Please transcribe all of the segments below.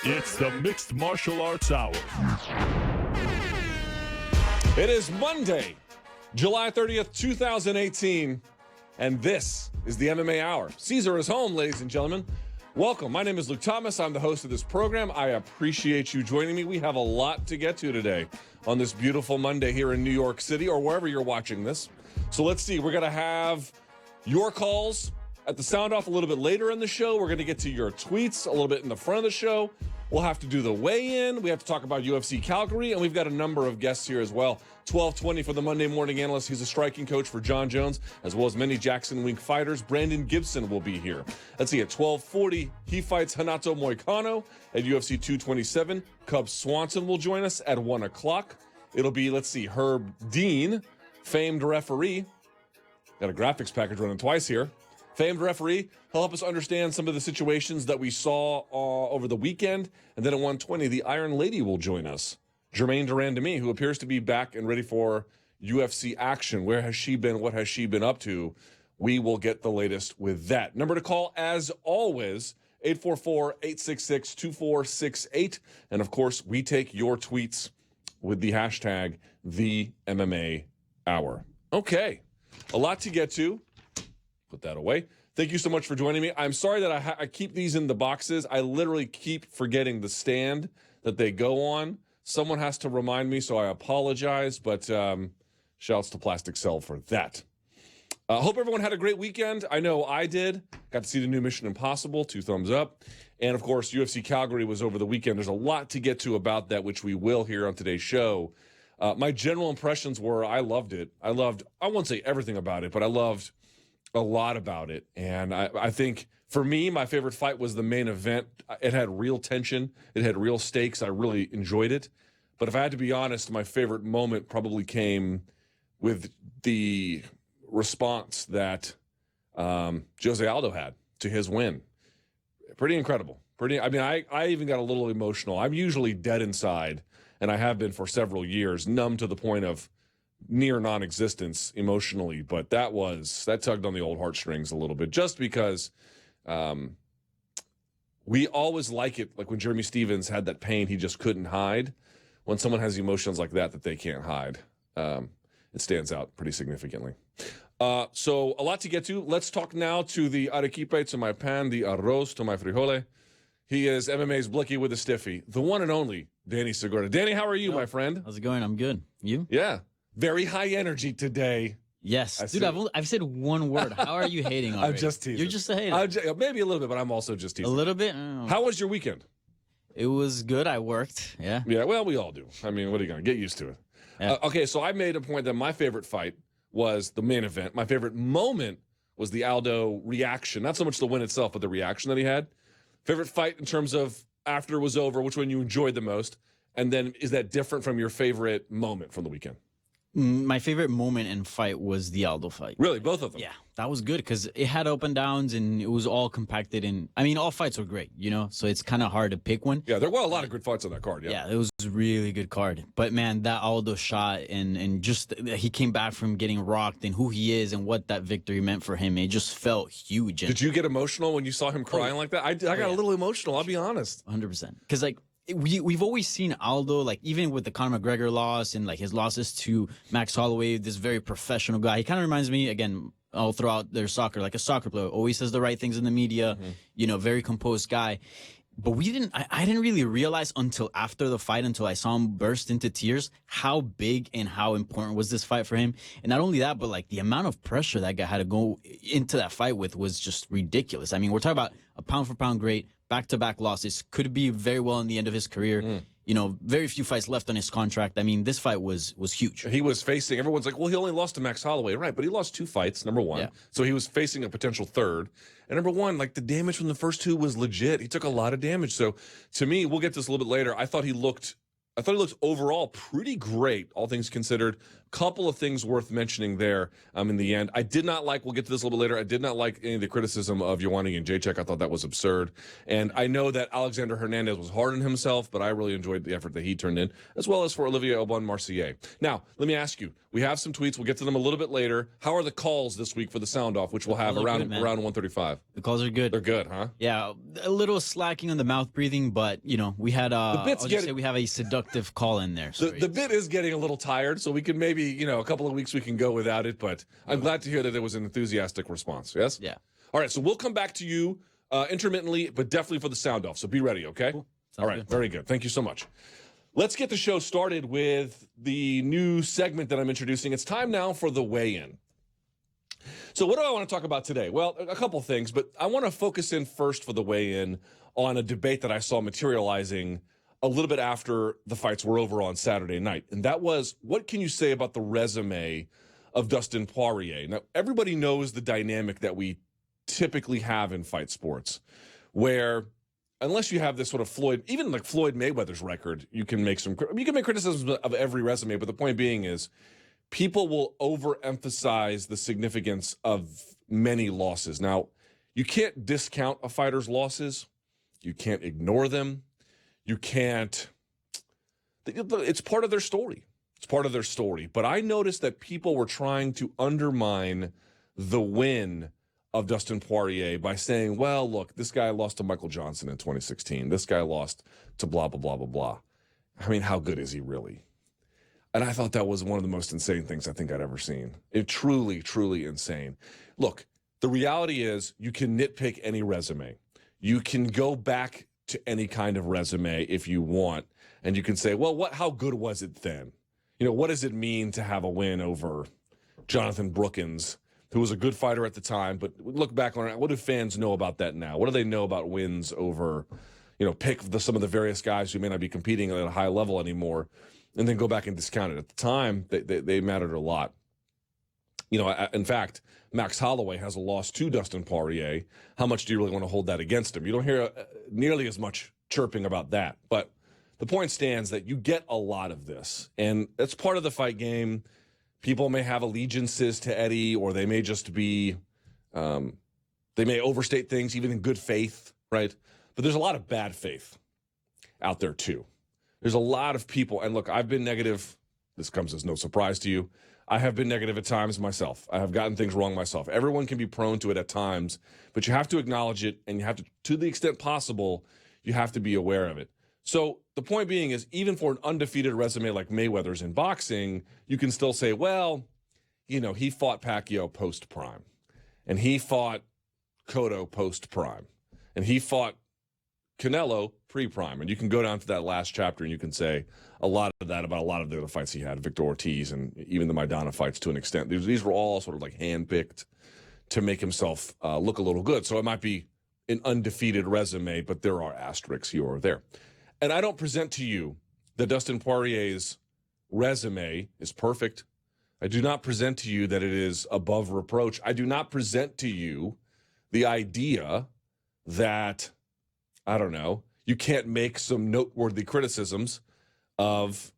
It's the Mixed Martial Arts Hour. It is Monday, July 30th, 2018, and this is the MMA Hour. Caesar is home, ladies and gentlemen. Welcome. My name is Luke Thomas. I'm the host of this program. I appreciate you joining me. We have a lot to get to today on this beautiful Monday here in New York City or wherever you're watching this. So let's see. We're going to have your calls at the sound off a little bit later in the show. We're going to get to your tweets a little bit in the front of the show. We'll have to do the weigh-in. We have to talk about UFC Calgary, and we've got a number of guests here as well. 12:20 for the Monday Morning Analyst. He's a striking coach for John Jones, as well as many Jackson Wink fighters. Brandon Gibson will be here. Let's see, at 12:40, he fights Renato Moicano at UFC 227. Cub Swanson will join us at 1 o'clock. It'll be, let's see, Herb Dean, famed referee. Got a graphics package running twice here. Famed referee. He'll help us understand some of the situations that we saw over the weekend. And then at 1:20, the Iron Lady will join us. Germaine de Randamie, who appears to be back and ready for UFC action. Where has she been? What has she been up to? We will get the latest with that. Number to call, as always, 844-866-2468. And, of course, we take your tweets with the hashtag #TheMMAHour. Okay, a lot to get to. Put that away. Thank you so much for joining me. I'm sorry that I keep these in the boxes. I literally keep forgetting the stand that they go on. Someone has to remind me, so I apologize, but shouts to Plastic Cell for that. Hope everyone had a great weekend. I know I did. Got to see the new Mission Impossible, 2 thumbs up. And, of course, UFC Calgary was over the weekend. There's a lot to get to about that, which we will hear on today's show. My general impressions were I loved it. I won't say everything about it, but I loved a lot about it. And I think, for me, my favorite fight was the main event. It had real tension. It had real stakes. I really enjoyed it. But if I had to be honest, my favorite moment probably came with the response that Jose Aldo had to his win. Pretty incredible. I even got a little emotional. I'm usually dead inside, and I have been for several years, numb to the point of near non-existence emotionally, but that tugged on the old heartstrings a little bit, just because we always like it, like when Jeremy Stevens had that pain he just couldn't hide. When someone has emotions like that they can't hide, it stands out pretty significantly. So a lot to get to. Let's talk now to the arequipe to my pan, the arroz to my frijole. He is MMA's Blicky with a stiffy, the one and only Danny Segura. Danny, how are you, my friend? How's it going? I'm good. You? Yeah. Very high energy today. Yes. Dude, I've said one word. How are you hating already? I'm just teasing. You're just a hater. Maybe a little bit, but I'm also just teasing. A little bit? How was your weekend? It was good. I worked. Yeah. Yeah, well, we all do. I mean, what are you going to get used to it? Yeah. Okay, so I made a point that my favorite fight was the main event. My favorite moment was the Aldo reaction. Not so much the win itself, but the reaction that he had. Favorite fight in terms of after it was over, which one you enjoyed the most? And then is that different from your favorite moment from the weekend? My favorite moment and fight was the Aldo fight. Really? Both of them? Yeah, that was good because it had up and downs and it was all compacted. And I mean, all fights were great, so it's kind of hard to pick one. Yeah, there were a lot of good fights on that card. Yeah, it was a really good card. But man, that Aldo shot and just he came back from getting rocked and who he is and what that victory meant for him. It just felt huge. Did you get emotional when you saw him crying like that? I got a little emotional, I'll be honest. 100%. Because we've always seen Aldo, like even with the Conor McGregor loss and like his losses to Max Holloway, this very professional guy. He kind of reminds me, again, all throughout their soccer, like a soccer player, always says the right things in the media, very composed guy. But I didn't really realize until after the fight, until I saw him burst into tears, how big and how important was this fight for him. And not only that, but like the amount of pressure that guy had to go into that fight with was just ridiculous. I mean, we're talking about a pound for pound great, back-to-back losses, could be very well in the end of his career. Very few fights left on his contract. I mean, this fight was huge. He was facing, everyone's like, well, he only lost to Max Holloway. Right, but he lost 2 fights, number one. Yeah. So he was facing a potential third. And number one, like the damage from the first 2 was legit. He took a lot of damage. So to me, we'll get to this a little bit later, I thought he looked overall pretty great, all things considered. couple of things worth mentioning there in the end. I did not like, we'll get to this a little bit later, I did not like any of the criticism of Joanna Jacek. I thought that was absurd. And I know that Alexander Hernandez was hard on himself, but I really enjoyed the effort that he turned in, as well as for Olivier Aubin-Mercier. Now, let me ask you, we have some tweets. We'll get to them a little bit later. How are the calls this week for the sound off, which we'll have around 135? The calls are good. They're good, huh? Yeah, a little slacking on the mouth breathing, but, we had we have a seductive call in there. The bit is getting a little tired, so we can maybe, a couple of weeks we can go without it, but I'm glad to hear that there was an enthusiastic response, yes? Yeah. All right, so we'll come back to you intermittently, but definitely for the sound off, so be ready, okay? Cool. All right, very good. Thank you so much. Let's get the show started with the new segment that I'm introducing. It's time now for the weigh-in. So what do I want to talk about today? Well, a couple things, but I want to focus in first for the weigh-in on a debate that I saw materializing a little bit after the fights were over on Saturday night. And that was, what can you say about the resume of Dustin Poirier? Now, everybody knows the dynamic that we typically have in fight sports, where unless you have this sort of even like Floyd Mayweather's record, you can make criticisms of every resume, but the point being is people will overemphasize the significance of many losses. Now, you can't discount a fighter's losses. You can't ignore them. You can't, it's part of their story. It's part of their story. But I noticed that people were trying to undermine the win of Dustin Poirier by saying, well, look, this guy lost to Michael Johnson in 2016. This guy lost to blah, blah, blah, blah, blah. I mean, how good is he really? And I thought that was one of the most insane things I think I'd ever seen. It truly, truly insane. Look, the reality is you can nitpick any resume. You can go back to any kind of resume if you want, and you can say, well, how good was it then? What does it mean to have a win over Jonathan Brookins, who was a good fighter at the time, but look back on it, what do fans know about that now? What do they know about wins over, pick some of the various guys who may not be competing at a high level anymore, and then go back and discount it? At the time, they mattered a lot. In fact, Max Holloway has a loss to Dustin Poirier. How much do you really want to hold that against him? You don't hear nearly as much chirping about that. But the point stands that you get a lot of this, and that's part of the fight game. People may have allegiances to Eddie, or they may just be, they may overstate things, even in good faith, right? But there's a lot of bad faith out there, too. There's a lot of people, and look, I've been negative. This comes as no surprise to you. I have been negative at times myself. I have gotten things wrong myself. Everyone can be prone to it at times, but you have to acknowledge it, and you have to the extent possible, you have to be aware of it. So the point being is, even for an undefeated resume like Mayweather's in boxing, you can still say, well, he fought Pacquiao post-prime, and he fought Cotto post-prime, and he fought Canelo pre-prime. And you can go down to that last chapter and you can say a lot of that about a lot of the other fights he had, Victor Ortiz and even the Maidana fights to an extent. These were all sort of like handpicked to make himself look a little good. So it might be an undefeated resume, but there are asterisks here or there. And I don't present to you that Dustin Poirier's resume is perfect. I do not present to you that it is above reproach. I do not present to you the idea that, I don't know, you can't make some noteworthy criticisms of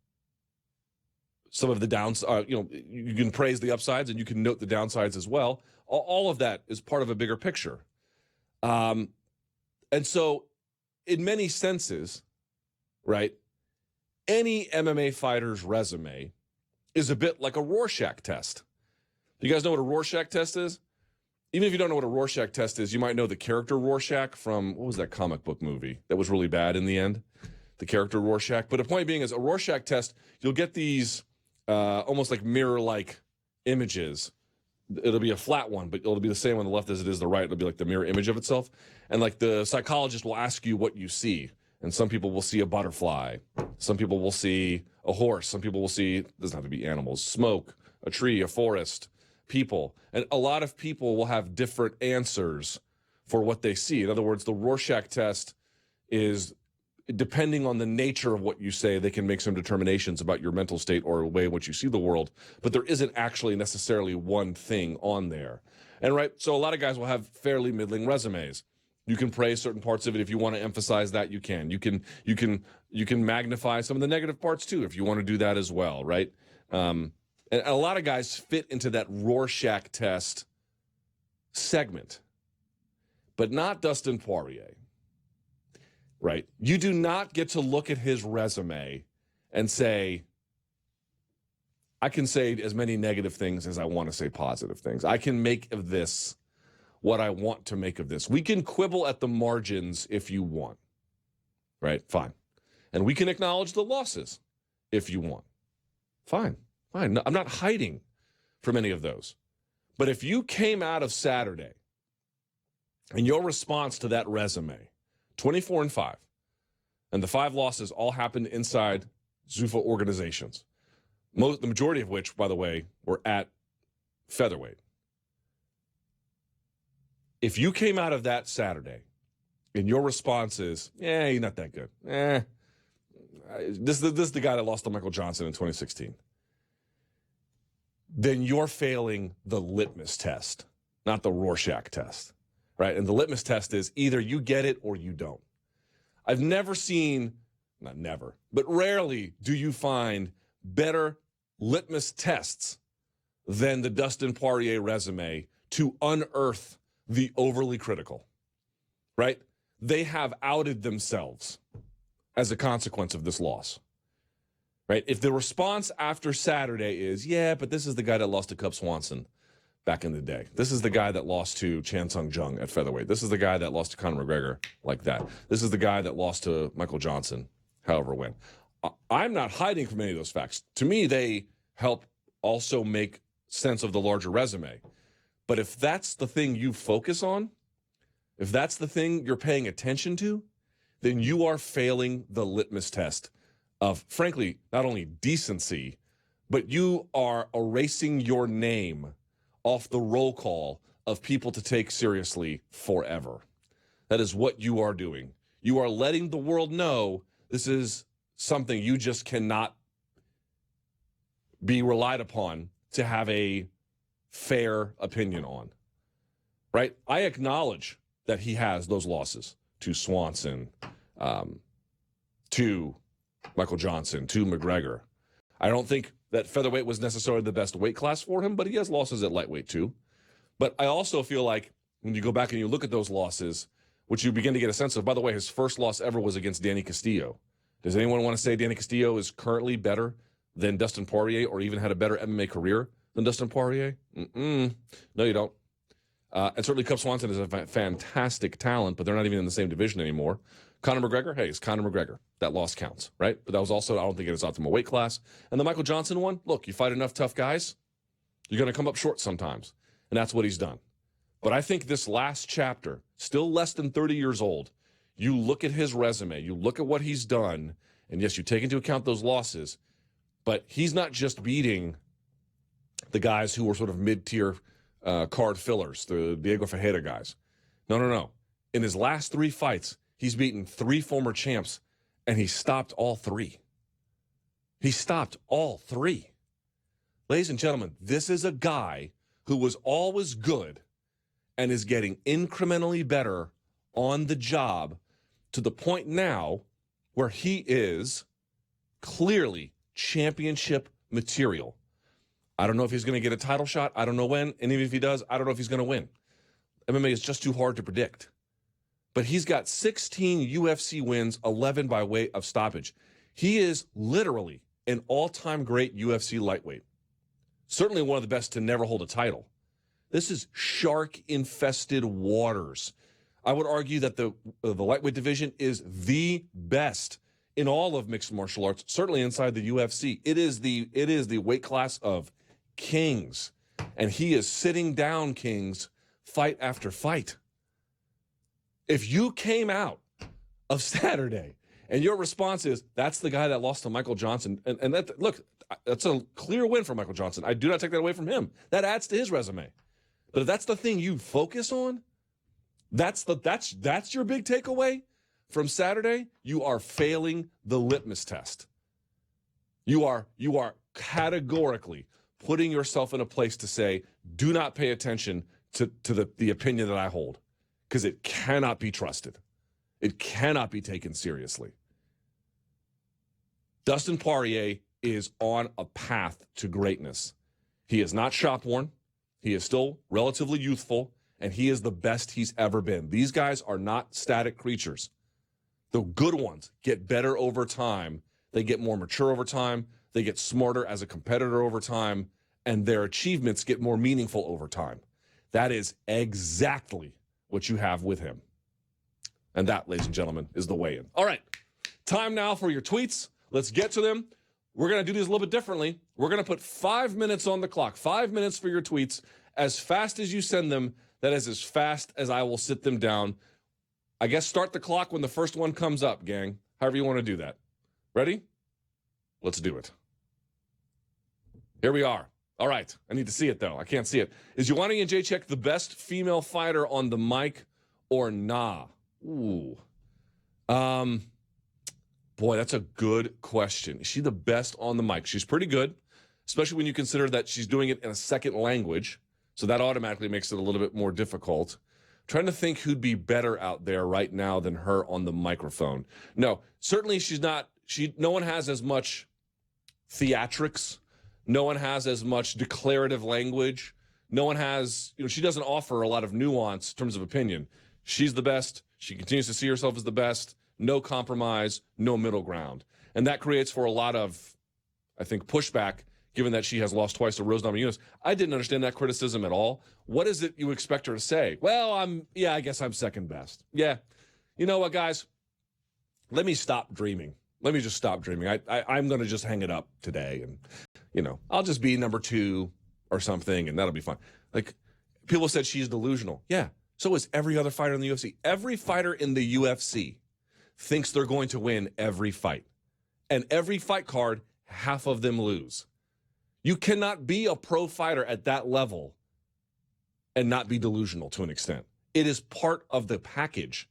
some of the downs. You can praise the upsides and you can note the downsides as well. All of that is part of a bigger picture. And so in many senses, right, any MMA fighter's resume is a bit like a Rorschach test. Do you guys know what a Rorschach test is? Even if you don't know what a Rorschach test is, you might know the character Rorschach from, what was that comic book movie that was really bad in the end? The character Rorschach. But the point being is, a Rorschach test, you'll get these almost like mirror-like images. It'll be a flat one, but it'll be the same on the left as it is the right. It'll be like the mirror image of itself. And like the psychologist will ask you what you see. And some people will see a butterfly. Some people will see a horse. Some people will see, it doesn't have to be animals, smoke, a tree, a forest, people. And a lot of people will have different answers for what they see. In other words, the Rorschach test is, depending on the nature of what you say, they can make some determinations about your mental state or the way in which you see the world. But there isn't actually necessarily one thing on there. And right, so a lot of guys will have fairly middling resumes. You can praise certain parts of it if you want to emphasize that. You can. You can magnify some of the negative parts too if you want to do that as well, right? And And a lot of guys fit into that Rorschach test segment, but not Dustin Poirier, right? You do not get to look at his resume and say, I can say as many negative things as I want to say positive things. I can make of this what I want to make of this. We can quibble at the margins if you want, right? Fine. And we can acknowledge the losses if you want. Fine. Fine. I'm not hiding from any of those. But if you came out of Saturday and your response to that resume, 24-5, and the 5 losses all happened inside Zuffa organizations, the majority of which, by the way, were at featherweight. If you came out of that Saturday and your response is, he's not that good. This is the guy that lost to Michael Johnson in 2016. Then you're failing the litmus test, not the Rorschach test, right? And the litmus test is either you get it or you don't. I've never seen, not never, but rarely do you find better litmus tests than the Dustin Poirier resume to unearth the overly critical, right? They have outed themselves as a consequence of this loss. Right? If the response after Saturday is, but this is the guy that lost to Cub Swanson back in the day. This is the guy that lost to Chan Sung Jung at featherweight. This is the guy that lost to Conor McGregor like that. This is the guy that lost to Michael Johnson, however when. I'm not hiding from any of those facts. To me, they help also make sense of the larger resume. But if that's the thing you focus on, if that's the thing you're paying attention to, then you are failing the litmus test of, frankly, not only decency, but you are erasing your name off the roll call of people to take seriously forever. That is what you are doing. You are letting the world know this is something you just cannot be relied upon to have a fair opinion on, right? I acknowledge that he has those losses to Swanson, to Michael Johnson, to McGregor. I don't think that featherweight was necessarily the best weight class for him, but he has losses at lightweight too. But I also feel like when you go back and you look at those losses, which you begin to get a sense of, by the way, his first loss ever was against Danny Castillo. Does anyone want to say Danny Castillo is currently better than Dustin Poirier or even had a better MMA career than Dustin Poirier? No, you don't. And certainly Cub Swanson is a fantastic talent, but they're not even in the same division anymore. Conor McGregor, it's Conor McGregor. That loss counts, right? But that was also, I don't think it is optimal weight class. And the Michael Johnson one, look, you fight enough tough guys, you're going to come up short sometimes. And that's what he's done. But I think this last chapter, still less than 30 years old, you look at his resume, you look at what he's done, and yes, you take into account those losses, but he's not just beating the guys who were sort of mid-tier card fillers, the Diego Ferreira guys. No. In his last 3 fights, he's beaten 3 former champs, and he stopped all 3. He stopped all 3. Ladies and gentlemen, this is a guy who was always good and is getting incrementally better on the job to the point now where he is clearly championship material. I don't know if he's going to get a title shot. I don't know when. And even if he does, I don't know if he's going to win. MMA is just too hard to predict. But he's got 16 UFC wins, 11 by way of stoppage. He is literally an all-time great UFC lightweight. Certainly one of the best to never hold a title. This is shark-infested waters. I would argue that the lightweight division is the best in all of mixed martial arts, certainly inside the UFC. It is the weight class of kings, and he is sitting down kings fight after fight. If you came out of Saturday and your response is, that's the guy that lost to Michael Johnson, and that, look, that's a clear win for Michael Johnson. I do not take that away from him. That adds to his resume. But if that's the thing you focus on, that's your big takeaway from Saturday, you are failing the litmus test. You are categorically putting yourself in a place to say, do not pay attention to the opinion that I hold, because it cannot be trusted. It cannot be taken seriously. Dustin Poirier is on a path to greatness, He is not shop-worn. He is still relatively youthful, and he is the best he's ever been. These guys are not static creatures. The good ones get better over time. They get more mature over time. They get smarter as a competitor over time, and their achievements get more meaningful over time. That is exactly what you have with him. And that, ladies and gentlemen, is the weigh-in. All right, time now for your tweets. Let's get to them. We're going to do these a little bit differently. We're going to put 5 minutes on the clock, 5 minutes for your tweets. As fast as you send them, that is as fast as I will sit them down. I guess start the clock when the first one comes up, gang. However you want to do that. Ready? Let's do it. Here we are. All right. I need to see it, though. I can't see it. Is Joanna Jędrzejczyk the best female fighter on the mic or nah? Ooh. Boy, that's a good question. Is she the best on the mic? She's pretty good, especially when you consider that she's doing it in a second language. So that automatically makes it a little bit more difficult. I'm trying to think who'd be better out there right now than her on the microphone. No, certainly she's not. No one has as much theatrics. No one has as much declarative language. No one has, she doesn't offer a lot of nuance in terms of opinion. She's the best. She continues to see herself as the best. No compromise, no middle ground. And that creates for a lot of, I think, pushback, given that she has lost twice to Rose Namajunas. I didn't understand that criticism at all. What is it you expect her to say? Well, I guess I'm second best. Yeah. You know what, guys? Let me stop dreaming. Let me just stop dreaming. I'm going to just hang it up today. And, I'll just be number 2 or something, and that'll be fine. Like, people said she's delusional. Yeah. So is every other fighter in the UFC. Every fighter in the UFC thinks they're going to win every fight. And every fight card, half of them lose. You cannot be a pro fighter at that level and not be delusional to an extent. It is part of the package.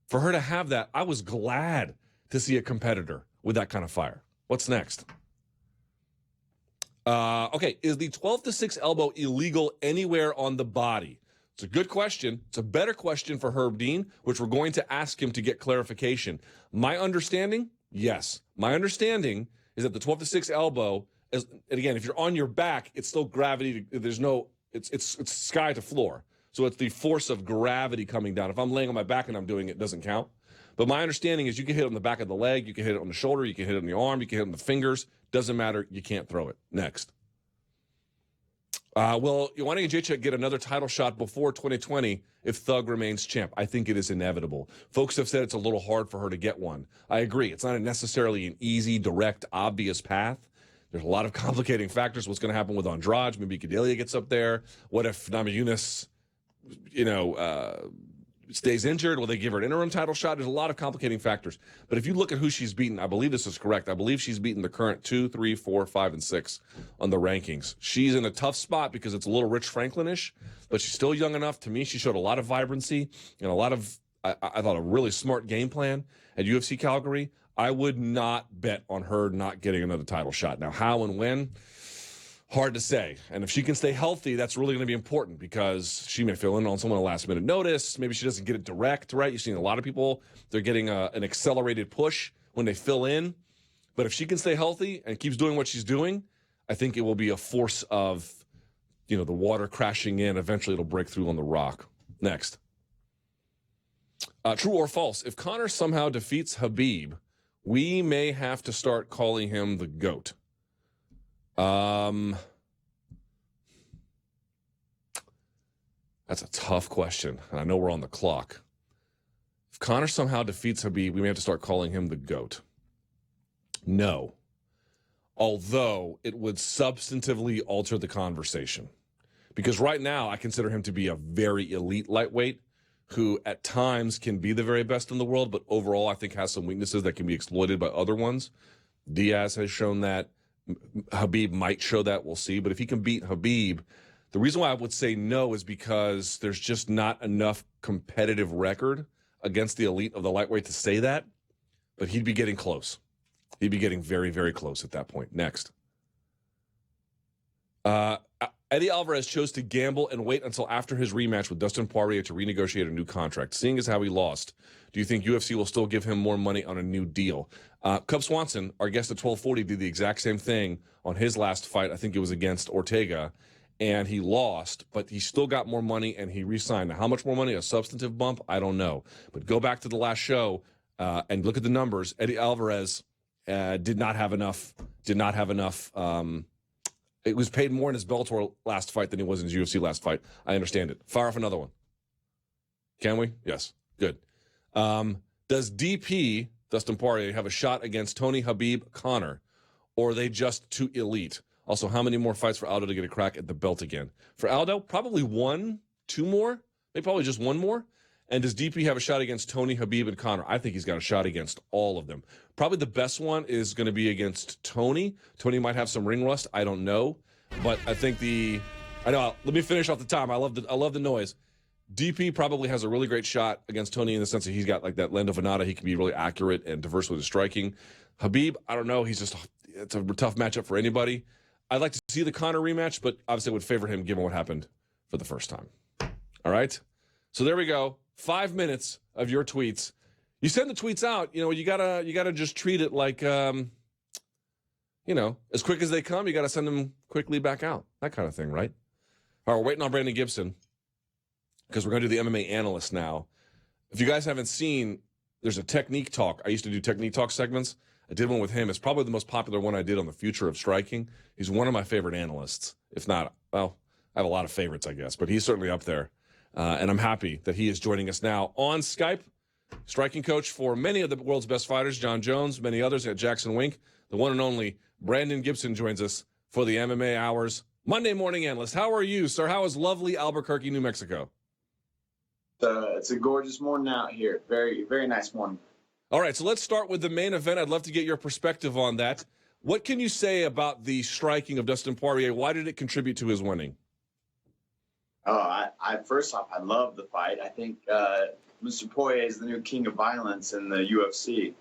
For her to have that, I was glad to see a competitor with that kind of fire. What's next? Okay, is the 12-6 elbow illegal anywhere on the body? It's a good question. It's a better question for Herb Dean, which we're going to ask him to get clarification. My understanding, yes. My understanding is that the 12-6 elbow, and again, if you're on your back, it's still gravity. It's sky to floor. So it's the force of gravity coming down. If I'm laying on my back and I'm doing it, it doesn't count. But my understanding is you can hit it on the back of the leg, you can hit it on the shoulder, you can hit it on the arm, you can hit it on the fingers. Doesn't matter. You can't throw it. Next. Will Joanna Jędrzejczyk get another title shot before 2020 if Thug remains champ? I think it is inevitable. Folks have said it's a little hard for her to get one. I agree. It's not necessarily an easy, direct, obvious path. There's a lot of complicating factors. What's going to happen with Andrade? Maybe Gadelia gets up there. What if Namajunas, stays injured? Will they give her an interim title shot? There's a lot of complicating factors. But if you look at who she's beaten, I believe this is correct. I believe she's beaten the current 2, 3, 4, 5, and 6 on the rankings. She's in a tough spot because it's a little Rich Franklin-ish, but she's still young enough. To me, she showed a lot of vibrancy and a lot of, I thought, a really smart game plan at UFC Calgary. I would not bet on her not getting another title shot. Now, how and when? Hard to say. And if she can stay healthy, that's really going to be important because she may fill in on someone at last minute notice. Maybe she doesn't get it direct, right? You've seen a lot of people, they're getting an accelerated push when they fill in. But if she can stay healthy and keeps doing what she's doing, I think it will be a force of, the water crashing in. Eventually it'll break through on the rock. Next. True or false? If Conor somehow defeats Khabib, we may have to start calling him the GOAT. That's a tough question, and I know we're on the clock. If Conor somehow defeats Khabib, we may have to start calling him the GOAT. No. Although it would substantively alter the conversation. Because right now, I consider him to be a very elite lightweight who at times can be the very best in the world, but overall I think has some weaknesses that can be exploited by other ones. Diaz has shown that. Khabib might show that. We'll see. But if he can beat Khabib, the reason why I would say no is because there's just not enough competitive record against the elite of the lightweight to say that. But he'd be getting close. He'd be getting very, very close at that point. Next. Eddie Alvarez chose to gamble and wait until after his rematch with Dustin Poirier to renegotiate a new contract. Seeing as how he lost, do you think UFC will still give him more money on a new deal? Cub Swanson, our guest at 1240, did the exact same thing on his last fight. I think it was against Ortega, and he lost, but he still got more money, and he re-signed. Now, how much more money? A substantive bump? I don't know. But go back to the last show and look at the numbers. Eddie Alvarez did not have enough. It was paid more in his Bellator last fight than he was in his UFC last fight. I understand it. Fire off another one. Can we? Yes. Good. Does DP, Dustin Poirier, have a shot against Tony Habib Conor, or are they just too elite? Also, how many more fights for Aldo to get a crack at the belt again? For Aldo, probably 1, 2 more. Maybe probably just 1 more. And does DP have a shot against Tony, Habib, and Conor? I think he's got a shot against all of them. Probably the best one is going to be against Tony. Tony might have some ring rust. I don't know. But I think let me finish off the time. I love the noise. DP probably has a really great shot against Tony in the sense that he's got like that Lando Venata. He can be really accurate and diverse with his striking. Habib, I don't know. It's a tough matchup for anybody. I'd like to see the Conor rematch, but obviously I would favor him given what happened for the first time. All right? So there we go. 5 minutes of your tweets. You send the tweets out, you gotta just treat it like, as quick as they come, you gotta send them quickly back out. That kind of thing, right? All right, we're waiting on Brandon Gibson because we're gonna do the MMA Analyst now. If you guys haven't seen, there's a technique talk. I used to do technique talk segments. I did one with him. It's probably the most popular one I did on the future of striking. He's one of my favorite analysts. If not, well, I have a lot of favorites, I guess, but he's certainly up there. And I'm happy that he is joining us now on Skype. Striking coach for many of the world's best fighters, John Jones, many others at Jackson Wink. The one and only Brandon Gibson joins us for the MMA Hours Monday Morning Analyst. How are you, sir? How is lovely Albuquerque, New Mexico? It's a gorgeous morning out here. Very, very nice morning. All right, so let's start with the main event. I'd love to get your perspective on that. What can you say about the striking of Dustin Poirier? Why did it contribute to his winning? First off, I love the fight. I think Mr. Poirier is the new king of violence in the UFC.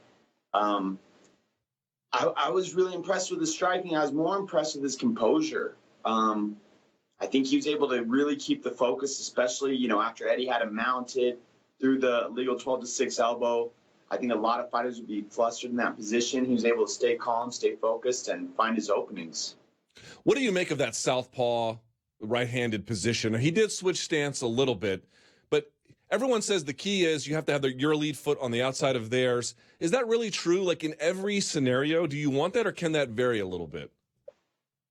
I was really impressed with his striking. I was more impressed with his composure. I think he was able to really keep the focus, especially, after Eddie had him mounted through the legal 12-6 elbow. I think a lot of fighters would be flustered in that position. He was able to stay calm, stay focused, and find his openings. What do you make of that southpaw right-handed position? He did switch stance a little bit, but everyone says the key is you have to have your lead foot on the outside of theirs. Is that really true? Like in every scenario, do you want that, or can that vary a little bit?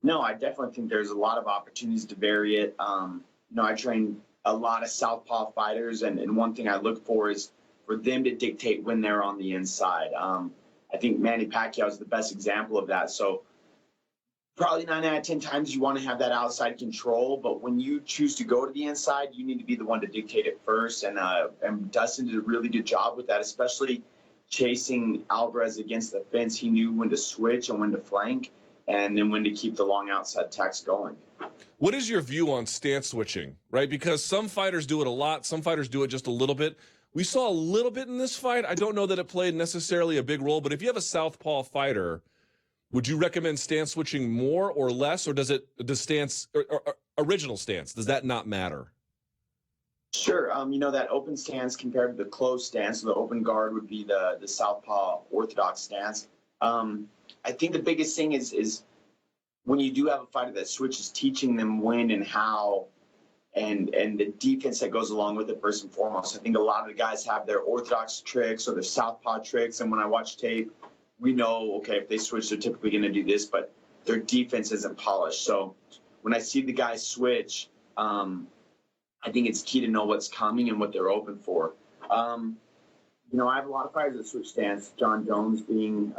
No, I definitely think there's a lot of opportunities to vary it. I train a lot of southpaw fighters, and one thing I look for is for them to dictate when they're on the inside. I think Manny Pacquiao is the best example of that. So probably 9 out of 10 times you want to have that outside control, but when you choose to go to the inside, you need to be the one to dictate it first. And Dustin did a really good job with that, especially chasing Alvarez against the fence. He knew when to switch and when to flank, and then when to keep the long outside attacks going. What is your view on stance switching, right? Because some fighters do it a lot. Some fighters do it just a little bit. We saw a little bit in this fight. I don't know that it played necessarily a big role, but if you have a southpaw fighter, would you recommend stance switching more or less, or does stance or original stance, does that not matter? Sure. That open stance compared to the closed stance, so the open guard would be the southpaw orthodox stance. I think the biggest thing is when you do have a fighter that switches, teaching them when and how, and the defense that goes along with it first and foremost. I think a lot of the guys have their orthodox tricks or their southpaw tricks, and when I watch tape, we know, okay, if they switch, they're typically going to do this, but their defense isn't polished. So when I see the guys switch, I think it's key to know what's coming and what they're open for. I have a lot of fighters that switch stance, John Jones being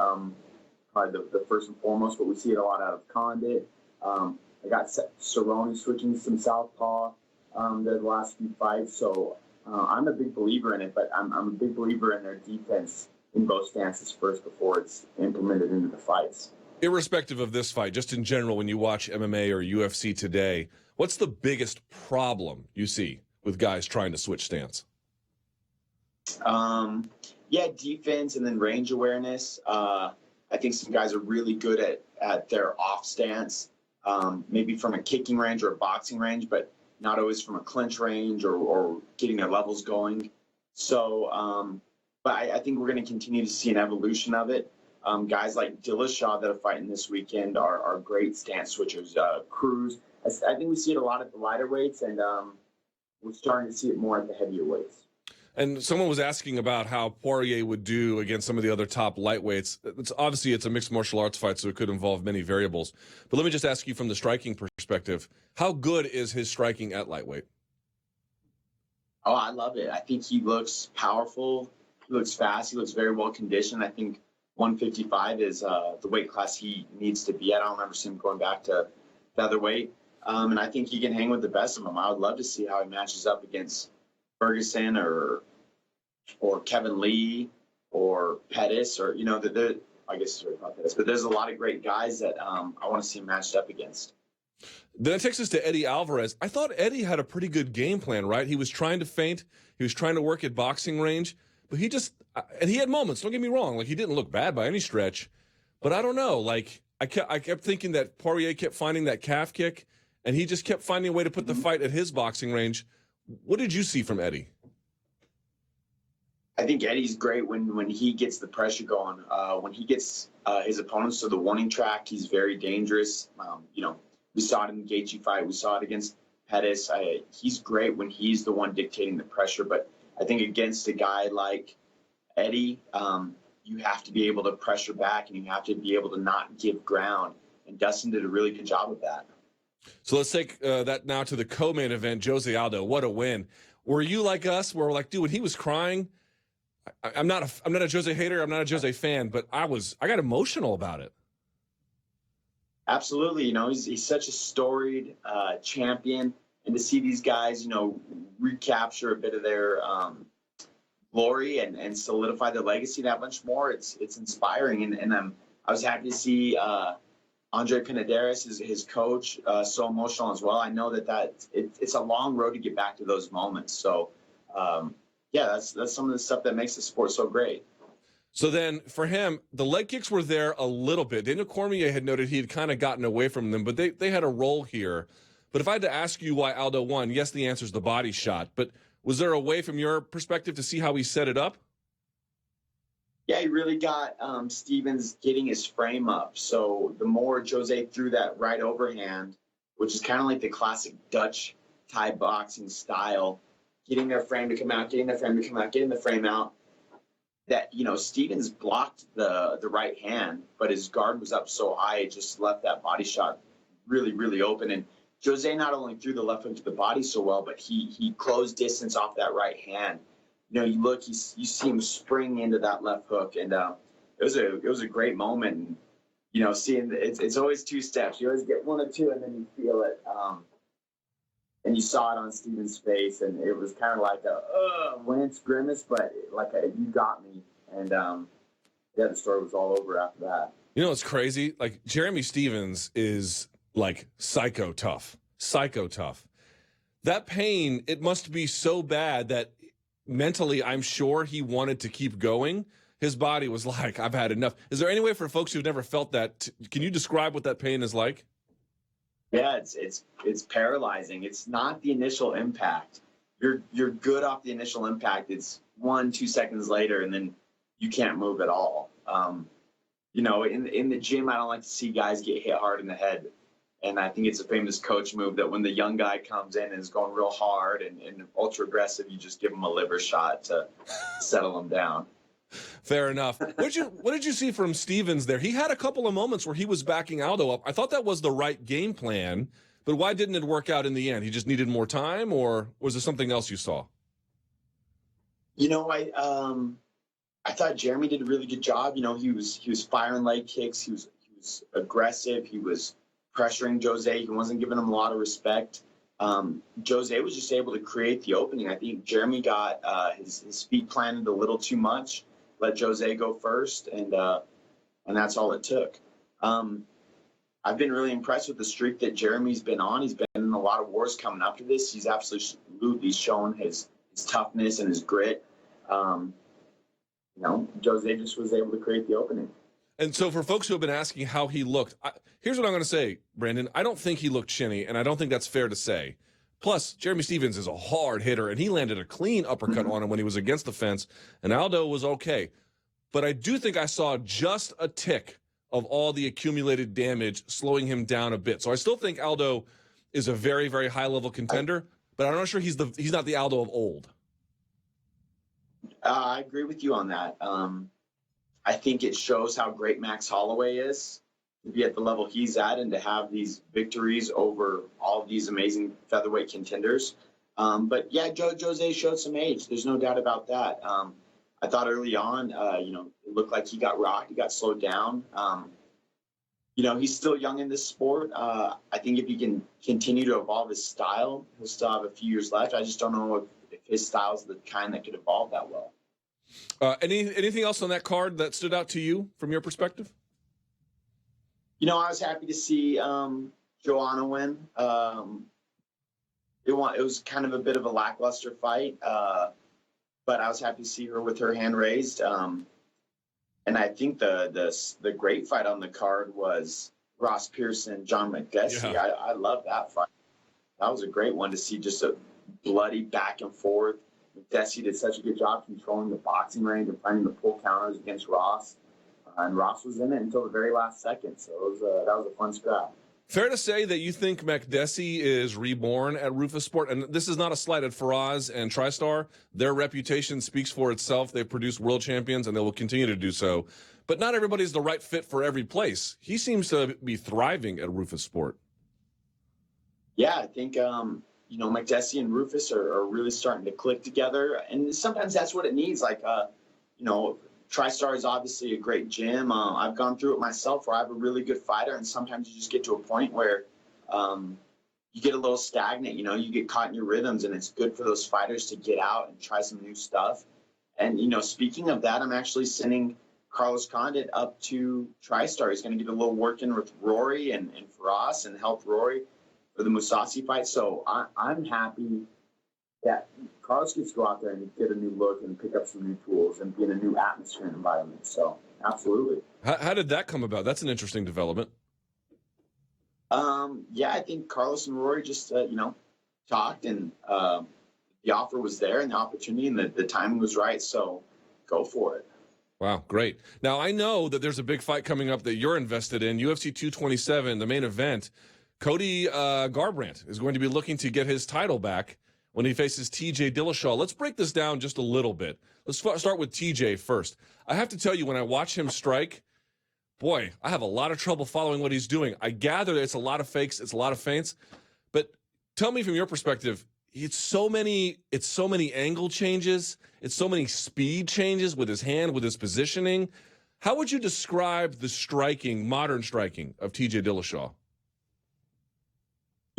probably the first and foremost, but we see it a lot out of Condit. I got Cerrone switching some southpaw the last few fights. So I'm a big believer in it, but I'm a big believer in their defense in both stances first before it's implemented into the fights. Irrespective of this fight, just in general, when you watch MMA or UFC today, what's the biggest problem you see with guys trying to switch stance? Defense and then range awareness. I think some guys are really good at their off stance. maybe from a kicking range or a boxing range, but not always from a clinch range or getting their levels going. So, but I think we're going to continue to see an evolution of it. Guys like Dillashaw that are fighting this weekend are great stance switchers. Cruz, I think we see it a lot at the lighter weights, and we're starting to see it more at the heavier weights. And someone was asking about how Poirier would do against some of the other top lightweights. It's a mixed martial arts fight, so it could involve many variables. But let me just ask you from the striking perspective, how good is his striking at lightweight? Oh, I love it. I think he looks powerful. He looks fast. He looks very well conditioned. I think 155 is the weight class he needs to be at. I don't remember seeing him going back to featherweight. And I think he can hang with the best of them. I would love to see how he matches up against Ferguson or Kevin Lee or Pettis, or I guess it's not Pettis, but there's a lot of great guys that I want to see him matched up against. Then it takes us to Eddie Alvarez. I thought Eddie had a pretty good game plan, right? He was trying to feint, he was trying to work at boxing range, but and he had moments. Don't get me wrong, like he didn't look bad by any stretch, but I don't know. Like I kept thinking that Poirier kept finding that calf kick, and he just kept finding a way to put the fight at his boxing range. What did you see from Eddie? I think Eddie's great when he gets the pressure going. When he gets his opponents to the warning track, he's very dangerous. We saw it in the Gaethje fight. We saw it against Pettis. He's great when he's the one dictating the pressure. But I think against a guy like Eddie, you have to be able to pressure back, and you have to be able to not give ground. And Dustin did a really good job of that. So let's take that now to the co-main event. Jose Aldo, what a win! Were you like us, where we're like, dude, when he was crying, I'm not a Jose hater, I'm not a Jose fan, but I got emotional about it. Absolutely, he's such a storied champion, and to see these guys, recapture a bit of their glory and solidify their legacy that much more, it's inspiring, and I was happy to see. Andre Pinaderas is his coach, so emotional as well. I know it's a long road to get back to those moments. So, that's some of the stuff that makes the sport so great. So then for him, the leg kicks were there a little bit. Daniel Cormier had noted he had kind of gotten away from them, but they had a role here. But if I had to ask you why Aldo won, yes, the answer is the body shot. But was there a way from your perspective to see how he set it up? Yeah, he really got Stevens getting his frame up. So the more Jose threw that right overhand, which is kind of like the classic Dutch Thai boxing style, getting their frame to come out, getting the frame out, that, Stevens blocked the right hand, but his guard was up so high, it just left that body shot really, really open. And Jose not only threw the left hook to the body so well, but he closed distance off that right hand. You look, you see him spring into that left hook, and it was a great moment. And, seeing it's always two steps. You always get one or two, and then you feel it. And you saw it on Stevens' face, and it was kind of like a Lance grimace, but like you got me. And the story was all over after that. It's crazy. Like Jeremy Stevens is like psycho tough. That pain, it must be so bad that mentally, I'm sure he wanted to keep going. His body was like, I've had enough. Is there any way for folks who've never felt that? Can you describe what that pain is like? Yeah, it's paralyzing. It's not the initial impact. You're good off the initial impact. It's 1-2 seconds later, and then you can't move at all. In the gym, I don't like to see guys get hit hard in the head. And I think it's a famous coach move that when the young guy comes in and is going real hard and ultra aggressive, you just give him a liver shot to settle him down. Fair enough. What did you see from Stevens there? He had a couple of moments where he was backing Aldo up. I thought that was the right game plan, but why didn't it work out in the end? He just needed more time, or was there something else you saw? I thought Jeremy did a really good job. He was firing leg kicks. He was aggressive. He was pressuring Jose. He wasn't giving him a lot of respect. Jose was just able to create the opening. I think Jeremy got his feet planted a little too much, let Jose go first, and that's all it took. I've been really impressed with the streak that Jeremy's been on. He's been in a lot of wars coming up to this. He's absolutely shown his toughness and his grit. Jose just was able to create the opening. And so for folks who have been asking how he looked, here's what I'm going to say, Brandon. I don't think he looked chinny, and I don't think that's fair to say. Plus, Jeremy Stephens is a hard hitter, and he landed a clean uppercut on him when he was against the fence, and Aldo was okay. But I do think I saw just a tick of all the accumulated damage slowing him down a bit. So I still think Aldo is a very, very high-level contender, but I'm not sure he's not the Aldo of old. I agree with you on that. I think it shows how great Max Holloway is to be at the level he's at and to have these victories over all of these amazing featherweight contenders. But yeah, Jose showed some age. There's no doubt about that. I thought early on, it looked like he got rocked. He got slowed down. He's still young in this sport. I think if he can continue to evolve his style, he'll still have a few years left. I just don't know if his style is the kind that could evolve that well. Anything else on that card that stood out to you from your perspective? I was happy to see Joanna win. It was kind of a bit of a lackluster fight, but I was happy to see her with her hand raised. And I think the great fight on the card was Ross Pearson, John McDessie. Yeah. I love that fight. That was a great one to see, just a bloody back and forth. McDessie did such a good job controlling the boxing range and finding the pull counters against Ross. And Ross was in it until the very last second. So that was a fun scrap. Fair to say that you think McDessie is reborn at Rufus Sport? And this is not a slight at Faraz and TriStar. Their reputation speaks for itself. They've produced world champions, and they will continue to do so. But not everybody's the right fit for every place. He seems to be thriving at Rufus Sport. Yeah, I think McDessie and Rufus are really starting to click together. And sometimes that's what it needs. TriStar is obviously a great gym. I've gone through it myself where I have a really good fighter, and sometimes you just get to a point where you get a little stagnant. You get caught in your rhythms, and it's good for those fighters to get out and try some new stuff. And, speaking of that, I'm actually sending Carlos Condit up to TriStar. He's going to get a little work in with Rory and Faraz and help Rory for the Mousasi fight. So I'm happy that Carlos gets to go out there and get a new look and pick up some new tools and be in a new atmosphere and environment. So, absolutely. How did that come about? That's an interesting development. I think Carlos and Rory just, talked, and the offer was there and the opportunity and the timing was right. So, go for it. Wow, great. Now, I know that there's a big fight coming up that you're invested in, UFC 227, the main event. Cody Garbrandt is going to be looking to get his title back when he faces TJ Dillashaw. Let's break this down just a little bit. Let's start with TJ first. I have to tell you, when I watch him strike, boy, I have a lot of trouble following what he's doing. I gather that it's a lot of fakes, it's a lot of feints, but tell me from your perspective, it's so many angle changes, it's so many speed changes with his hand, with his positioning. How would you describe the modern striking of TJ Dillashaw?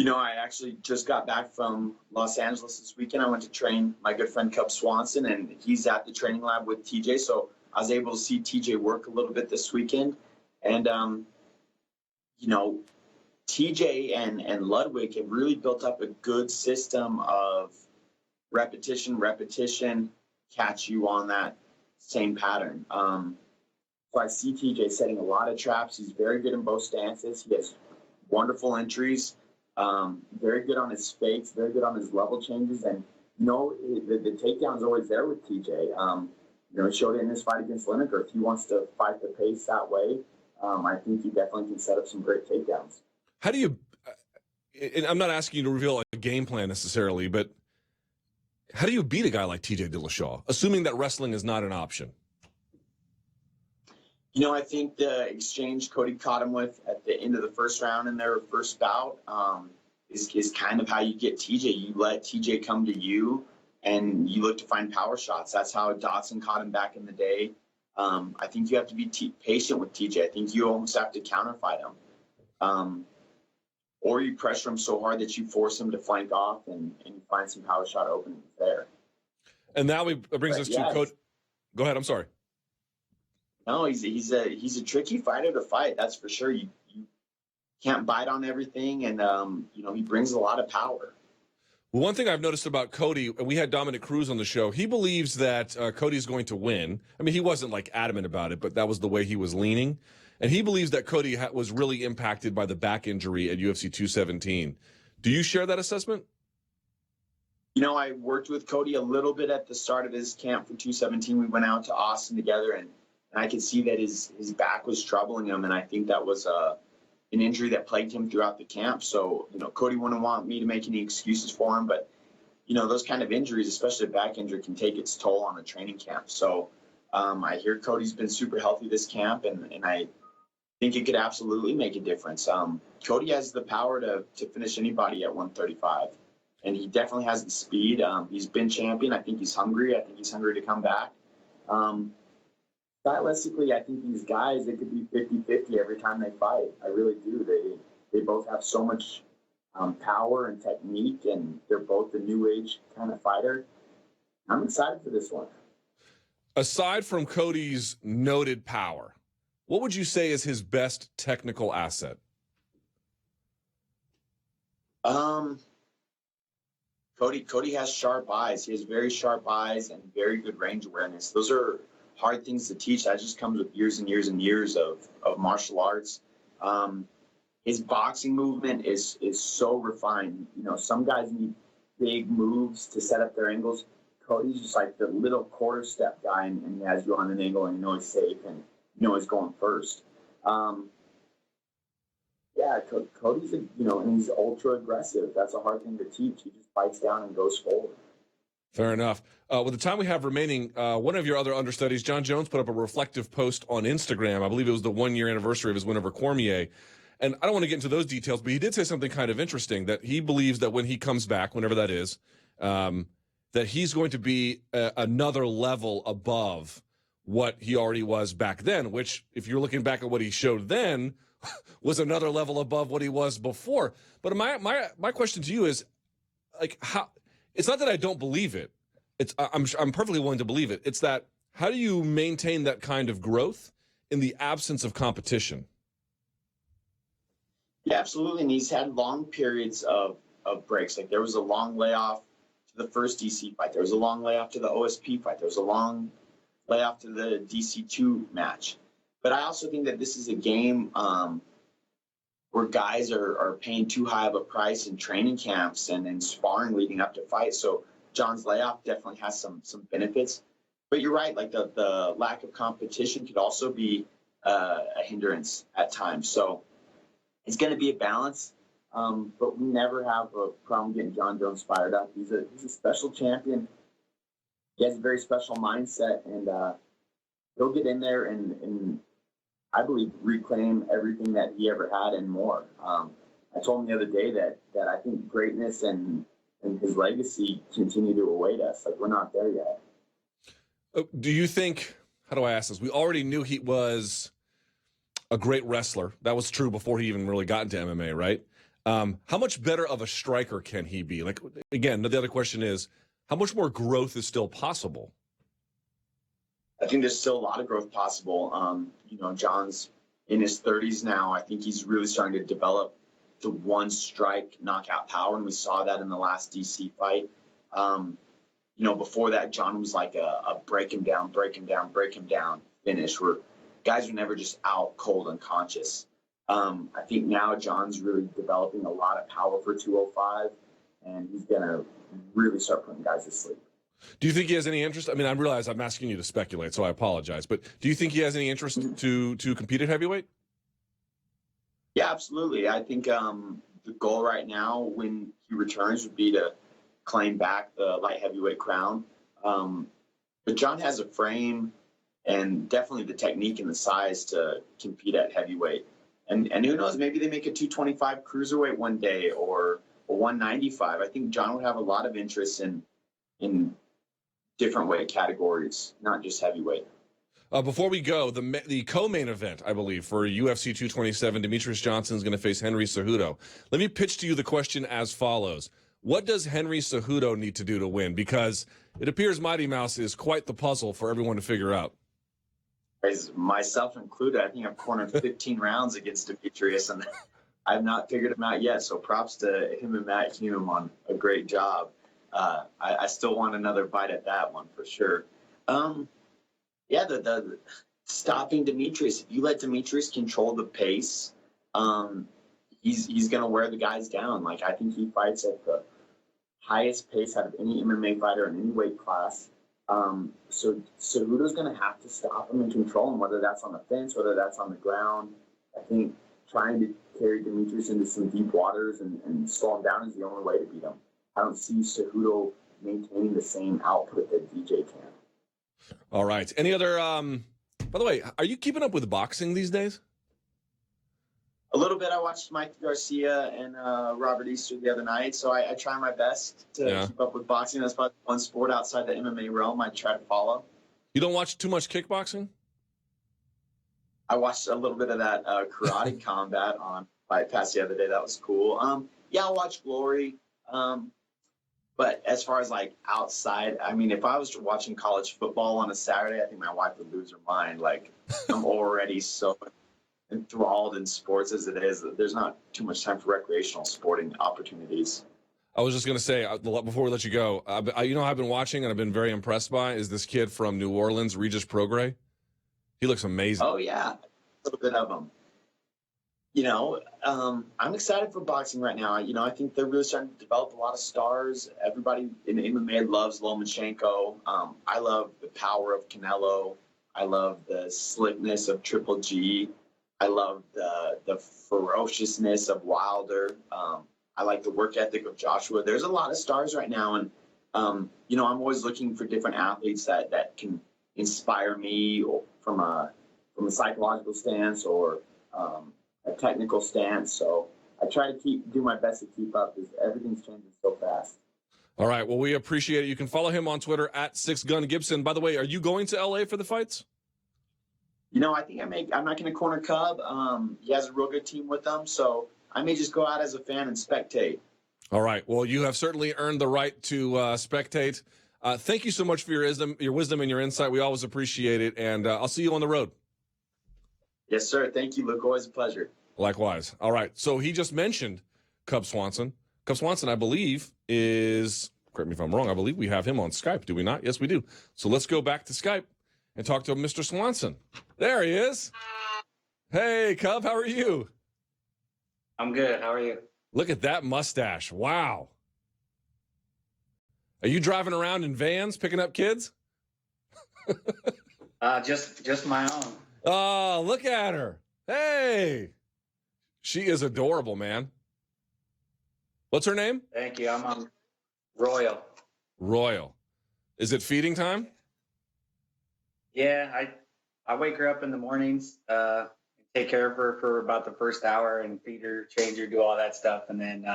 I actually just got back from Los Angeles this weekend. I went to train my good friend Cub Swanson, and he's at the training lab with TJ. So I was able to see TJ work a little bit this weekend. And, TJ and Ludwig have really built up a good system of repetition, catch you on that same pattern. So I see TJ setting a lot of traps. He's very good in both stances. He has wonderful entries. Very good on his fakes, very good on his level changes, and the takedown's always there with TJ. He showed it in his fight against Lineker. If he wants to fight the pace that way, I think he definitely can set up some great takedowns. How do you? And I'm not asking you to reveal a game plan necessarily, but how do you beat a guy like TJ Dillashaw, assuming that wrestling is not an option? I think the exchange Cody caught him with at the end of the first round in their first bout is kind of how you get TJ. You let TJ come to you, and you look to find power shots. That's how Dotson caught him back in the day. I think you have to be patient with TJ. I think you almost have to counterfight him. Or you pressure him so hard that you force him to flank off and you find some power shot openings there. And now it brings us to Cody. Go ahead. I'm sorry. No, he's a tricky fighter to fight. That's for sure. You can't bite on everything, and he brings a lot of power. Well, one thing I've noticed about Cody, and we had Dominic Cruz on the show, he believes that Cody's going to win. I mean, he wasn't like adamant about it, but that was the way he was leaning. And he believes that Cody was really impacted by the back injury at UFC 217. Do you share that assessment? I worked with Cody a little bit at the start of his camp for 217. We went out to Austin together, and I could see that his back was troubling him, and I think that was an injury that plagued him throughout the camp. So, Cody wouldn't want me to make any excuses for him, but, those kind of injuries, especially a back injury, can take its toll on a training camp. So I hear Cody's been super healthy this camp, and I think it could absolutely make a difference. Cody has the power to finish anybody at 135, and he definitely has the speed. He's been champion. I think he's hungry. I think he's hungry to come back. Stylistically, I think these guys, it could be 50-50 every time they fight. I really do. They both have so much power and technique, and they're both the new age kind of fighter. I'm excited for this one. Aside from Cody's noted power, what would you say is his best technical asset? Cody has sharp eyes. He has very sharp eyes and very good range awareness. Those are hard things to teach. That just comes with years and years and years of martial arts. His boxing movement is so refined. Some guys need big moves to set up their angles. Cody's just like the little quarter step guy, and he has you on an angle, and he's safe, and he's going first. Cody's and he's ultra aggressive. That's a hard thing to teach. He just bites down and goes forward. Fair enough. With the time we have remaining, one of your other understudies, John Jones, put up a reflective post on Instagram. I believe it was the 1-year anniversary of his win over Cormier. And I don't want to get into those details, but he did say something kind of interesting, that he believes that when he comes back, whenever that is, that he's going to be another level above what he already was back then, which, if you're looking back at what he showed then, was another level above what he was before. But my question to you is, like, how? It's not that I don't believe it. I'm perfectly willing to believe it. It's that, how do you maintain that kind of growth in the absence of competition? Yeah, absolutely. And he's had long periods of breaks. Like, there was a long layoff to the first DC fight. There was a long layoff to the OSP fight. There was a long layoff to the DC2 match. But I also think that this is a game where guys are paying too high of a price in training camps and sparring leading up to fights. So John's layoff definitely has some benefits. But you're right, like the lack of competition could also be a hindrance at times. So it's going to be a balance, but we never have a problem getting John Jones fired up. He's a special champion. He has a very special mindset, and he'll get in there and I believe reclaim everything that he ever had and more. I told him the other day that I think greatness and his legacy continue to await us. Like, we're not there yet. Do you think, how do I ask this? We already knew he was a great wrestler. That was true before he even really got into MMA, right? How much better of a striker can he be? Like, again, the other question is, how much more growth is still possible? I think there's still a lot of growth possible. John's in his 30s now. I think he's really starting to develop the one strike knockout power, and we saw that in the last DC fight. Before that, John was like a break him down finish, where guys were never just out cold unconscious. I think now John's really developing a lot of power for 205, and he's going to really start putting guys to sleep. Do you think he has any interest? I mean, I realize I'm asking you to speculate, so I apologize. But do you think he has any interest to compete at heavyweight? Yeah, absolutely. I think the goal right now when he returns would be to claim back the light heavyweight crown. But John has a frame and definitely the technique and the size to compete at heavyweight. And who knows, maybe they make a 225 cruiserweight one day or a 195. I think John would have a lot of interest in different weight categories, not just heavyweight. Before we go, the co-main event, I believe, for UFC 227, Demetrious Johnson is going to face Henry Cejudo. Let me pitch to you the question as follows. What does Henry Cejudo need to do to win? Because it appears Mighty Mouse is quite the puzzle for everyone to figure out. As myself included, I think I've cornered 15 rounds against Demetrious, and I've not figured him out yet. So props to him and Matt Hume on a great job. I still want another bite at that one for sure. Yeah, the stopping Demetrius. If you let Demetrius control the pace, he's gonna wear the guys down. Like, I think he fights at the highest pace out of any MMA fighter in any weight class. So Cejudo's gonna have to stop him and control him, whether that's on the fence, whether that's on the ground. I think trying to carry Demetrius into some deep waters and slow him down is the only way to beat him. I don't see Cejudo maintaining the same output that DJ can. All right. Any other, by the way, are you keeping up with boxing these days? A little bit. I watched Mike Garcia and Robert Easter the other night, so I try my best to keep up with boxing. That's probably one sport outside the MMA realm I try to follow. You don't watch too much kickboxing? I watched a little bit of that karate combat on Fight Pass the other day. That was cool. Yeah, I watch Glory. But as far as like outside, I mean, if I was watching college football on a Saturday, I think my wife would lose her mind. Like, I'm already so enthralled in sports as it is. There's not too much time for recreational sporting opportunities. I was just going to say, before we let you go, you know, I've been watching and I've been very impressed by is this kid from New Orleans, Regis Prograis. He looks amazing. Oh, yeah. A little bit of him. You know, I'm excited for boxing right now. You know, I think they're really starting to develop a lot of stars. Everybody in MMA loves Lomachenko. I love the power of Canelo. I love the slickness of Triple G. I love the ferociousness of Wilder. I like the work ethic of Joshua. There's a lot of stars right now, and you know, I'm always looking for different athletes that can inspire me, or from a psychological stance or a technical stance. So I try to do my best to keep up, because everything's changing so fast. All right. Well, we appreciate it. You can follow him on Twitter at 6GunGibson. By the way, are you going to LA for the fights? You know, I think I'm not going to corner Cub. He has a real good team with him, so I may just go out as a fan and spectate. All right. Well, you have certainly earned the right to spectate. Thank you so much for your wisdom and your insight. We always appreciate it, and I'll see you on the road. Yes, sir. Thank you, Luke. Always a pleasure. Likewise. All right. So he just mentioned Cub Swanson. Cub Swanson, I believe, is, correct me if I'm wrong, I believe we have him on Skype. Do we not? Yes, we do. So let's go back to Skype and talk to Mr. Swanson. There he is. Hey, Cub, how are you? I'm good. How are you? Look at that mustache. Wow. Are you driving around in vans picking up kids? Just my own. Oh, look at her. Hey. She is adorable, man. What's her name? Thank you. I'm Royal. Royal. Is it feeding time? Yeah, I wake her up in the mornings, take care of her for about the first hour and feed her, change her, do all that stuff. And then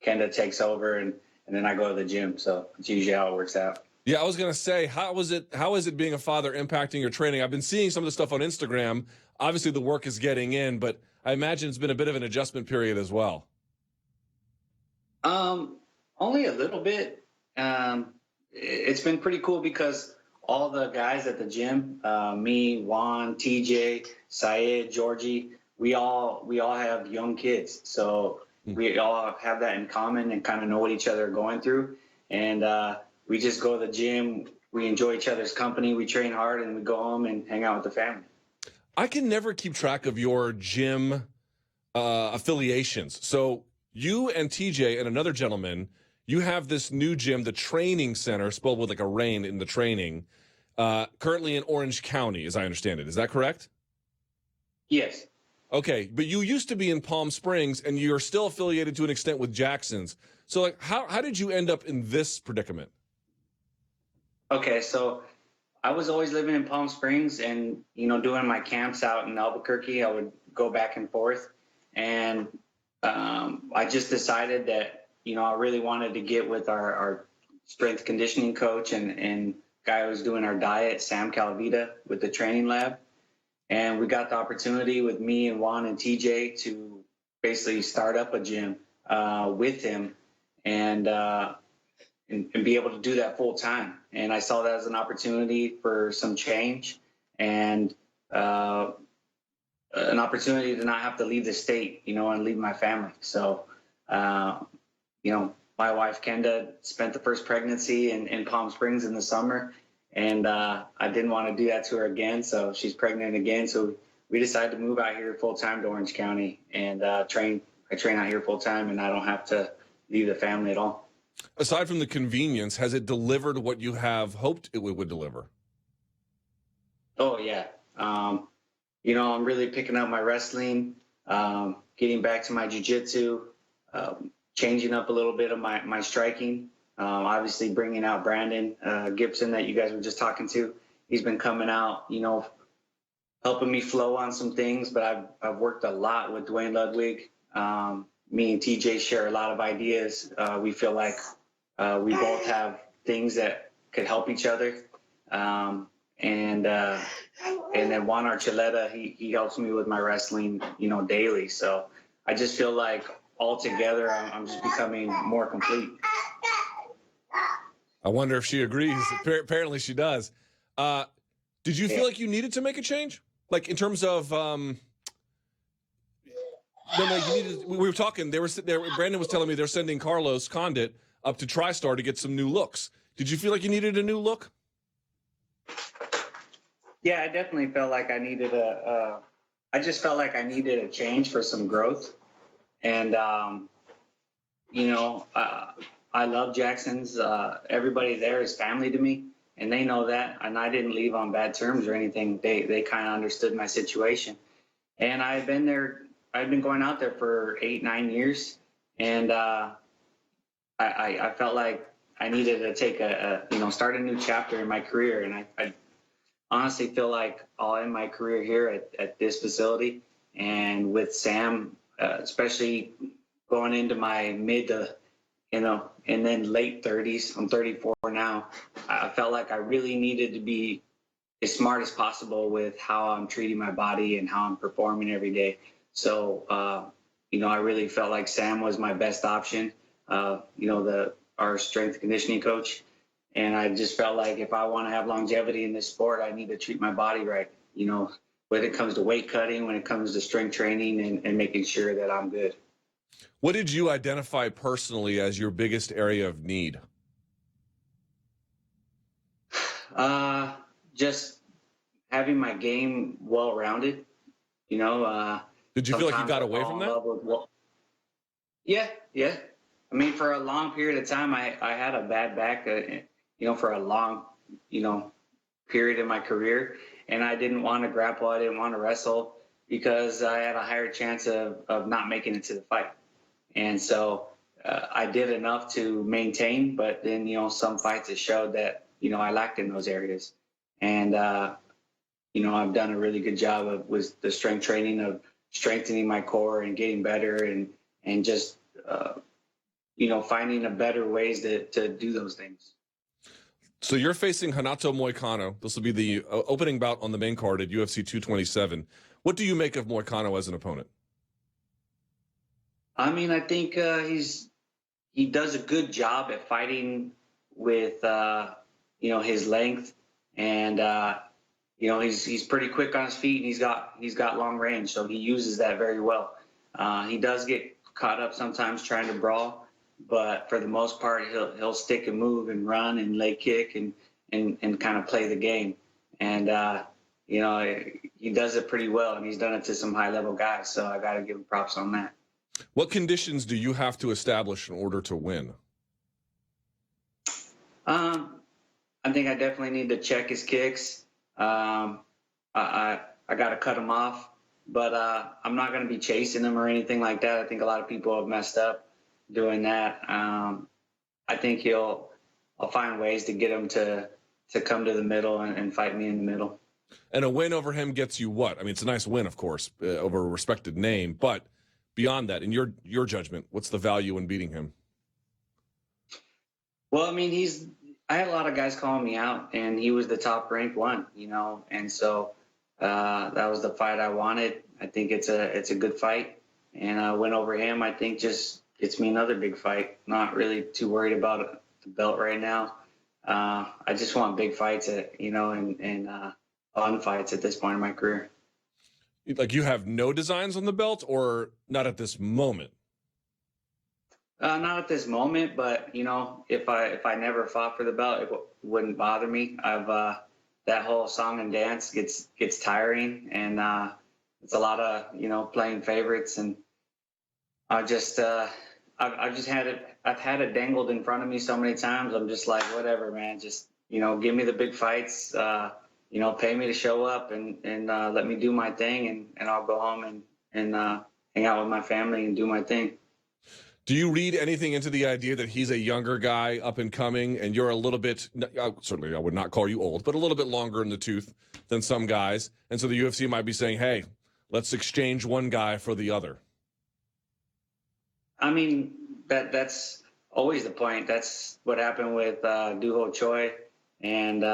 Kenda takes over and then I go to the gym. So it's usually how it works out. Yeah, I was going to say, how is it being a father impacting your training? I've been seeing some of the stuff on Instagram. Obviously, the work is getting in, but I imagine it's been a bit of an adjustment period as well. Only a little bit. It's been pretty cool because all the guys at the gym, me, Juan, TJ, Syed, Georgie, we all have young kids. So we all have that in common and kind of know what each other are going through. And we just go to the gym. We enjoy each other's company. We train hard and we go home and hang out with the family. I can never keep track of your gym affiliations. So you and TJ and another gentleman, you have this new gym, the Training Center, spelled with like a rain in the training, currently in Orange County, as I understand it. Is that correct? Yes. Okay, but you used to be in Palm Springs, and you're still affiliated to an extent with Jackson's. So, like, how did you end up in this predicament? Okay, so I was always living in Palm Springs and, doing my camps out in Albuquerque. I would go back and forth. And I just decided that, I really wanted to get with our strength conditioning coach and guy who was doing our diet, Sam Calvita, with the training lab. And we got the opportunity with me and Juan and TJ to basically start up a gym with him and be able to do that full time. And I saw that as an opportunity for some change. And an opportunity to not have to leave the state, and leave my family. So, my wife Kenda spent the first pregnancy in Palm Springs in the summer, and I didn't want to do that to her again. So she's pregnant again. So we decided to move out here full time to Orange County and train. I train out here full time, and I don't have to leave the family at all. Aside from the convenience, has it delivered what you have hoped it would deliver? Oh yeah. I'm really picking up my wrestling, getting back to my jiu-jitsu, changing up a little bit of my striking. Obviously bringing out Brandon Gibson that you guys were just talking to. He's been coming out, helping me flow on some things, but I've worked a lot with Dwayne Ludwig. Me and TJ share a lot of ideas. We feel like we both have things that could help each other. And then Juan Archuleta, he helps me with my wrestling, daily. So I just feel like altogether I'm just becoming more complete. I wonder if she agrees. Apparently she does. Did you feel like you needed to make a change? Like in terms of, we were talking, Brandon was telling me they're sending Carlos Condit up to TriStar to get some new looks. Did you feel like you needed a new look? Yeah, I definitely felt like I needed I just felt like I needed a change for some growth. And, I love Jackson's. Everybody there is family to me, and they know that. And I didn't leave on bad terms or anything. They kind of understood my situation. And I've been going out there for 8-9 years. And I felt like I needed to take start a new chapter in my career. And I honestly feel like I'll end my career here at this facility. And with Sam, especially going into my mid to, and then late 30s, I'm 34 now, I felt like I really needed to be as smart as possible with how I'm treating my body and how I'm performing every day. So, I really felt like Sam was my best option, our strength conditioning coach. And I just felt like if I want to have longevity in this sport, I need to treat my body right, when it comes to weight cutting, when it comes to strength training and making sure that I'm good. What did you identify personally as your biggest area of need? Just having my game well-rounded, Did you feel like you got away from that? Yeah. I mean, for a long period of time, I had a bad back, for a long, period in my career. And I didn't want to grapple. I didn't want to wrestle because I had a higher chance of not making it to the fight. And so I did enough to maintain, but then, some fights it showed that, I lacked in those areas. And, I've done a really good job with the strength training of strengthening my core and getting better and just, finding a better ways to do those things. So you're facing Renato Moicano. This will be the opening bout on the main card at UFC 227. What do you make of Moicano as an opponent? I mean, I think he does a good job at fighting with his length, and he's pretty quick on his feet, and he's got long range, so he uses that very well. He does get caught up sometimes trying to brawl, but for the most part, he'll stick and move and run and leg kick and kind of play the game. And he does it pretty well, and he's done it to some high level guys. So I got to give him props on that. What conditions do you have to establish in order to win? I think I definitely need to check his kicks. I got to cut him off, but I'm not going to be chasing him or anything like that. I think a lot of people have messed up doing that. I think I'll find ways to get him to come to the middle and fight me in the middle. And a win over him gets you what? I mean, it's a nice win, of course, over a respected name, but beyond that, in your judgment, what's the value in beating him? Well, I mean, I had a lot of guys calling me out, and he was the top ranked one, and so that was the fight I wanted. I think it's a good fight, and I went over him. I think just gets me another big fight. Not really too worried about the belt right now. I just want big fights and fun fights at this point in my career. Like you have no designs on the belt, or not at this moment? Not at this moment, but if I never fought for the belt, wouldn't bother me. That whole song and dance gets tiring, and it's a lot of playing favorites, and I've just had it. I've had it dangled in front of me so many times. I'm just like, whatever, man. Just give me the big fights. Pay me to show up and let me do my thing, and I'll go home and hang out with my family and do my thing. Do you read anything into the idea that he's a younger guy, up and coming, and you're a little bit, certainly I would not call you old, but a little bit longer in the tooth than some guys, and so the UFC might be saying, hey, let's exchange one guy for the other? I mean, that's always the point. That's what happened with Doo Ho Choi, and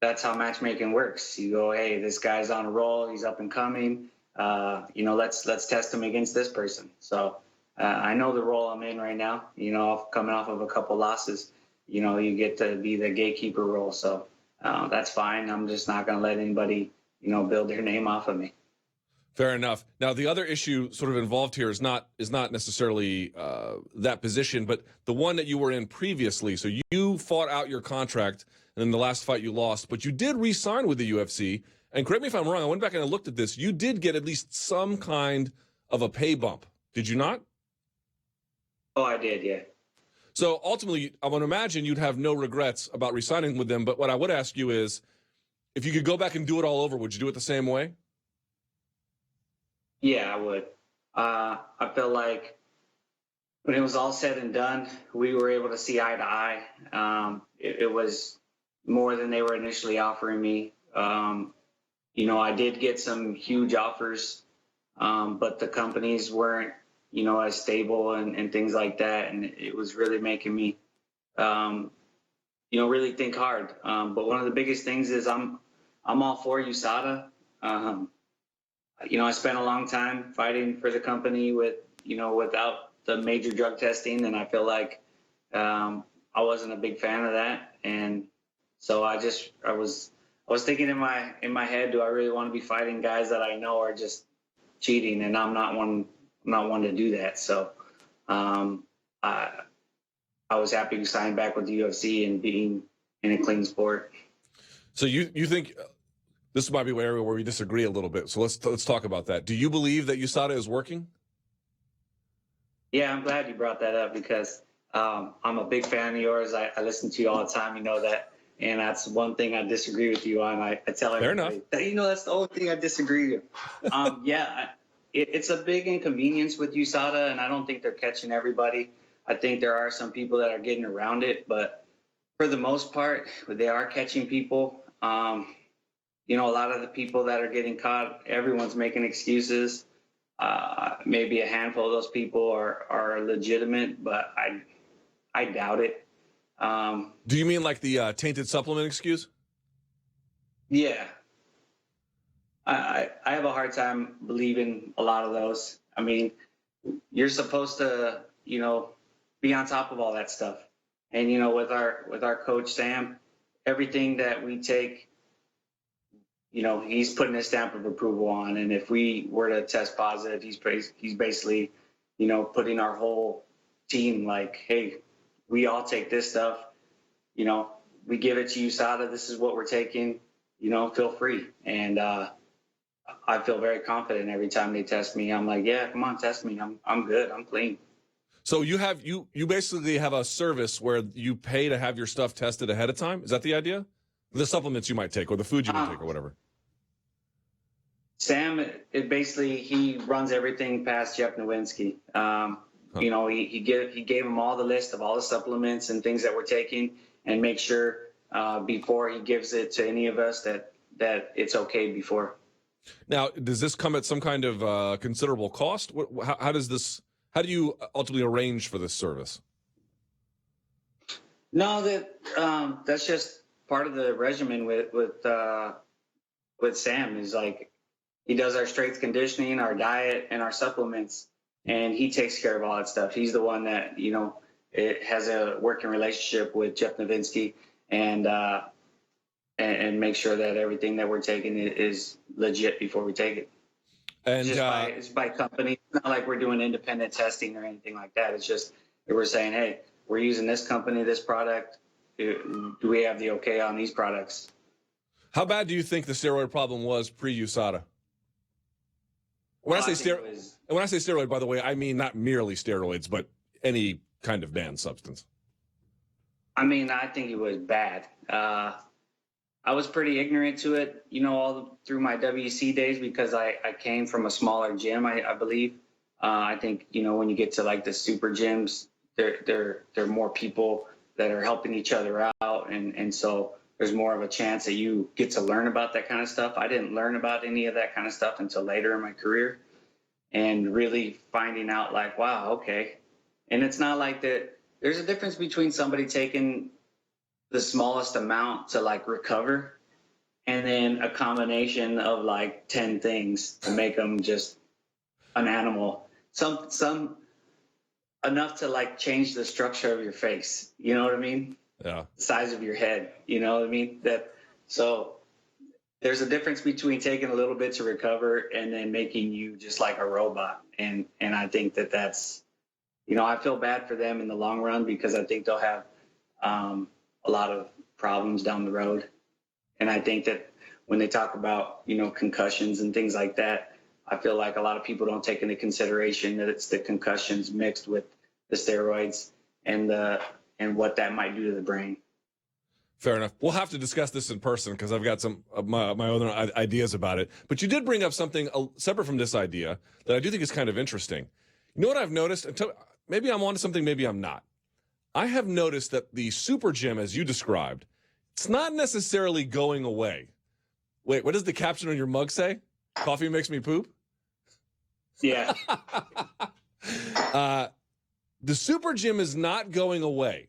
that's how matchmaking works. You go, hey, this guy's on a roll, he's up and coming. Let's test him against this person. So I know the role I'm in right now. Coming off of a couple losses, you get to be the gatekeeper role. So that's fine. I'm just not going to let anybody, build their name off of me. Fair enough. Now, the other issue sort of involved here is not necessarily that position, but the one that you were in previously. So you fought out your contract, and in the last fight you lost, but you did re-sign with the UFC. And correct me if I'm wrong, I went back and I looked at this. You did get at least some kind of a pay bump. Did you not? Oh, I did, yeah. So ultimately, I would imagine you'd have no regrets about re-signing with them. But what I would ask you is, if you could go back and do it all over, would you do it the same way? Yeah, I would. I feel like when it was all said and done, we were able to see eye to eye. It was more than they were initially offering me. I did get some huge offers, but the companies weren't, as stable and things like that. And it was really making me, really think hard. But one of the biggest things is I'm all for USADA. I spent a long time fighting for the company without the major drug testing. And I feel like I wasn't a big fan of that. And so I was thinking in my head, do I really want to be fighting guys that I know are just cheating? And I'm not one to do that. So I was happy to sign back with the UFC and being in a clean sport. So you think this might be an area where we disagree a little bit. So let's talk about that. Do you believe that USADA is working? Yeah, I'm glad you brought that up because I'm a big fan of yours. I listen to you all the time. You know that. And that's one thing I disagree with you on. I tell everybody, that's the only thing I disagree with. It's a big inconvenience with USADA, and I don't think they're catching everybody. I think there are some people that are getting around it, but for the most part, they are catching people. A lot of the people that are getting caught, everyone's making excuses. Maybe a handful of those people are legitimate, but I doubt it. Do you mean like the tainted supplement excuse? Yeah. I have a hard time believing a lot of those. I mean, you're supposed to, be on top of all that stuff. And, with our coach, Sam, everything that we take, he's putting a stamp of approval on. And if we were to test positive, he's basically, putting our whole team like, hey, we all take this stuff, we give it to USADA. This is what we're taking, feel free. And I feel very confident every time they test me. I'm like, yeah, come on, test me. I'm good. I'm clean. So you basically have a service where you pay to have your stuff tested ahead of time. Is that the idea? The supplements you might take or the food you might take or whatever. Sam, he runs everything past Jeff Nowinski. He gave him all the list of all the supplements and things that we're taking, and make sure before he gives it to any of us that it's okay before. Now, does this come at some kind of considerable cost? How do you ultimately arrange for this service? No, that's just part of the regimen with Sam. Is like he does our strength conditioning, our diet, and our supplements. And he takes care of all that stuff. He's the one that, it has a working relationship with Jeff Nowinski. And and make sure that everything that we're taking is legit before we take it. And It's by company. It's not like we're doing independent testing or anything like that. It's just that we're saying, hey, we're using this company, this product. Do we have the okay on these products? how bad do you think the steroid problem was pre-USADA? When I say steroid, by the way, I mean not merely steroids, but any kind of banned substance. I mean, I think it was bad. I was pretty ignorant to it, all through my WC days because I came from a smaller gym, I believe. I think, when you get to like the super gyms, there are more people that are helping each other out. And so there's more of a chance that you get to learn about that kind of stuff. I didn't learn about any of that kind of stuff until later in my career and really finding out like, wow, okay. And it's not like that. There's a difference between somebody taking the smallest amount to like recover and then a combination of like 10 things to make them just an animal. Some enough to like change the structure of your face. You know what I mean? Yeah. The size of your head. You know what I mean? So there's a difference between taking a little bit to recover and then making you just like a robot. And I think that's, I feel bad for them in the long run because I think they'll have a lot of problems down the road. And I think that when they talk about, concussions and things like that, I feel like a lot of people don't take into consideration that it's the concussions mixed with the steroids and what that might do to the brain. Fair enough. We'll have to discuss this in person because I've got some of my other ideas about it. But you did bring up something separate from this idea that I do think is kind of interesting. You know what I've noticed? Maybe I'm onto something, maybe I'm not. I have noticed that the super gym, as you described, it's not necessarily going away. Wait, what does the caption on your mug say? Coffee makes me poop? Yeah. The super gym is not going away,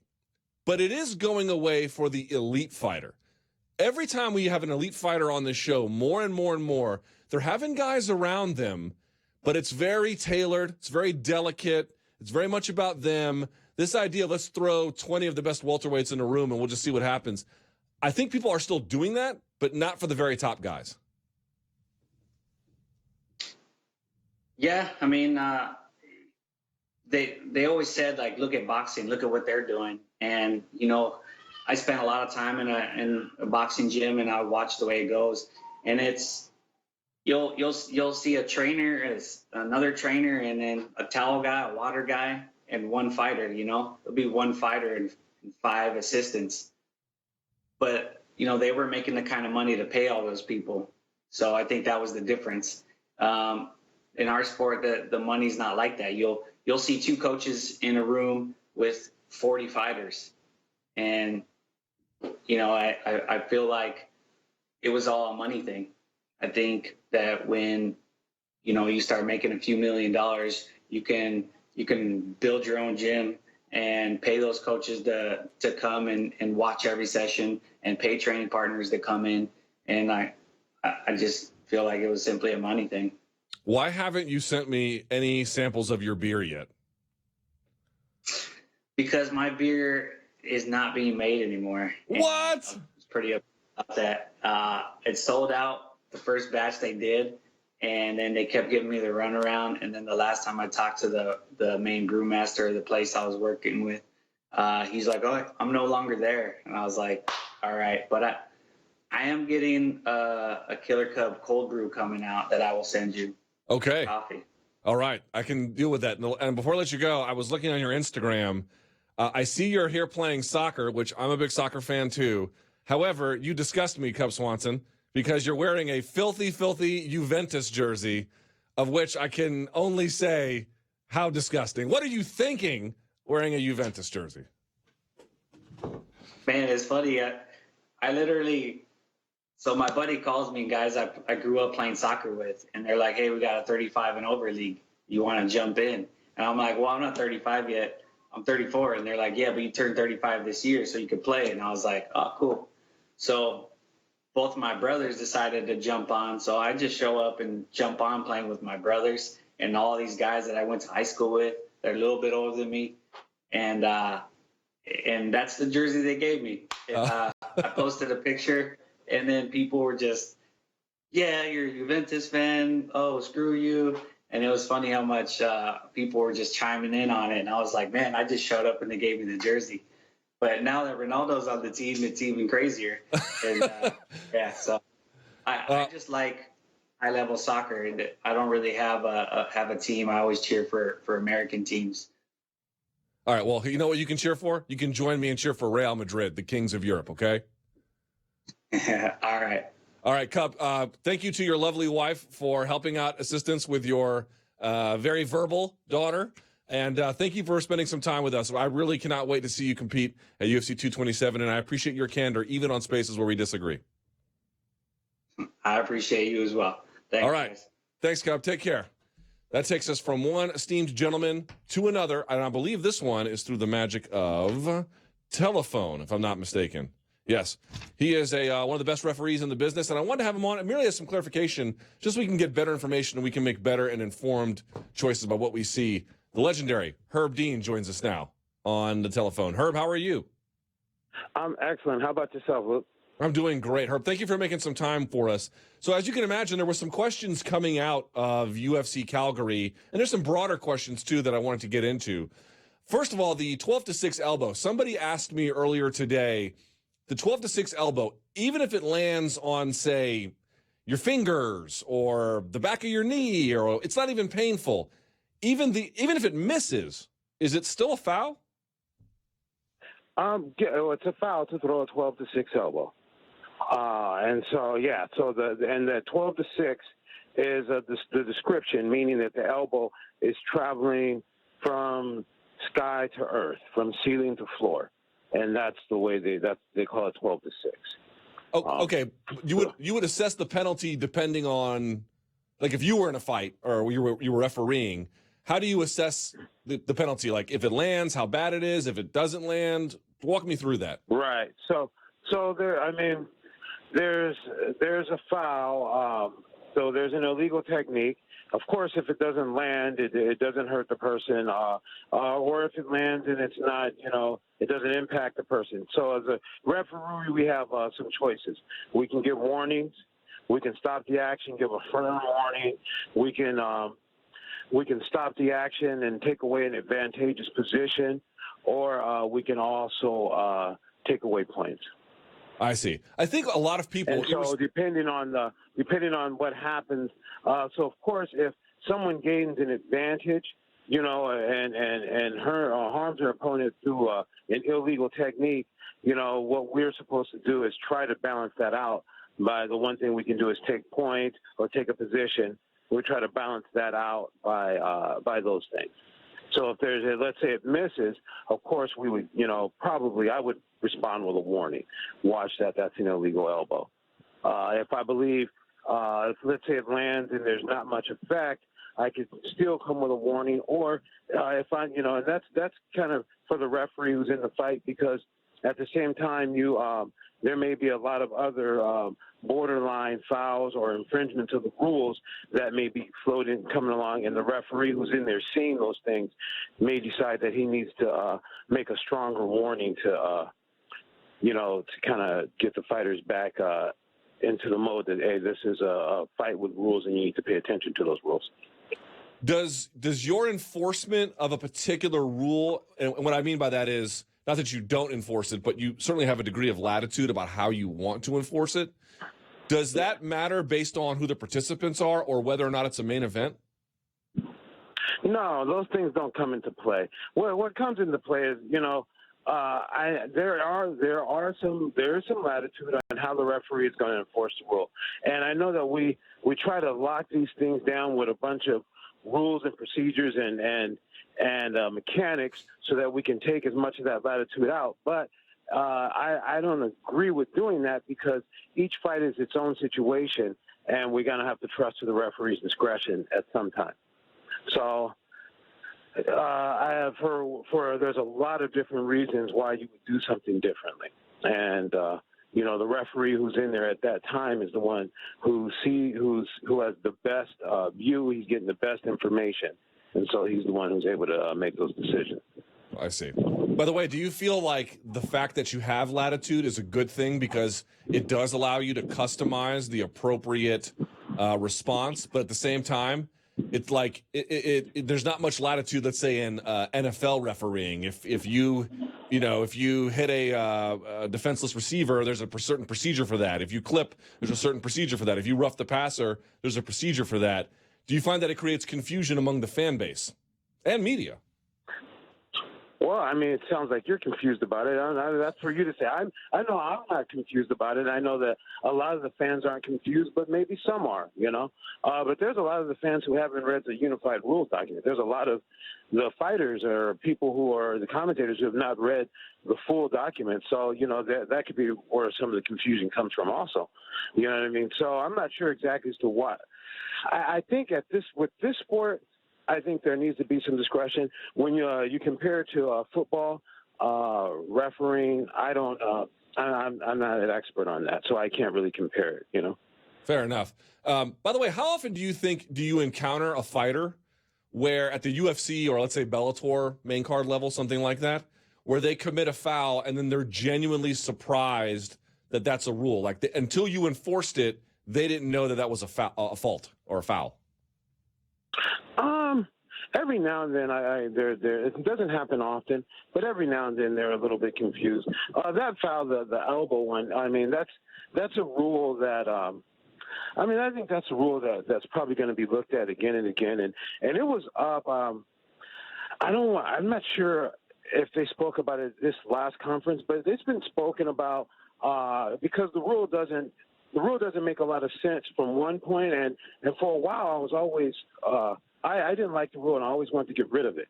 but it is going away for the elite fighter. Every time we have an elite fighter on this show, more and more and more, they're having guys around them, but it's very tailored, it's very delicate, it's very much about them. This idea of let's throw 20 of the best welterweights in a room and we'll just see what happens. I think people are still doing that, but not for the very top guys. Yeah, I mean, they always said, like, look at boxing, look at what they're doing. And, I spent a lot of time in a boxing gym and I watch the way it goes. And it's, you'll see a trainer, another trainer, and then a towel guy, a water guy, and one fighter, There'll be one fighter and 5 assistants. But, they were making the kind of money to pay all those people. So I think that was the difference. In our sport, the money's not like that. You'll see 2 coaches in a room with 40 fighters. And, I feel like it was all a money thing. I think that when, you start making a few $1 million, you can build your own gym and pay those coaches to come and watch every session and pay training partners to come in. And I just feel like it was simply a money thing. Why haven't you sent me any samples of your beer yet? Because my beer is not being made anymore. What? I was pretty upset about that. It sold out the first batch they did, and then they kept giving me the runaround. And then the last time I talked to the main brewmaster of the place I was working with, he's like, "Oh, I'm no longer there." And I was like, "All right," but I am getting a Killer Cub cold brew coming out that I will send you. Okay. Coffee. All right. I can deal with that. And before I let you go, I was looking on your Instagram. I see you're here playing soccer, which I'm a big soccer fan too. However, you disgust me, Cub Swanson, because you're wearing a filthy, filthy Juventus jersey, of which I can only say how disgusting. What are you thinking wearing a Juventus jersey? Man, it's funny. I literally... So my buddy calls me, guys I grew up playing soccer with, and they're like, "Hey, we got a 35 and over league. You want to jump in?" And I'm like, "Well, I'm not 35 yet. I'm 34." And they're like, "Yeah, but you turned 35 this year, so you could play." And I was like, "Oh, cool." So both of my brothers decided to jump on. So I just show up and jump on playing with my brothers and all these guys that I went to high school with. They're a little bit older than me. And that's the jersey they gave me. I posted a picture. And then people were just, yeah, you're a Juventus fan. Oh, screw you. And it was funny how much people were just chiming in on it. And I was like, man, I just showed up and they gave me the jersey. But now that Ronaldo's on the team, it's even crazier. And yeah, so I just like high-level soccer, and I don't really have a team. I always cheer for American teams. All right, well, you know what you can cheer for? You can join me and cheer for Real Madrid, the kings of Europe, okay? All right. All right, Cub, thank you to your lovely wife for helping out assistance with your very verbal daughter. And thank you for spending some time with us. I really cannot wait to see you compete at UFC 227, and I appreciate your candor, even on spaces where we disagree. I appreciate you as well. Thanks, all right. Guys. Thanks, Cub. Take care. That takes us from one esteemed gentleman to another, and I believe this one is through the magic of telephone, if I'm not mistaken. Yes, he is one of the best referees in the business, and I wanted to have him on merely as some clarification, just so we can get better information and we can make better and informed choices about what we see. The legendary Herb Dean joins us now on the telephone. Herb, how are you? I'm excellent. How about yourself, Luke? I'm doing great, Herb. Thank you for making some time for us. So as you can imagine, there were some questions coming out of UFC Calgary, and there's some broader questions, too, that I wanted to get into. First of all, the 12-6 elbow. Somebody asked me earlier today, the 12-6 elbow, even if it lands on, say, your fingers or the back of your knee, or it's not even painful, even if it misses, is it still a foul? Yeah, it's a foul to throw a 12-6 elbow. And so, yeah, so the 12-6 is the description, meaning that the elbow is traveling from sky to earth, from ceiling to floor. And that's the way they call it 12-6. Oh, okay. You would assess the penalty depending on, like, if you were in a fight or you were refereeing, how do you assess the penalty? Like, if it lands, how bad it is, if it doesn't land? Walk me through that. Right. So there, I mean, there's a foul. So there's an illegal technique. Of course, if it doesn't land, it doesn't hurt the person. Or if it lands and it's not, it doesn't impact the person. So as a referee, we have some choices. We can give warnings. We can stop the action, give a firm warning. We can stop the action and take away an advantageous position, or we can also take away points. I see. I think a lot of people. And so depending on what happens, so of course if someone gains an advantage, and harms their opponent through an illegal technique, what we're supposed to do is try to balance that out. By the one thing we can do is take points or take a position. We try to balance that out by those things. So if let's say it misses, of course we would, probably I would respond with a warning. Watch that. That's an illegal elbow. If I believe, if let's say it lands and there's not much effect, I could still come with a warning. Or if I, and that's kind of for the referee who's in the fight, because at the same time there may be a lot of other borderline fouls or infringements of the rules that may be coming along, and the referee who's in there seeing those things may decide that he needs to make a stronger warning to kind of get the fighters back into the mode that, hey, this is a fight with rules and you need to pay attention to those rules. Does your enforcement of a particular rule, and what I mean by that is not that you don't enforce it, but you certainly have a degree of latitude about how you want to enforce it. Does that matter based on who the participants are or whether or not it's a main event? No, those things don't come into play. What comes into play is, there is some latitude on how the referee is going to enforce the rule. And I know that we try to lock these things down with a bunch of rules and procedures and mechanics so that we can take as much of that latitude out. But I don't agree with doing that, because each fight is its own situation, and we're going to have to trust to the referee's discretion at some time. So there's a lot of different reasons why you would do something differently. And, the referee who's in there at that time is the one who has the best view. He's getting the best information. And so he's the one who's able to make those decisions. I see. By the way, do you feel like the fact that you have latitude is a good thing because it does allow you to customize the appropriate response, but at the same time, it's like there's not much latitude, let's say, in NFL refereeing. If you hit a defenseless receiver, there's a certain procedure for that. If you clip, there's a certain procedure for that. If you rough the passer, there's a procedure for that. Do you find that it creates confusion among the fan base and media? Well, I mean, it sounds like you're confused about it. That's for you to say. I know I'm not confused about it. I know that a lot of the fans aren't confused, but maybe some are, But there's a lot of the fans who haven't read the unified rules document. There's a lot of the fighters or people who are the commentators who have not read the full document. So, that could be where some of the confusion comes from also. You know what I mean? So I'm not sure exactly as to what. I think with this sport, I think there needs to be some discretion when you compare it to football refereeing. I'm not an expert on that, so I can't really compare it. Fair enough. By the way, how often do you encounter a fighter where at the UFC or let's say Bellator main card level, something like that, where they commit a foul and then they're genuinely surprised that that's a rule? Like until you enforced it, they didn't know that was a fault or a foul. Every now and then, it doesn't happen often, but every now and then they're a little bit confused. That foul, the elbow one, I mean, that's a rule that, I think that's a rule that's probably going to be looked at again and again. And it was up, I'm not sure if they spoke about it this last conference, but it's been spoken about because the rule doesn't make a lot of sense from one point, and for a while I was always I didn't like the rule, and I always wanted to get rid of it.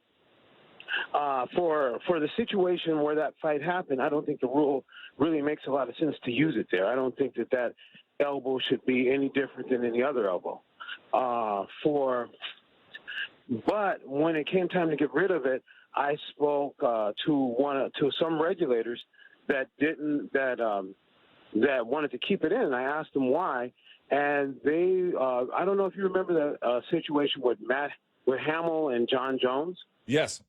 For the situation where that fight happened, I don't think the rule really makes a lot of sense to use it there. I don't think that elbow should be any different than any other elbow. But when it came time to get rid of it, I spoke to some regulators that wanted to keep it in, and I asked them why. And they, I don't know if you remember the situation with Hamill and John Jones. Yes.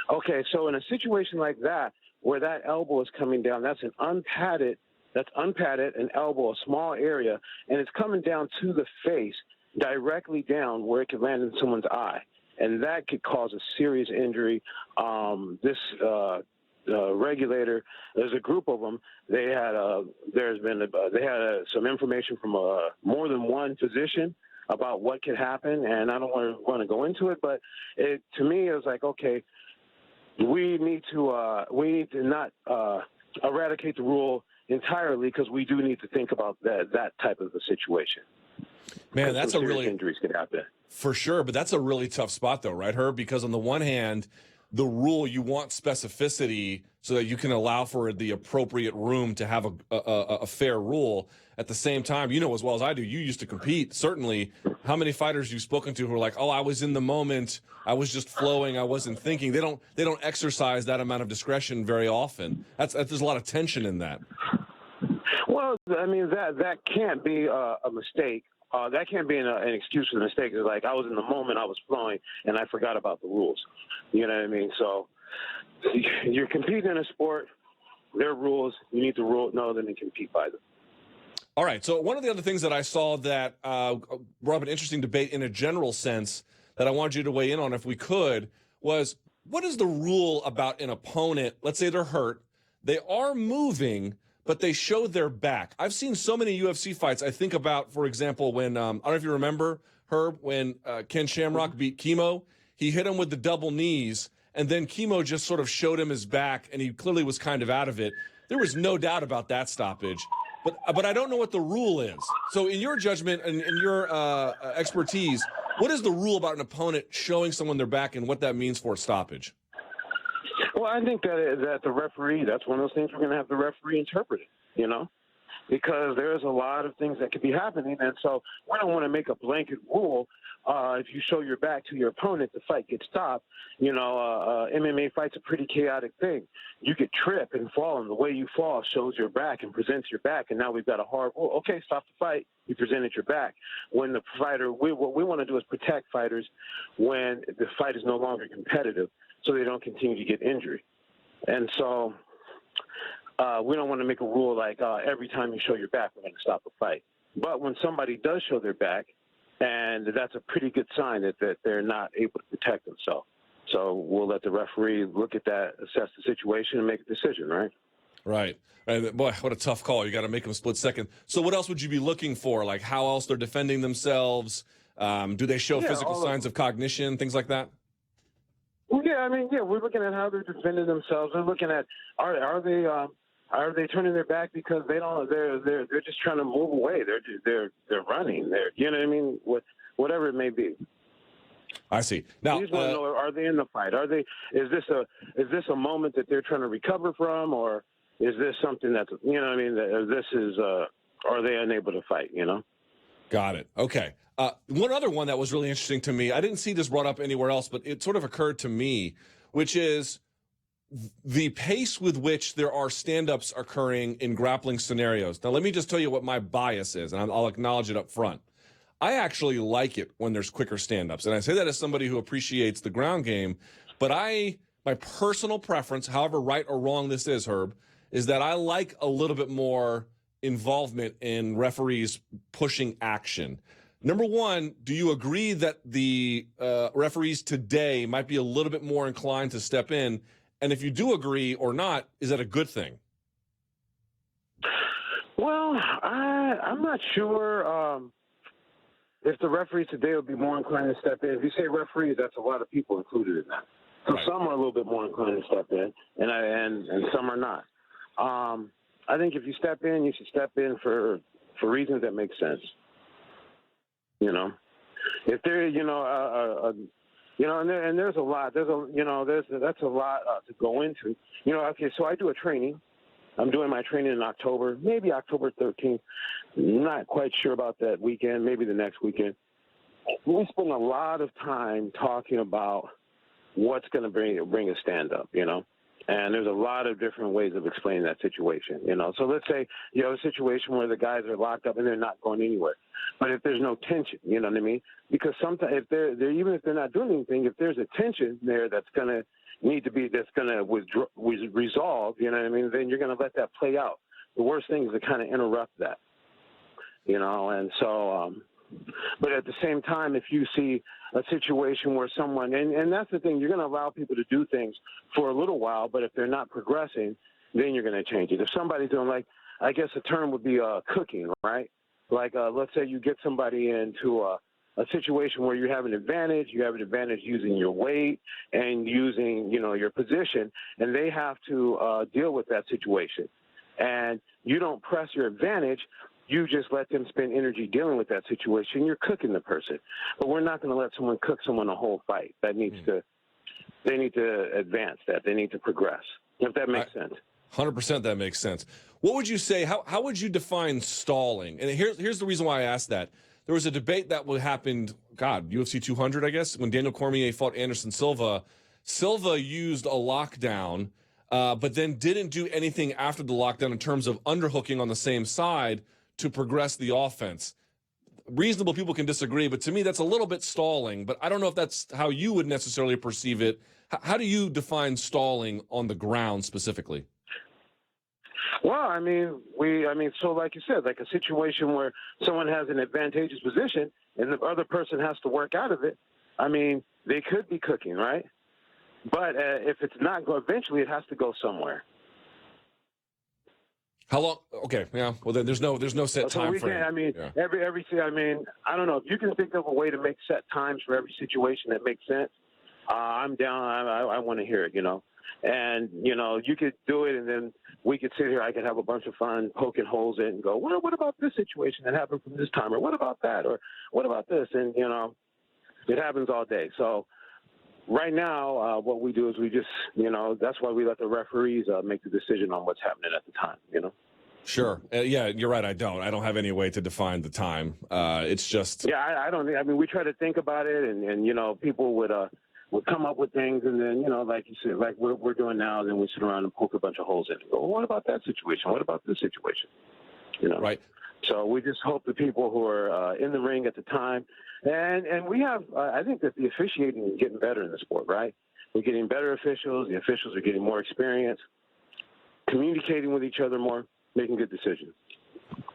Okay, so in a situation like that, where that elbow is coming down, that's unpadded, an elbow, a small area, and it's coming down to the face, directly down where it could land in someone's eye, and that could cause a serious injury. Regulator, there's a group of them. They had some information from more than one physician about what could happen, and I don't want to go into it, but to me it was like, okay, we need to not eradicate the rule entirely, because we do need to think about that type of a situation. Man, that's injuries could happen for sure, but that's a really tough spot though, right, Herb? Because on the one hand, the rule, you want specificity so that you can allow for the appropriate room to have a fair rule. At the same time, as well as I do, you used to compete. Certainly, how many fighters you've spoken to who are like, oh, I was in the moment, I was just flowing, I wasn't thinking. They don't exercise that amount of discretion very often. There's a lot of tension in that. Well, I mean, that can't be a mistake. That can't be an excuse for the mistake. It's like I was in the moment, I was flowing, and I forgot about the rules. You know what I mean? So you're competing in a sport. There are rules. You need to know them and compete by them. All right. So one of the other things that I saw that brought up an interesting debate in a general sense that I wanted you to weigh in on, if we could, was what is the rule about an opponent? Let's say they're hurt. They are moving, but they show their back. I've seen so many UFC fights. I think about, for example, when, I don't know if you remember, Herb, when Ken Shamrock beat Chemo, he hit him with the double knees, and then Chemo just sort of showed him his back, and he clearly was kind of out of it. There was no doubt about that stoppage. But I don't know what the rule is. So in your judgment and in your expertise, what is the rule about an opponent showing someone their back and what that means for a stoppage? Well, I think that the referee, that's one of those things we're going to have the referee interpret it, because there's a lot of things that could be happening. And so we don't want to make a blanket rule. If you show your back to your opponent, the fight gets stopped. MMA fight's a pretty chaotic thing. You could trip and fall, and the way you fall shows your back and presents your back, and now we've got a hard rule. Okay, stop the fight. You presented your back. When the fighter, what we want to do is protect fighters when the fight is no longer competitive. so they don't continue to get injury. And so we don't want to make a rule like every time you show your back, we're going to stop the fight. But when somebody does show their back, and that's a pretty good sign that they're not able to protect themselves. So we'll let the referee look at that, assess the situation, and make a decision, right? Right. And boy, what a tough call. You got to make them split second. So what else would you be looking for? Like how else they're defending themselves? Do they show physical signs of cognition, things like that? Well, we're looking at how they're defending themselves. We're looking at are they turning their back because they're just trying to move away. They're running. You know what I mean? Whatever it may be. I see. Now, we just want to know: are they in the fight? Is this a moment that they're trying to recover from, or is this something that's are they unable to fight? You know. Got it. Okay. One other one that was really interesting to me. I didn't see this brought up anywhere else, but it sort of occurred to me, which is the pace with which there are stand-ups occurring in grappling scenarios. Now, let me just tell you what my bias is, and I'll acknowledge it up front. I actually like it when there's quicker stand-ups, and I say that as somebody who appreciates the ground game, but my personal preference, however right or wrong this is, Herb, is that I like a little bit more involvement in referees pushing action. Number one, do you agree that the referees today might be a little bit more inclined to step in? And if you do agree or not, is that a good thing? Well, I'm not sure if the referees today would be more inclined to step in. If you say referees, that's a lot of people included in that. So right. Some are a little bit more inclined to step in, and some are not. I think if you step in, you should step in for reasons that make sense. You know, if there, and there's a lot. That's a lot to go into. Okay, so I do a training. I'm doing my training in October, maybe October 13th. Not quite sure about that weekend, maybe the next weekend. We spend a lot of time talking about what's going to bring a stand-up, And there's a lot of different ways of explaining that situation, So let's say you have a situation where the guys are locked up and they're not going anywhere. But if there's no tension, you know what I mean? Because sometimes if they're even if they're not doing anything, if there's a tension there that's going to resolve, you know what I mean? Then you're going to let that play out. The worst thing is to kind of interrupt that, And so, but at the same time, if you see a situation where someone, and that's the thing, you're going to allow people to do things for a little while, but if they're not progressing, then you're going to change it. If somebody's doing, I guess the term would be cooking, right? Let's say you get somebody into a situation where you have an advantage using your weight and using, your position, and they have to deal with that situation. And you don't press your advantage. You just let them spend energy dealing with that situation. You're cooking the person. But we're not going to let someone cook someone a whole fight. They need to advance that. They need to progress, if that makes sense. 100% that makes sense. What would you say, how would you define stalling? And here's the reason why I asked that. There was a debate that happened, UFC 200, I guess, when Daniel Cormier fought Anderson Silva. Silva used a lockdown, but then didn't do anything after the lockdown in terms of underhooking on the same side to progress the offense. Reasonable people can disagree, but to me, that's a little bit stalling. But I don't know if that's how you would necessarily perceive it. How do you define stalling on the ground specifically? Well, so like you said, like a situation where someone has an advantageous position and the other person has to work out of it, they could be cooking, right? But if it's not, eventually it has to go somewhere. How long? Okay, yeah. Well, then there's no set time frame. Every I don't know if you can think of a way to make set times for every situation that makes sense. I'm down. I want to hear it, And you could do it, and then we could sit here. I could have a bunch of fun poking holes in and go, what about this situation that happened from this time, or what about that, or what about this? And it happens all day. So right now, what we do is we just, that's why we let the referees make the decision on what's happening at the time, Sure. Yeah, you're right. I don't have any way to define the time. It's just. Yeah, I don't. We try to think about it, and people would come up with things, and then, like you said, like we're doing now, and then we sit around and poke a bunch of holes in and go, well, what about that situation? What about this situation? Right. So we just hope the people who are in the ring at the time, and we have, I think that the officiating is getting better in the sport, right? We're getting better officials. The officials are getting more experience, communicating with each other more, making good decisions.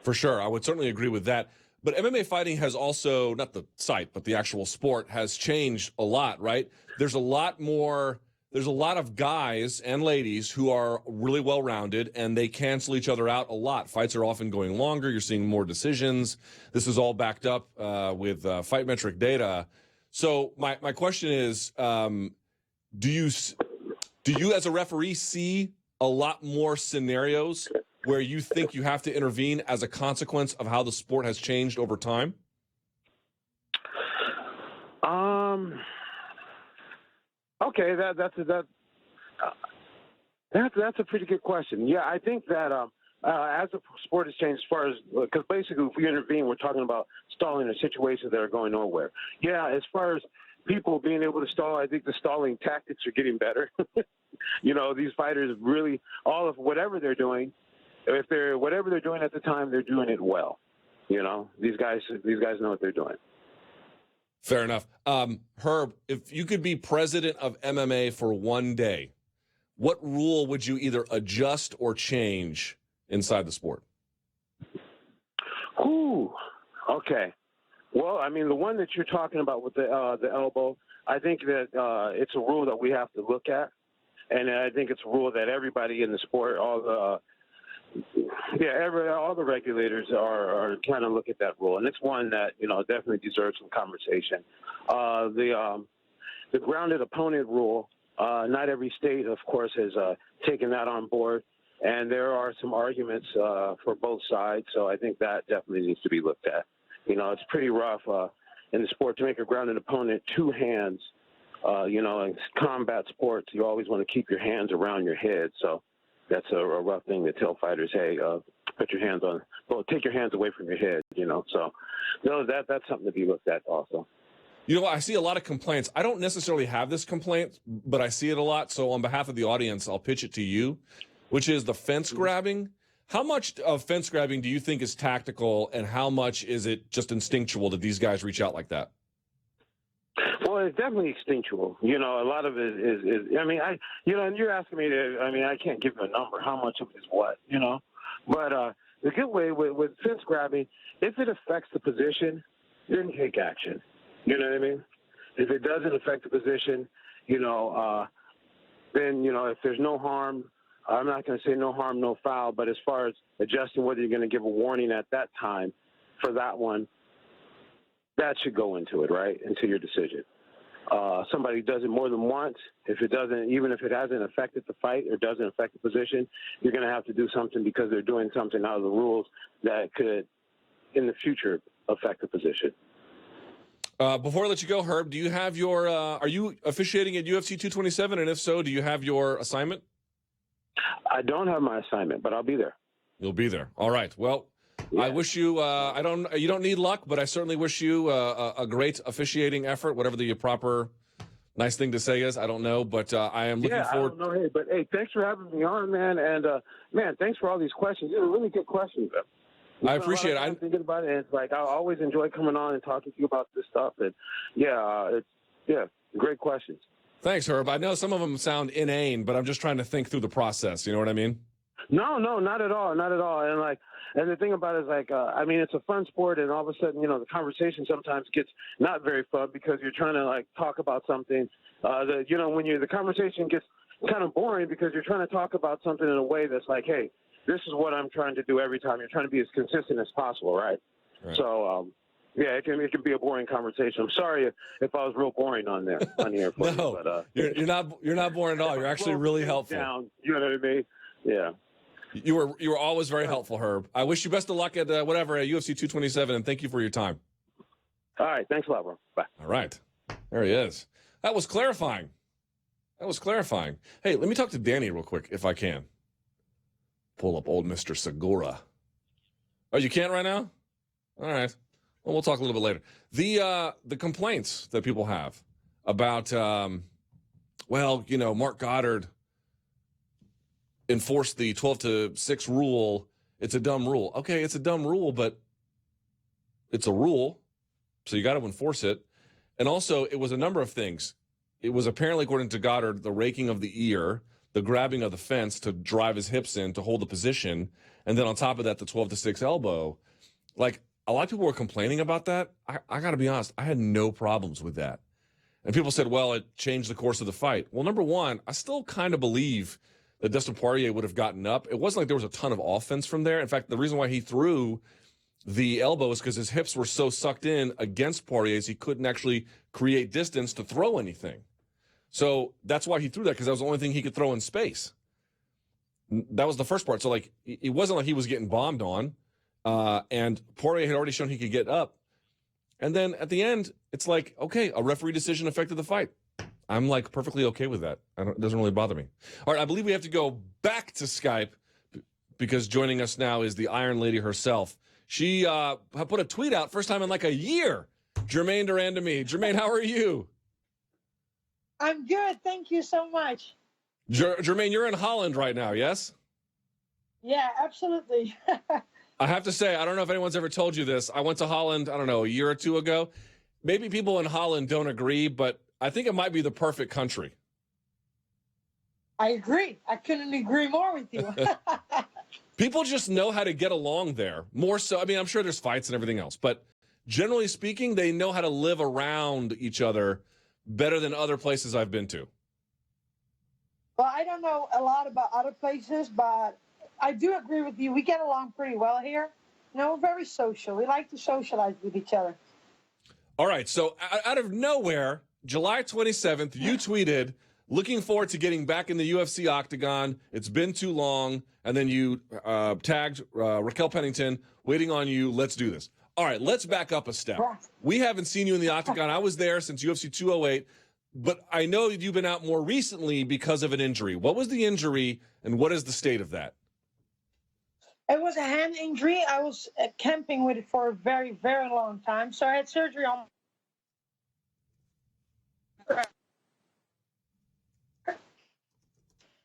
For sure. I would certainly agree with that. But MMA fighting has also, not the site, but the actual sport has changed a lot, right? There's a lot of guys and ladies who are really well-rounded, and they cancel each other out a lot. Fights are often going longer. You're seeing more decisions. This is all backed up with fight metric data. So my question is, do you as a referee see a lot more scenarios where you think you have to intervene as a consequence of how the sport has changed over time? Okay, that's a pretty good question. Yeah, I think that as the sport has changed, as far as because basically if we intervene, we're talking about stalling in situations that are going nowhere. Yeah, as far as people being able to stall, I think the stalling tactics are getting better. These fighters really, all of whatever they're doing, whatever they're doing at the time, they're doing it well. These guys know what they're doing. Fair enough. Herb, if you could be president of MMA for one day, what rule would you either adjust or change inside the sport? Ooh, okay. Well, I mean, the one that you're talking about with the elbow, I think that it's a rule that we have to look at, and I think it's a rule that everybody in the sport, all the regulators are trying to look at that rule, and it's one that definitely deserves some conversation. The grounded opponent rule, not every state, of course, has taken that on board, and there are some arguments for both sides. So I think that definitely needs to be looked at. It's pretty rough in the sport to make a grounded opponent two hands. In combat sports, you always want to keep your hands around your head. So that's a rough thing to tell fighters, hey, take your hands away from your head, So, that's something to be looked at also. I see a lot of complaints. I don't necessarily have this complaint, but I see it a lot. So on behalf of the audience, I'll pitch it to you, which is the fence grabbing. How much of fence grabbing do you think is tactical, and how much is it just instinctual that these guys reach out like that? Well, it's definitely instinctual. A lot of it is I mean, and you're asking me I can't give you a number, how much of it is what, But the good way with fence grabbing, if it affects the position, then take action. You know what I mean? If it doesn't affect the position, then, if there's no harm, I'm not going to say no harm, no foul, but as far as adjusting whether you're going to give a warning at that time for that one, that should go into it, right, into your decision. Somebody does it more than once. Even if it hasn't affected the fight or doesn't affect the position, you're going to have to do something because they're doing something out of the rules that could, in the future, affect the position. Before I let you go, Herb, do you have your are you officiating at UFC 227? And if so, do you have your assignment? I don't have my assignment, but I'll be there. You'll be there. All right. Well, yeah. I wish you you don't need luck, but I certainly wish you a great officiating effort, whatever the proper nice thing to say is. I don't know, but I am looking forward. I don't know. Hey, thanks for having me on, man. And man, thanks for all these questions. These are really good questions. I appreciate it. I'm thinking about it. And it's like I always enjoy coming on and talking to you about this stuff. And great questions. Thanks, Herb. I know some of them sound inane, but I'm just trying to think through the process. You know what I mean? No, not at all, not at all. And the thing about it is it's a fun sport, and all of a sudden, the conversation sometimes gets not very fun because you're trying to talk about something. The conversation gets kind of boring because you're trying to talk about something in a way that's like, hey, this is what I'm trying to do every time. You're trying to be as consistent as possible, right? So, it can be a boring conversation. I'm sorry if I was real boring on the air. No, but, you're not boring at all. You're actually really helpful. You know what I mean? Yeah. You were always very helpful, Herb. I wish you best of luck at at UFC 227, and thank you for your time. All right. Thanks a lot, bro. Bye. All right. There he is. That was clarifying. Hey, let me talk to Danny real quick, if I can. Pull up old Mr. Segura. Oh, you can't right now? All right. Well, we'll talk a little bit later. The complaints that people have about, Mark Goddard enforced the 12-6 rule. It's a dumb rule. Okay, it's a dumb rule, but it's a rule, so you got to enforce it. And also, it was a number of things. it was apparently, according to Goddard, the raking of the ear, the grabbing of the fence to drive his hips in to hold the position, and then on top of that, the 12-6 elbow. Like, a lot of people were complaining about that. I got to be honest, I had no problems with that. And people said, well, it changed the course of the fight. Well, number one, I still kind of believe that Dustin Poirier would have gotten up. It wasn't like there was a ton of offense from there. In fact, the reason why he threw the elbow is because his hips were so sucked in against Poirier's, he couldn't actually create distance to throw anything. So that's why he threw that, because that was the only thing he could throw in space. That was the first part. So, like, it wasn't like he was getting bombed on. And Poirier had already shown he could get up. And then at the end, it's like, okay, a referee decision affected the fight. I'm, like, perfectly okay with that. It doesn't really bother me. All right, I believe we have to go back to Skype because joining us now is the Iron Lady herself. She put a tweet out, first time in like a year, Germaine de Randamie. Germaine, how are you? I'm good. Thank you so much. Germaine, you're in Holland right now, yes? Yeah, absolutely. I have to say, I don't know if anyone's ever told you this. I went to Holland, I don't know, a year or two ago. Maybe people in Holland don't agree, but I think it might be the perfect country. I agree. I couldn't agree more with you. People just know how to get along there. More so, I mean, I'm sure there's fights and everything else, but generally speaking, they know how to live around each other better than other places I've been to. Well, I don't know a lot about other places, but I do agree with you. We get along pretty well here. You know, we're very social. We like to socialize with each other. All right, so out of nowhere, July 27th, you tweeted, looking forward to getting back in the UFC octagon. It's been too long. And then you tagged Raquel Pennington, waiting on you. Let's do this. All right, let's back up a step. We haven't seen you in the octagon. I was there since UFC 208, but I know you've been out more recently because of an injury. What was the injury, and what is the state of that? It was a hand injury. I was camping with it for a very, very long time. So I had surgery on.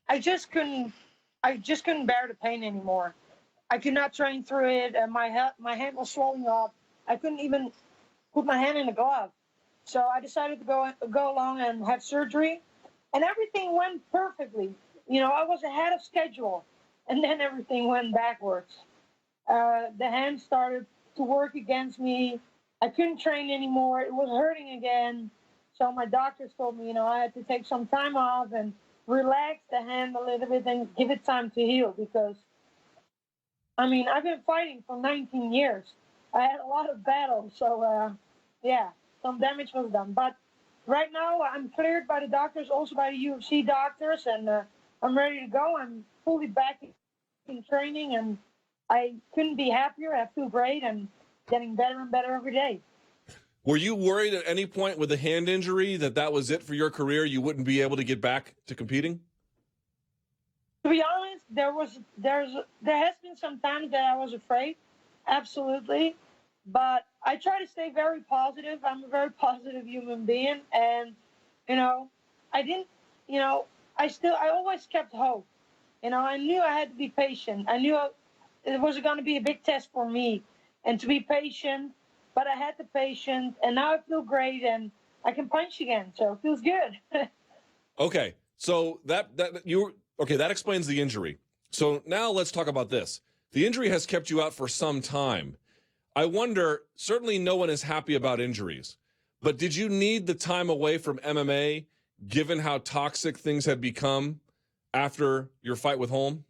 I just couldn't bear the pain anymore. I could not train through it. My hand was swelling up. I couldn't even put my hand in a glove. So I decided to go along and have surgery, and everything went perfectly. You know, I was ahead of schedule, and then everything went backwards. The hand started to work against me. I couldn't train anymore. It was hurting again. So my doctors told me, you know, I had to take some time off and relax the hand a little bit and give it time to heal, because, I mean, I've been fighting for 19 years. I had a lot of battles, so, yeah, some damage was done. But right now, I'm cleared by the doctors, also by the UFC doctors, and I'm ready to go. I'm fully back in training, and I couldn't be happier. I feel great and getting better and better every day. Were you worried at any point with the hand injury that was it for your career? You wouldn't be able to get back to competing? To be honest, there has been some times that I was afraid, absolutely. But I try to stay very positive. I'm a very positive human being, and you know, I always kept hope. You know, I knew I had to be patient. I knew it was going to be a big test for me, and to be patient. But I had the patience, and now I feel great, and I can punch again, so it feels good. Okay, so that explains the injury. So now let's talk about this. The injury has kept you out for some time. I wonder, certainly no one is happy about injuries, but did you need the time away from MMA, given how toxic things had become after your fight with Holm?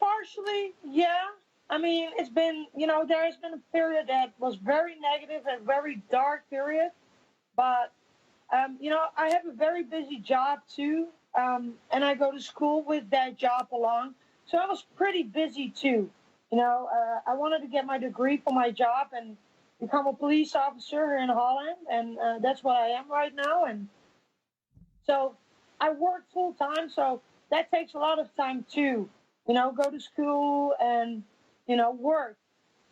Partially, yeah. I mean, it's been, you know, there has been a period that was very negative and very dark period. But, you know, I have a very busy job too. And I go to school with that job along. So I was pretty busy too. You know, I wanted to get my degree for my job and become a police officer here in Holland. And that's what I am right now. And so I work full time. So that takes a lot of time too. You know, go to school and, you know, work.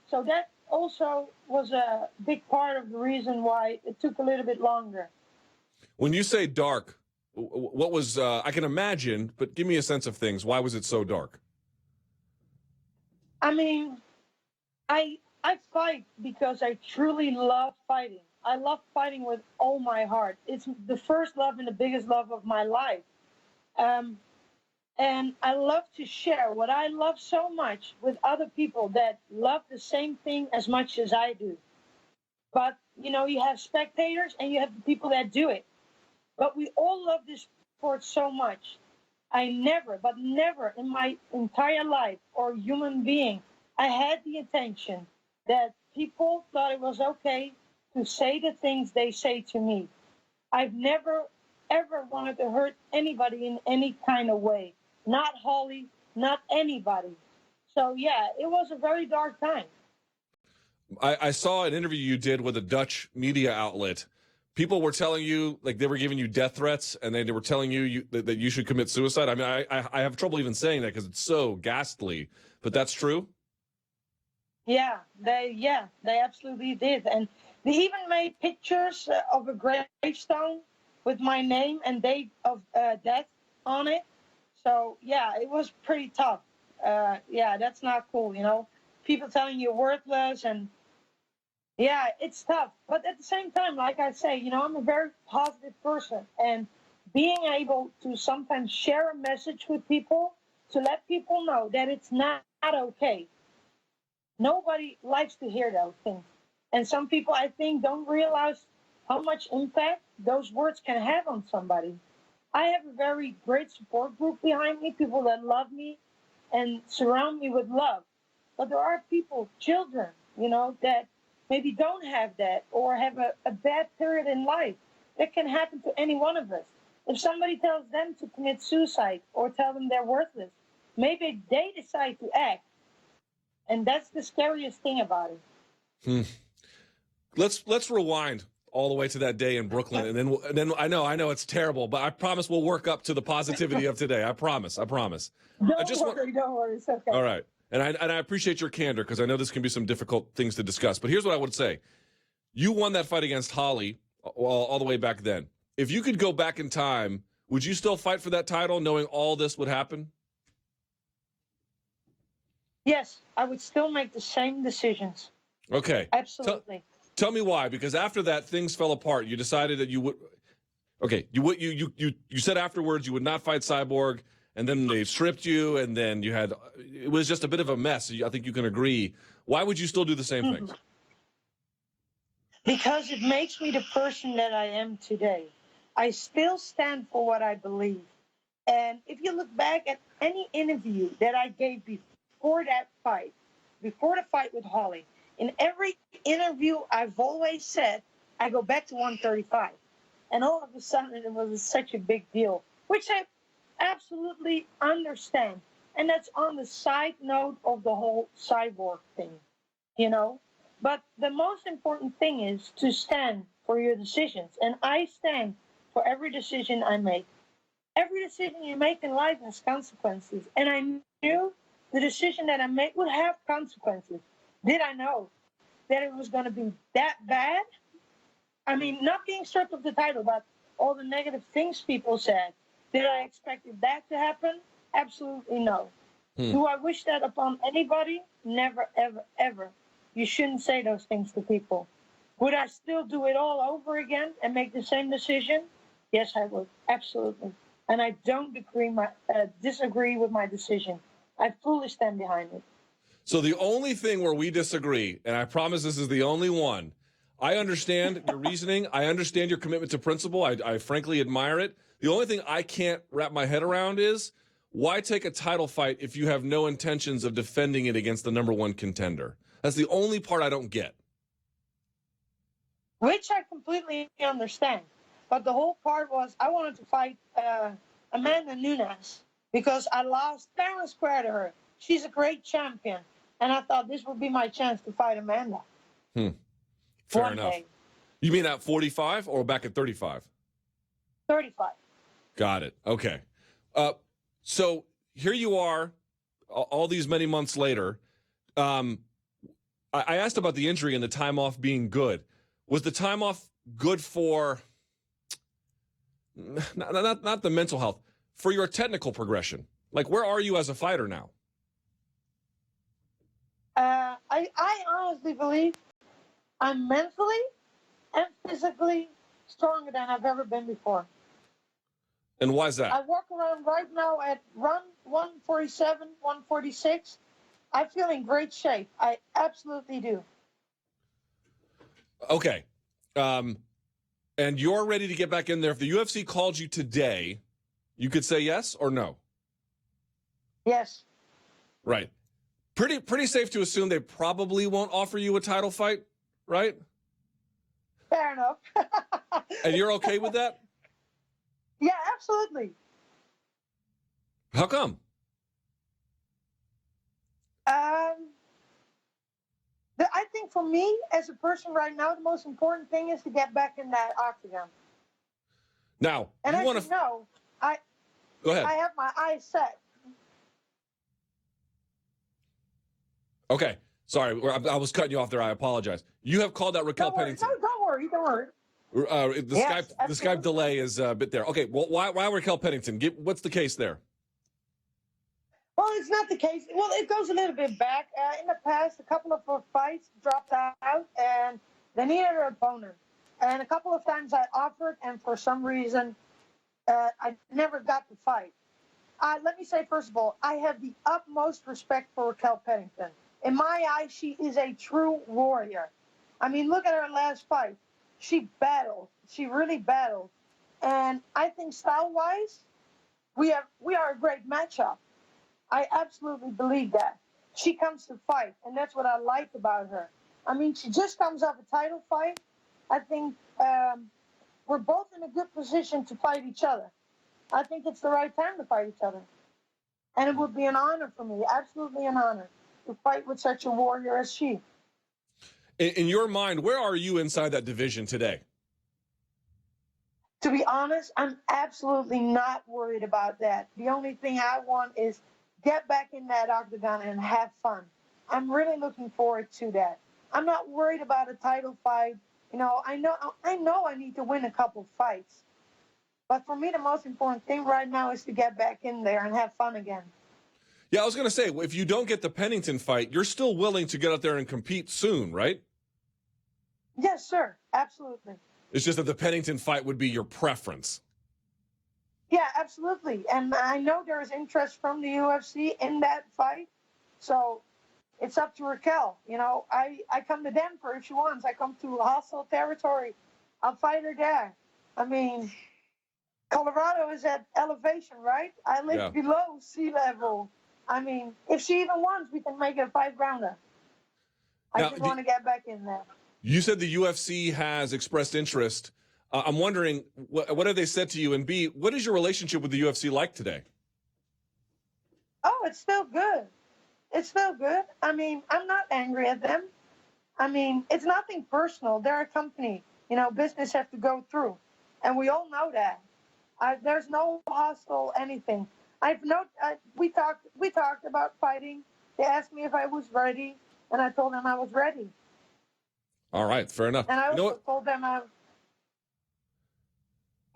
So that also was a big part of the reason why it took a little bit longer. When you say dark, what was, I can imagine, but give me a sense of things. Why was it so dark? I mean, I fight because I truly love fighting. I love fighting with all my heart. It's the first love and the biggest love of my life. And I love to share what I love so much with other people that love the same thing as much as I do. But, you know, you have spectators and you have the people that do it. But we all love this sport so much. I never, but never in my entire life or human being, I had the intention that people thought it was okay to say the things they say to me. I've never, ever wanted to hurt anybody in any kind of way. Not Holly, not anybody. So, yeah, it was a very dark time. I saw an interview you did with a Dutch media outlet. People were telling you, like, they were giving you death threats, and they were telling you that you should commit suicide. I mean, I have trouble even saying that because it's so ghastly, but that's true? Yeah, they absolutely did. And they even made pictures of a gravestone with my name and date of death on it. So, yeah, it was pretty tough. Yeah, that's not cool, you know. People telling you you're worthless, and yeah, it's tough. But at the same time, like I say, you know, I'm a very positive person, and being able to sometimes share a message with people to let people know that it's not okay. Nobody likes to hear those things. And some people, I think, don't realize how much impact those words can have on somebody. I have a very great support group behind me, people that love me and surround me with love. But there are people, children, you know, that maybe don't have that or have a bad period in life. That can happen to any one of us. If somebody tells them to commit suicide or tell them they're worthless, maybe they decide to act. And that's the scariest thing about it. Let's rewind all the way to that day in Brooklyn, and then I know it's terrible, but I promise we'll work up to the positivity of today. I promise. Don't worry, it's okay. All right. And I appreciate your candor because I know this can be some difficult things to discuss. But here's what I would say. You won that fight against Holly all the way back then. If you could go back in time, would you still fight for that title knowing all this would happen? Yes, I would still make the same decisions. Okay. Absolutely. Tell me why, because after that, things fell apart. You decided that you would. Okay, you said afterwards you would not fight Cyborg, and then they stripped you, and then you had. It was just a bit of a mess. I think you can agree. Why would you still do the same things? Because it makes me the person that I am today. I still stand for what I believe. And if you look back at any interview that I gave before that fight, before the fight with Holly, in every interview I've always said, I go back to 135. And all of a sudden it was such a big deal, which I absolutely understand. And that's on the side note of the whole cyborg thing, you know. But the most important thing is to stand for your decisions. And I stand for every decision I make. Every decision you make in life has consequences. And I knew the decision that I made would have consequences. Did I know that it was going to be that bad? I mean, not being stripped of the title, but all the negative things people said. Did I expect that to happen? Absolutely no. Do I wish that upon anybody? Never, ever, ever. You shouldn't say those things to people. Would I still do it all over again and make the same decision? Yes, I would. Absolutely. And I don't disagree with my decision. I fully stand behind it. So the only thing where we disagree, and I promise this is the only one, I understand your reasoning. I understand your commitment to principle. I frankly admire it. The only thing I can't wrap my head around is why take a title fight if you have no intentions of defending it against the number one contender? That's the only part I don't get. Which I completely understand. But the whole part was I wanted to fight Amanda Nunes because I lost fair and square to her. She's a great champion. And I thought this would be my chance to fight Amanda. Fair One enough. day. You mean at 45 or back at 35? 35. Got it. Okay. So here you are all these many months later. I asked about the injury and the time off being good. Was the time off good for not the mental health, for your technical progression? Like, where are you as a fighter now? I honestly believe I'm mentally and physically stronger than I've ever been before. And why is I that? walk around right now at run 147, 146. I feel in great shape. I absolutely do. Okay. And you're ready to get back in there. If the UFC called you today, you could say yes or no. Yes. Right. Pretty safe to assume they probably won't offer you a title fight, right? Fair enough. And you're okay with that? Yeah, absolutely. How come? I think for me as a person right now, the most important thing is to get back in that octagon. Now, And you as want you to know, go ahead. I have my eyes set. Okay. Sorry, I was cutting you off there. I apologize. You have called out Raquel Don't worry. Pennington. No, don't worry. Don't worry. The Yes, Skype absolutely. delay is a bit there. Okay, well, why Raquel Pennington? What's the case there? Well, it's not the case. Well, it goes a little bit back. In the past, a couple of her fights dropped out, and they needed her opponent. And a couple of times I offered, and for some reason, I never got the fight. Let me say, first of all, I have the utmost respect for Raquel Pennington. In my eyes, she is a true warrior. I mean, look at her last fight. She battled. She really battled. And I think style-wise, we are a great matchup. I absolutely believe that. She comes to fight, and that's what I like about her. I mean, she just comes off a title fight. I think we're both in a good position to fight each other. I think it's the right time to fight each other. And it would be an honor for me, absolutely an honor, to fight with such a warrior as she. In your mind, where are you inside that division today? To be honest, I'm absolutely not worried about that. The only thing I want is get back in that octagon and have fun. I'm really looking forward to that. I'm not worried about a title fight. You know, I know I need to win a couple fights. But for me, the most important thing right now is to get back in there and have fun again. Yeah, I was going to say, if you don't get the Pennington fight, you're still willing to get out there and compete soon, right? Yes, sir. Absolutely. It's just that the Pennington fight would be your preference. Yeah, absolutely. And I know there is interest from the UFC in that fight. So it's up to Raquel. You know, I come to Denver if she wants. I come to hostile territory. I'll fight her there. I mean, Colorado is at elevation, right? I live below sea level. I mean, if she even wants, we can make it a 5-rounder. I just want to get back in there. You said the UFC has expressed interest. I'm wondering, what have they said to you? And B, what is your relationship with the UFC like today? Oh, it's still good. It's still good. I mean, I'm not angry at them. I mean, it's nothing personal. They're a company. You know, business has to go through. And we all know that. There's no hostile anything. We talked about fighting. They asked me if I was ready, and I told them I was ready. All right, fair enough. And I also told them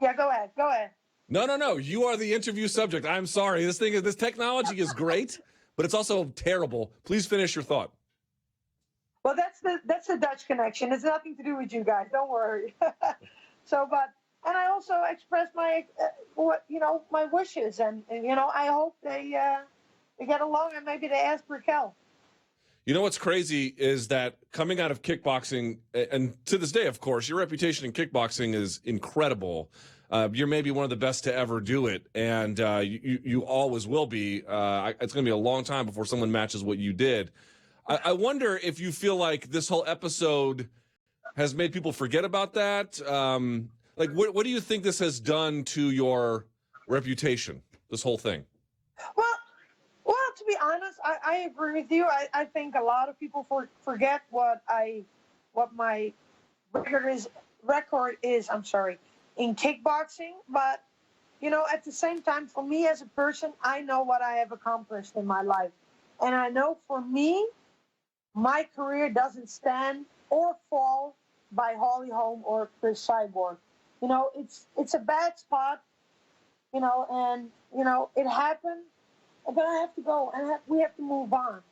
Yeah, go ahead. Go ahead. No. You are the interview subject. I'm sorry. This technology is great, but it's also terrible. Please finish your thought. Well, that's the Dutch connection. It's nothing to do with you guys. Don't worry. And I also expressed my my wishes, and I hope they get along, and maybe they ask Raquel. You know what's crazy is that coming out of kickboxing, and to this day, of course, your reputation in kickboxing is incredible. You're maybe one of the best to ever do it, and you always will be. It's going to be a long time before someone matches what you did. I wonder if you feel like this whole episode has made people forget about that. What do you think this has done to your reputation, this whole thing? Well, to be honest, I agree with you. I think a lot of people forget what my record is. I'm sorry, in kickboxing. But at the same time, for me as a person, I know what I have accomplished in my life, and I know for me, my career doesn't stand or fall by Holly Holm or Chris Cyborg. It's a bad spot. And it happened. But I have to go, and we have to move on.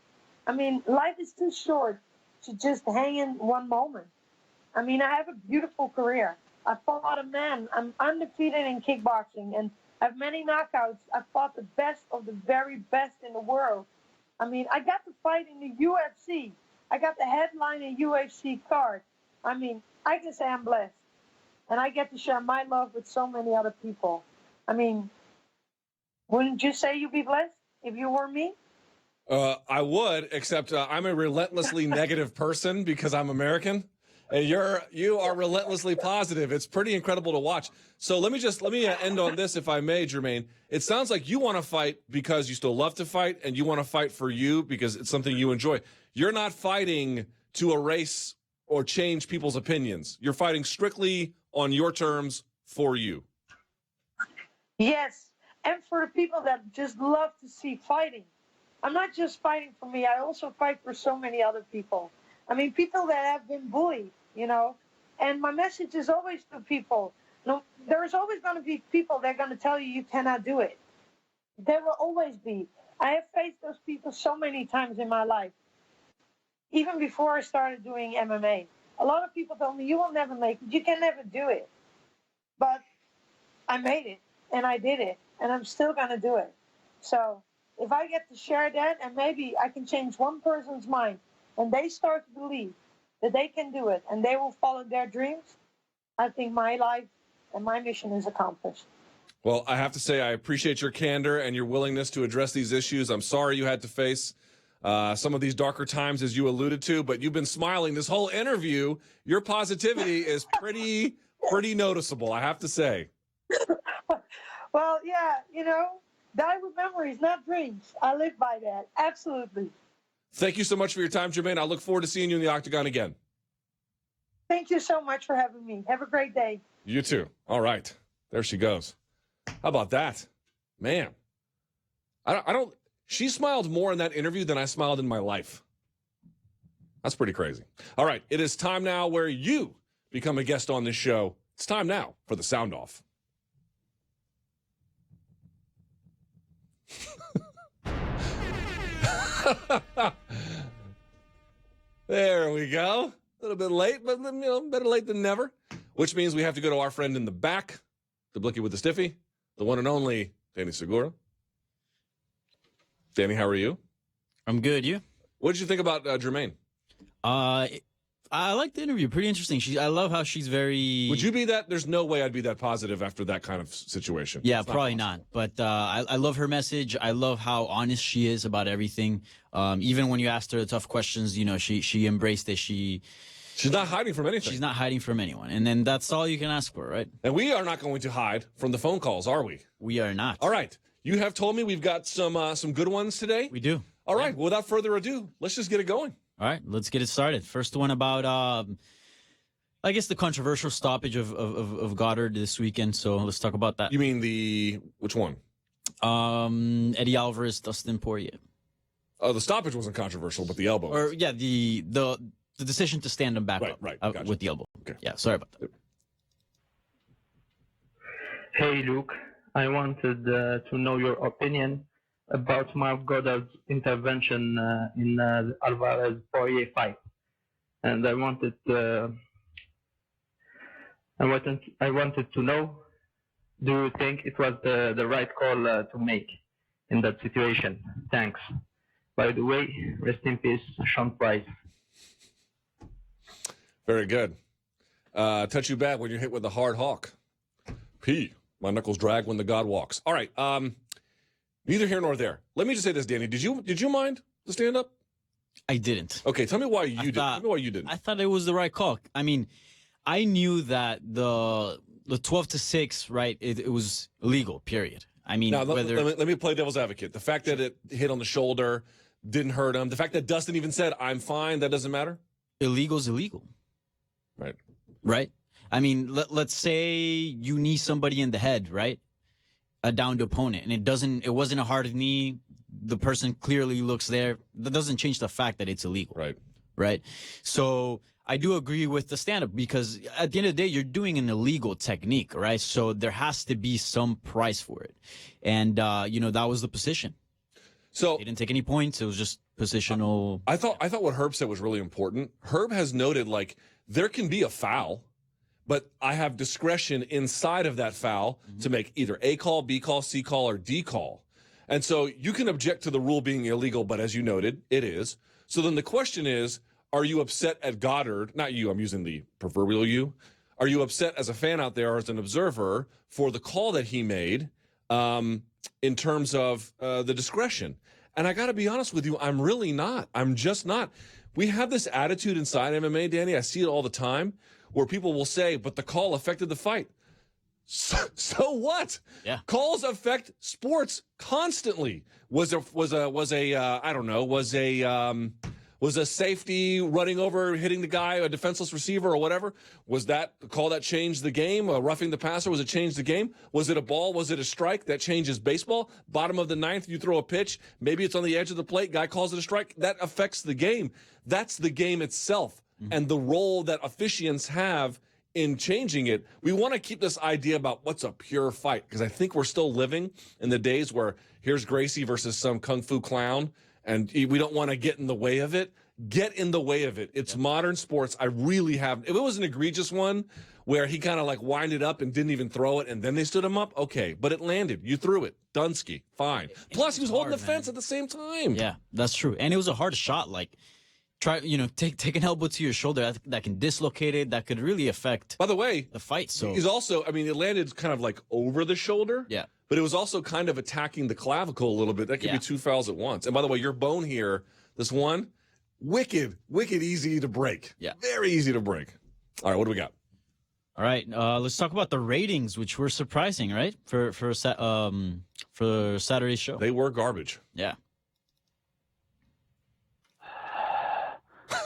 I mean, life is too short to just hang in one moment. I mean, I have a beautiful career. I fought a man. I'm undefeated in kickboxing and I have many knockouts. I fought the best of the very best in the world. I mean, I got to fight in the UFC. I got the headline in UFC card. I mean, I can say I'm blessed. And I get to share my love with so many other people. I mean, wouldn't you say you'd be blessed if you were me? I would, except I'm a relentlessly negative person because I'm American, and you are relentlessly positive. It's pretty incredible to watch. So let me end on this, if I may, Germaine. It sounds like you want to fight because you still love to fight, and you want to fight for you because it's something you enjoy. You're not fighting to erase or change people's opinions. You're fighting strictly on your terms for you. Yes, and for the people that just love to see fighting. I'm not just fighting for me. I also fight for so many other people. I mean, people that have been bullied, you know. And my message is always to people. No, there's always going to be people that are going to tell you cannot do it. There will always be. I have faced those people so many times in my life. Even before I started doing MMA. A lot of people told me, you will never make it. You can never do it. But I made it, and I did it, and I'm still going to do it. So if I get to share that, and maybe I can change one person's mind, and they start to believe that they can do it, and they will follow their dreams, I think my life and my mission is accomplished. Well, I have to say I appreciate your candor and your willingness to address these issues. I'm sorry you had to face some of these darker times, as you alluded to, but you've been smiling this whole interview. Your positivity is pretty noticeable, I have to say. Well, yeah, you know, die with memories, not dreams. I live by that. Absolutely. Thank you so much for your time, Germaine. I look forward to seeing you in the octagon again. Thank you so much for having me. Have a great day. You too. All right. There she goes. How about that? Man. I don't she smiled more in that interview than I smiled in my life. That's pretty crazy. All right. It is time now where you become a guest on this show. It's time now for the sound off. There we go. A little bit late, but you know, better late than never. Which means we have to go to our friend in the back, the Blicky with the Stiffy, the one and only Danny Segura. Danny, how are you? I'm good. You? What did you think about Germaine? I like the interview. Pretty interesting. I love how she's very. Would you be that? There's no way I'd be that positive after that kind of situation. Yeah, probably not. But I love her message. I love how honest she is about everything. Even when you asked her the tough questions, you know, she embraced it. She's not hiding from anything. She's not hiding from anyone. And then that's all you can ask for, right? And we are not going to hide from the phone calls, are we? We are not. All right. You have told me we've got some good ones today. We do. All right. Well, without further ado, let's just get it going. All right. Let's get it started. First one about, I guess, the controversial stoppage of Goddard this weekend. So let's talk about that. You mean which one? Eddie Alvarez, Dustin Poirier. Oh, the stoppage wasn't controversial, but the elbow. Or yeah, the decision to stand him back up gotcha. with the elbow. Okay. Yeah, sorry about that. Hey, Luke. I wanted to know your opinion about Mark Goddard's intervention in the Alvarez-Poirier fight. And I wanted to know, do you think it was the right call to make in that situation? Thanks. By the way, rest in peace, Sean Price. Very good. Touch you bad when you're hit with a hard hawk. P. My knuckles drag when the god walks. All right. Neither here nor there. Let me just say this, Danny. Did you mind the stand up? I didn't. Okay, tell me why you didn't. Tell me why you didn't. I thought it was the right call. I mean, I knew that the 12-6, right? It was illegal. Period. I mean, now, let me play devil's advocate. The fact that it hit on the shoulder didn't hurt him. The fact that Dustin even said, "I'm fine," that doesn't matter. Illegal's illegal. Right. Right. I mean, let's say you knee somebody in the head, right? A downed opponent, and it wasn't a hard knee. The person clearly looks there. That doesn't change the fact that it's illegal. Right. Right. So I do agree with the stand-up because at the end of the day, you're doing an illegal technique, right? So there has to be some price for it. And, that was the position. So He didn't take any points. It was just positional. I thought what Herb said was really important. Herb has noted, like, there can be a foul, but I have discretion inside of that foul to make either A call, B call, C call, or D call. And so you can object to the rule being illegal, but as you noted, it is. So then the question is, are you upset at Goddard? Not you, I'm using the proverbial you. Are you upset as a fan out there or as an observer for the call that he made in terms of the discretion? And I got to be honest with you, I'm really not. I'm just not. We have this attitude inside MMA, Danny. I see it all the time where people will say, but the call affected the fight. So what? Yeah. Calls affect sports constantly. Was a safety running over, hitting the guy, a defenseless receiver or whatever? Was that a call that changed the game? Roughing the passer, was it changed the game? Was it a ball? Was it a strike that changes baseball? Bottom of the ninth, you throw a pitch. Maybe it's on the edge of the plate. Guy calls it a strike. That affects the game. That's the game itself and the role that officiants have in changing it. We want to keep this idea about what's a pure fight because I think we're still living in the days where here's Gracie versus some kung fu clown. And we don't want to get in the way of it. Get in the way of it. It's modern sports. I really have. If it was an egregious one where he kind of like winded up and didn't even throw it and then they stood him up, okay. But it landed. You threw it. Dunsky. Fine. Plus, he was holding the fence at the same time. Yeah, that's true. And it was a hard shot. Like, take an elbow to your shoulder that can dislocate it. That could really affect, by the way, the fight. So he's also, I mean, it landed kind of like over the shoulder. Yeah. But it was also kind of attacking the clavicle a little bit. That could be two fouls at once. And by the way, your bone here, this one, wicked easy to break. Yeah. Very easy to break. All right, what do we got? All right, let's talk about the ratings, which were surprising, right? For Saturday's show. They were garbage. Yeah.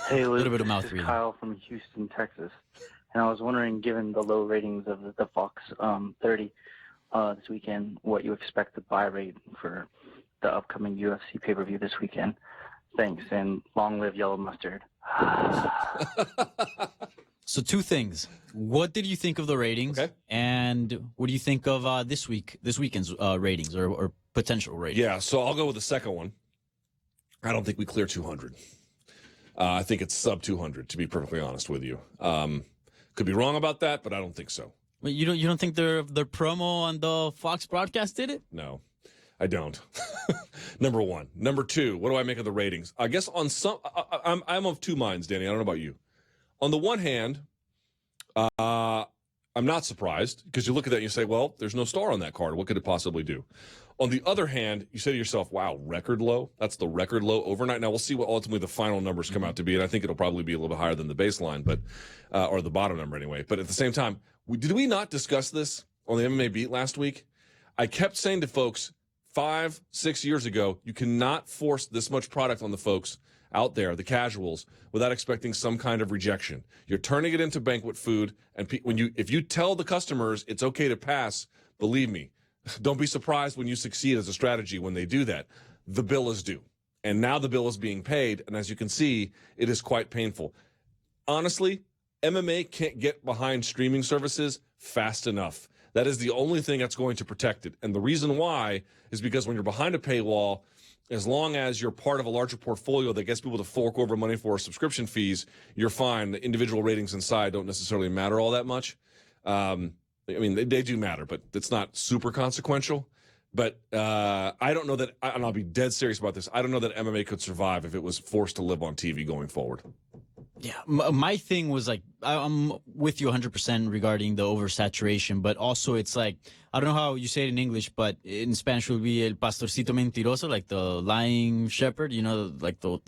Hey, Luke, little bit of mouth this is reading. Kyle from Houston, Texas. And I was wondering, given the low ratings of the Fox 30 this weekend, what you expect the buy rate for the upcoming UFC pay-per-view this weekend. Thanks, and long live Yellow Mustard. So two things. What did you think of the ratings? Okay. And what do you think of this weekend's ratings or potential ratings? Yeah, so I'll go with the second one. I don't think we clear 200. I think it's sub 200, to be perfectly honest with you. Could be wrong about that, but I don't think so. But you don't think their promo on the Fox broadcast did it? No, I don't. Number one. Number two, what do I make of the ratings? I guess on some, I'm of two minds, Danny. I don't know about you. On the one hand, I'm not surprised because you look at that and you say, well, there's no star on that card. What could it possibly do? On the other hand, you say to yourself, wow, record low? That's the record low overnight. Now, we'll see what ultimately the final numbers come out to be, and I think it'll probably be a little bit higher than the baseline, but or the bottom number anyway. But at the same time, did we not discuss this on the MMA Beat last week? I kept saying to folks 5-6 years ago, you cannot force this much product on the folks out there, the casuals, without expecting some kind of rejection. You're turning it into banquet food, and if you tell the customers it's okay to pass, believe me, don't be surprised when you succeed as a strategy when they do that. The bill is due. And now the bill is being paid, and as you can see, it is quite painful. Honestly, MMA can't get behind streaming services fast enough. That is the only thing that's going to protect it. And the reason why is because when you're behind a paywall, as long as you're part of a larger portfolio that gets people to fork over money for subscription fees, you're fine. The individual ratings inside don't necessarily matter all that much. I mean, they do matter, but it's not super consequential. But I don't know that, and I'll be dead serious about this, I don't know that MMA could survive if it was forced to live on TV going forward. Yeah, my thing was like, I'm with you 100% regarding the oversaturation, but also it's like, I don't know how you say it in English, but in Spanish it would be el pastorcito mentiroso, like the lying shepherd, like the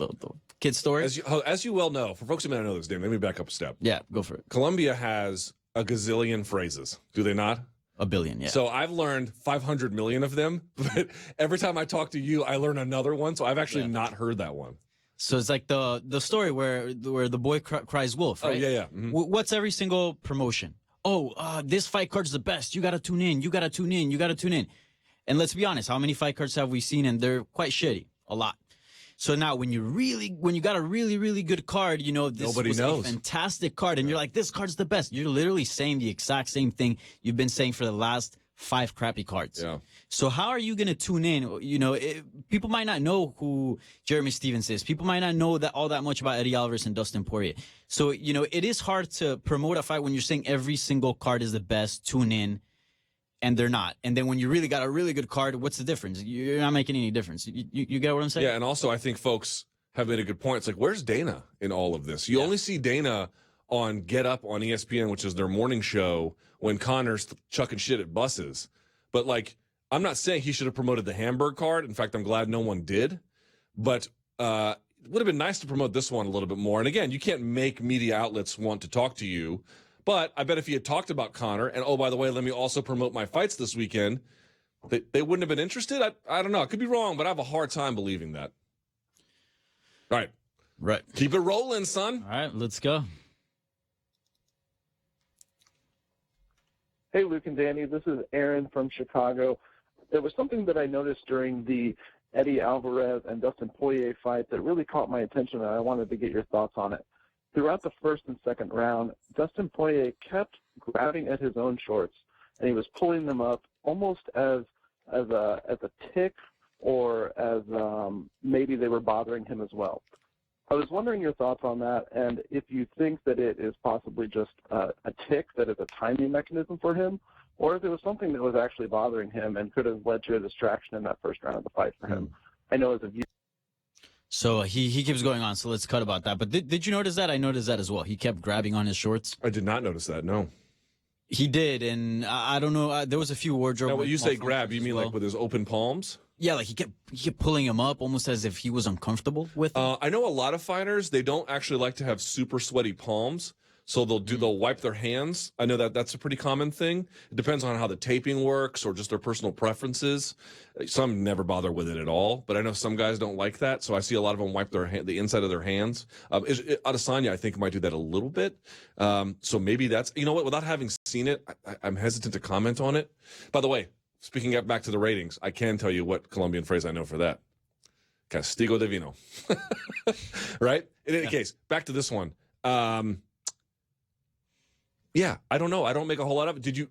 kid story. As you well know, for folks who may not know this, Dave, let me back up a step. Yeah, go for it. Colombia has a gazillion phrases, do they not? A billion, yeah. So I've learned 500 million of them, but every time I talk to you, I learn another one. So I've actually not heard that one. So it's like the story where the boy cries wolf, right? Oh, yeah. Mm-hmm. What's every single promotion? This fight card's the best. You got to tune in. You got to tune in. You got to tune in. And let's be honest, how many fight cards have we seen? And they're quite shitty. A lot. So now when you got a really, really good card, this Nobody was knows. a fantastic card. And you're like, this card's the best. You're literally saying the exact same thing you've been saying for the last 5 crappy cards. Yeah. So how are you going to tune in? You know, people might not know who Jeremy Stevens is. People might not know that all that much about Eddie Alvarez and Dustin Poirier. So, you know, it is hard to promote a fight when you're saying every single card is the best, tune in, and they're not. And then when you really got a really good card, what's the difference? You're not making any difference. You get what I'm saying? Yeah, and also I think folks have made a good point. It's like, where's Dana in all of this? You only see Dana on Get Up on ESPN, which is their morning show, when Conor's chucking shit at buses. But, like, I'm not saying he should have promoted the Hamburg card. In fact, I'm glad no one did. But it would have been nice to promote this one a little bit more. And, again, you can't make media outlets want to talk to you. But I bet if he had talked about Conor, and, oh, by the way, let me also promote my fights this weekend, they wouldn't have been interested. I don't know. I could be wrong, but I have a hard time believing that. All right. Right. Keep it rolling, son. All right, let's go. Hey, Luke and Danny. This is Aaron from Chicago. There was something that I noticed during the Eddie Alvarez and Dustin Poirier fight that really caught my attention, and I wanted to get your thoughts on it. Throughout the first and second round, Dustin Poirier kept grabbing at his own shorts, and he was pulling them up almost as a tick, or as maybe they were bothering him as well. I was wondering your thoughts on that, and if you think that it is possibly just a tick that is a timing mechanism for him, or if it was something that was actually bothering him and could have led to a distraction in that first round of the fight for him. I know as a viewer. So he keeps going on, so let's cut about that. But did you notice that? I noticed that as well. He kept grabbing on his shorts. I did not notice that, no. He did, and I don't know. There was a few wardrobe. Now, when you say grab, you mean like with his open palms? Yeah, like he kept pulling him up almost as if he was uncomfortable with him. I know a lot of fighters, they don't actually like to have super sweaty palms, so they'll wipe their hands. I know that's a pretty common thing. It depends on how the taping works or just their personal preferences. Some never bother with it at all, but I know some guys don't like that, so I see a lot of them wipe the inside of their hands. Adesanya, I think, might do that a little bit. So maybe that's, you know what, without having seen it, I'm hesitant to comment on it. By the way, speaking back to the ratings, I can tell you what Colombian phrase I know for that. Castigo de vino. Right? In any case, back to this one. Yeah, I don't know. I don't make a whole lot of it. Did you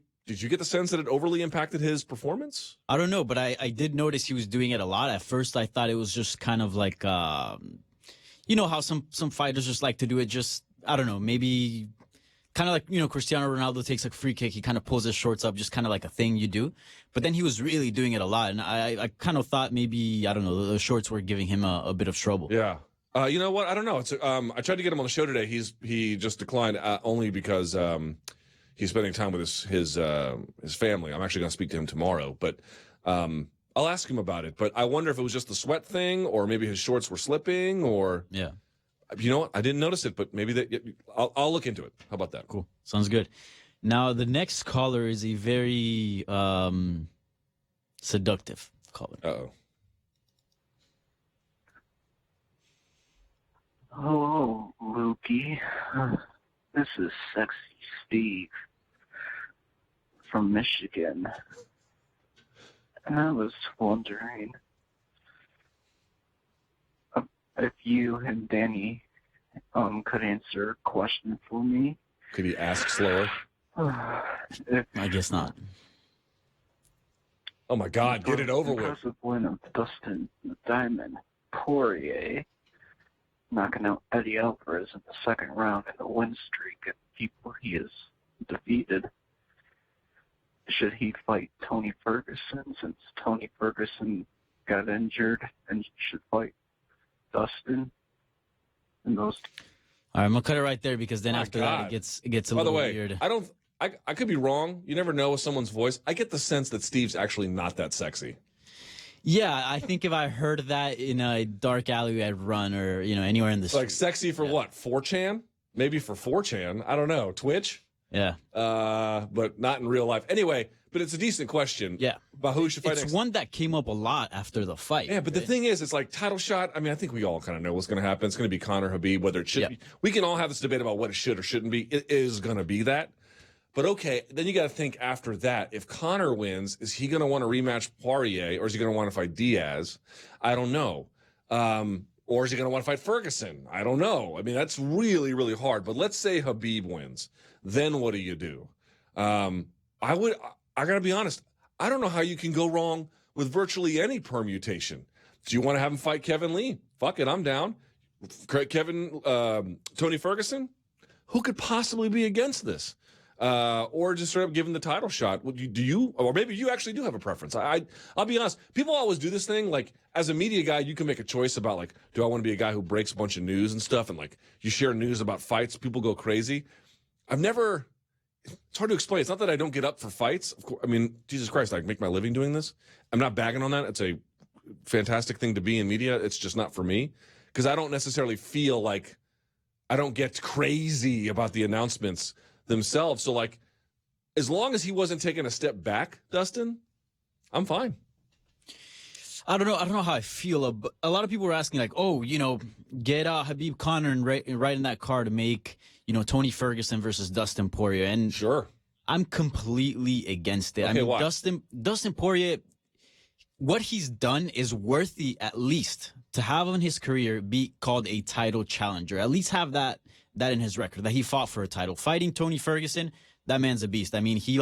get the sense that it overly impacted his performance? I don't know, but I did notice he was doing it a lot. At first, I thought it was just kind of like, you know how some fighters just like to do it just, I don't know, maybe kind of like, you know, Cristiano Ronaldo takes a free kick. He kind of pulls his shorts up, just kind of like a thing you do. But then he was really doing it a lot. And I kind of thought maybe, I don't know, the shorts were giving him a bit of trouble. Yeah. You know what? I don't know. It's I tried to get him on the show today. He just declined only because he's spending time with his family. I'm actually going to speak to him tomorrow, but I'll ask him about it. But I wonder if it was just the sweat thing, or maybe his shorts were slipping, or you know what? I didn't notice it, but maybe I'll look into it. How about that? Cool. Sounds good. Now the next caller is a very seductive caller. Uh-oh. Hello, Lukey. This is Sexy Steve from Michigan. And I was wondering if you and Danny could answer a question for me. Could he ask slower? I guess not. Oh, my God. Get it over with. Impressive win of Dustin Diamond Poirier, knocking out Eddie Alvarez in the second round in a win streak and people he has defeated. Should he fight Tony Ferguson, since Tony Ferguson got injured, and should fight Dustin? And those. All right, I'm gonna cut it right there because then after God. that it gets a By the little way, weird. I could be wrong. You never know with someone's voice. I get the sense that Steve's actually not that sexy. Yeah, I think if I heard that in a dark alley I'd run, or you know, anywhere in the street. Like sexy for what? 4chan? Maybe for 4chan. I don't know. Twitch? Yeah. But not in real life. Anyway, but it's a decent question. Yeah. About who should fight It's next. one that came up a lot after the fight. Yeah, but the thing is, it's like title shot. I mean, I think we all kind of know what's going to happen. It's going to be Conor Habib, whether it should be. We can all have this debate about what it should or shouldn't be. It is going to be that. But okay, then you got to think after that, if Conor wins, is he going to want to rematch Poirier, or is he going to want to fight Diaz? I don't know. Or is he going to want to fight Ferguson? I don't know. I mean, that's really, really hard. But let's say Habib wins. Then what do you do? I got to be honest. I don't know how you can go wrong with virtually any permutation. Do you want to have him fight Kevin Lee? Fuck it, I'm down. Tony Ferguson? Who could possibly be against this? Or just sort of give him the title shot. Do you, or maybe you actually do have a preference. I'll be honest. People always do this thing. Like, as a media guy, you can make a choice about, like, do I want to be a guy who breaks a bunch of news and stuff? And, like, you share news about fights. People go crazy. It's hard to explain. It's not that I don't get up for fights. Of course, I mean, Jesus Christ, I make my living doing this. I'm not bagging on that. It's a fantastic thing to be in media. It's just not for me. Because I don't necessarily feel like I don't get crazy about the announcements themselves. So, like, as long as he wasn't taking a step back, Dustin, I'm fine. I don't know how I feel. A lot of people were asking, like, oh, get Habib Conor and right in that card to make, Tony Ferguson versus Dustin Poirier. And sure, I'm completely against it. Okay, I mean, why? Dustin Poirier, what he's done is worthy, at least, to have in his career be called a title challenger. At least have that in his record, that he fought for a title. Fighting Tony Ferguson, that man's a beast. I mean, he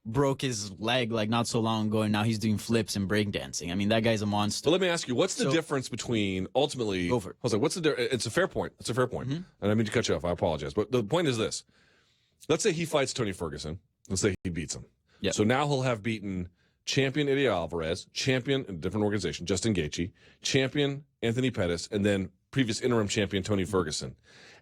broke his leg not so long ago, and now he's doing flips and breakdancing. I mean, that guy's a monster. But let me ask you, what's the difference between ultimately? Go for it. I was like, what's the difference? It's a fair point. It's a fair point. And I mean to cut you off. I apologize. But the point is this. Let's say he fights Tony Ferguson. Let's say he beats him. Yeah. So now he'll have beaten champion Eddie Alvarez, champion in a different organization, Justin Gaethje, champion Anthony Pettis, and then previous interim champion Tony Ferguson.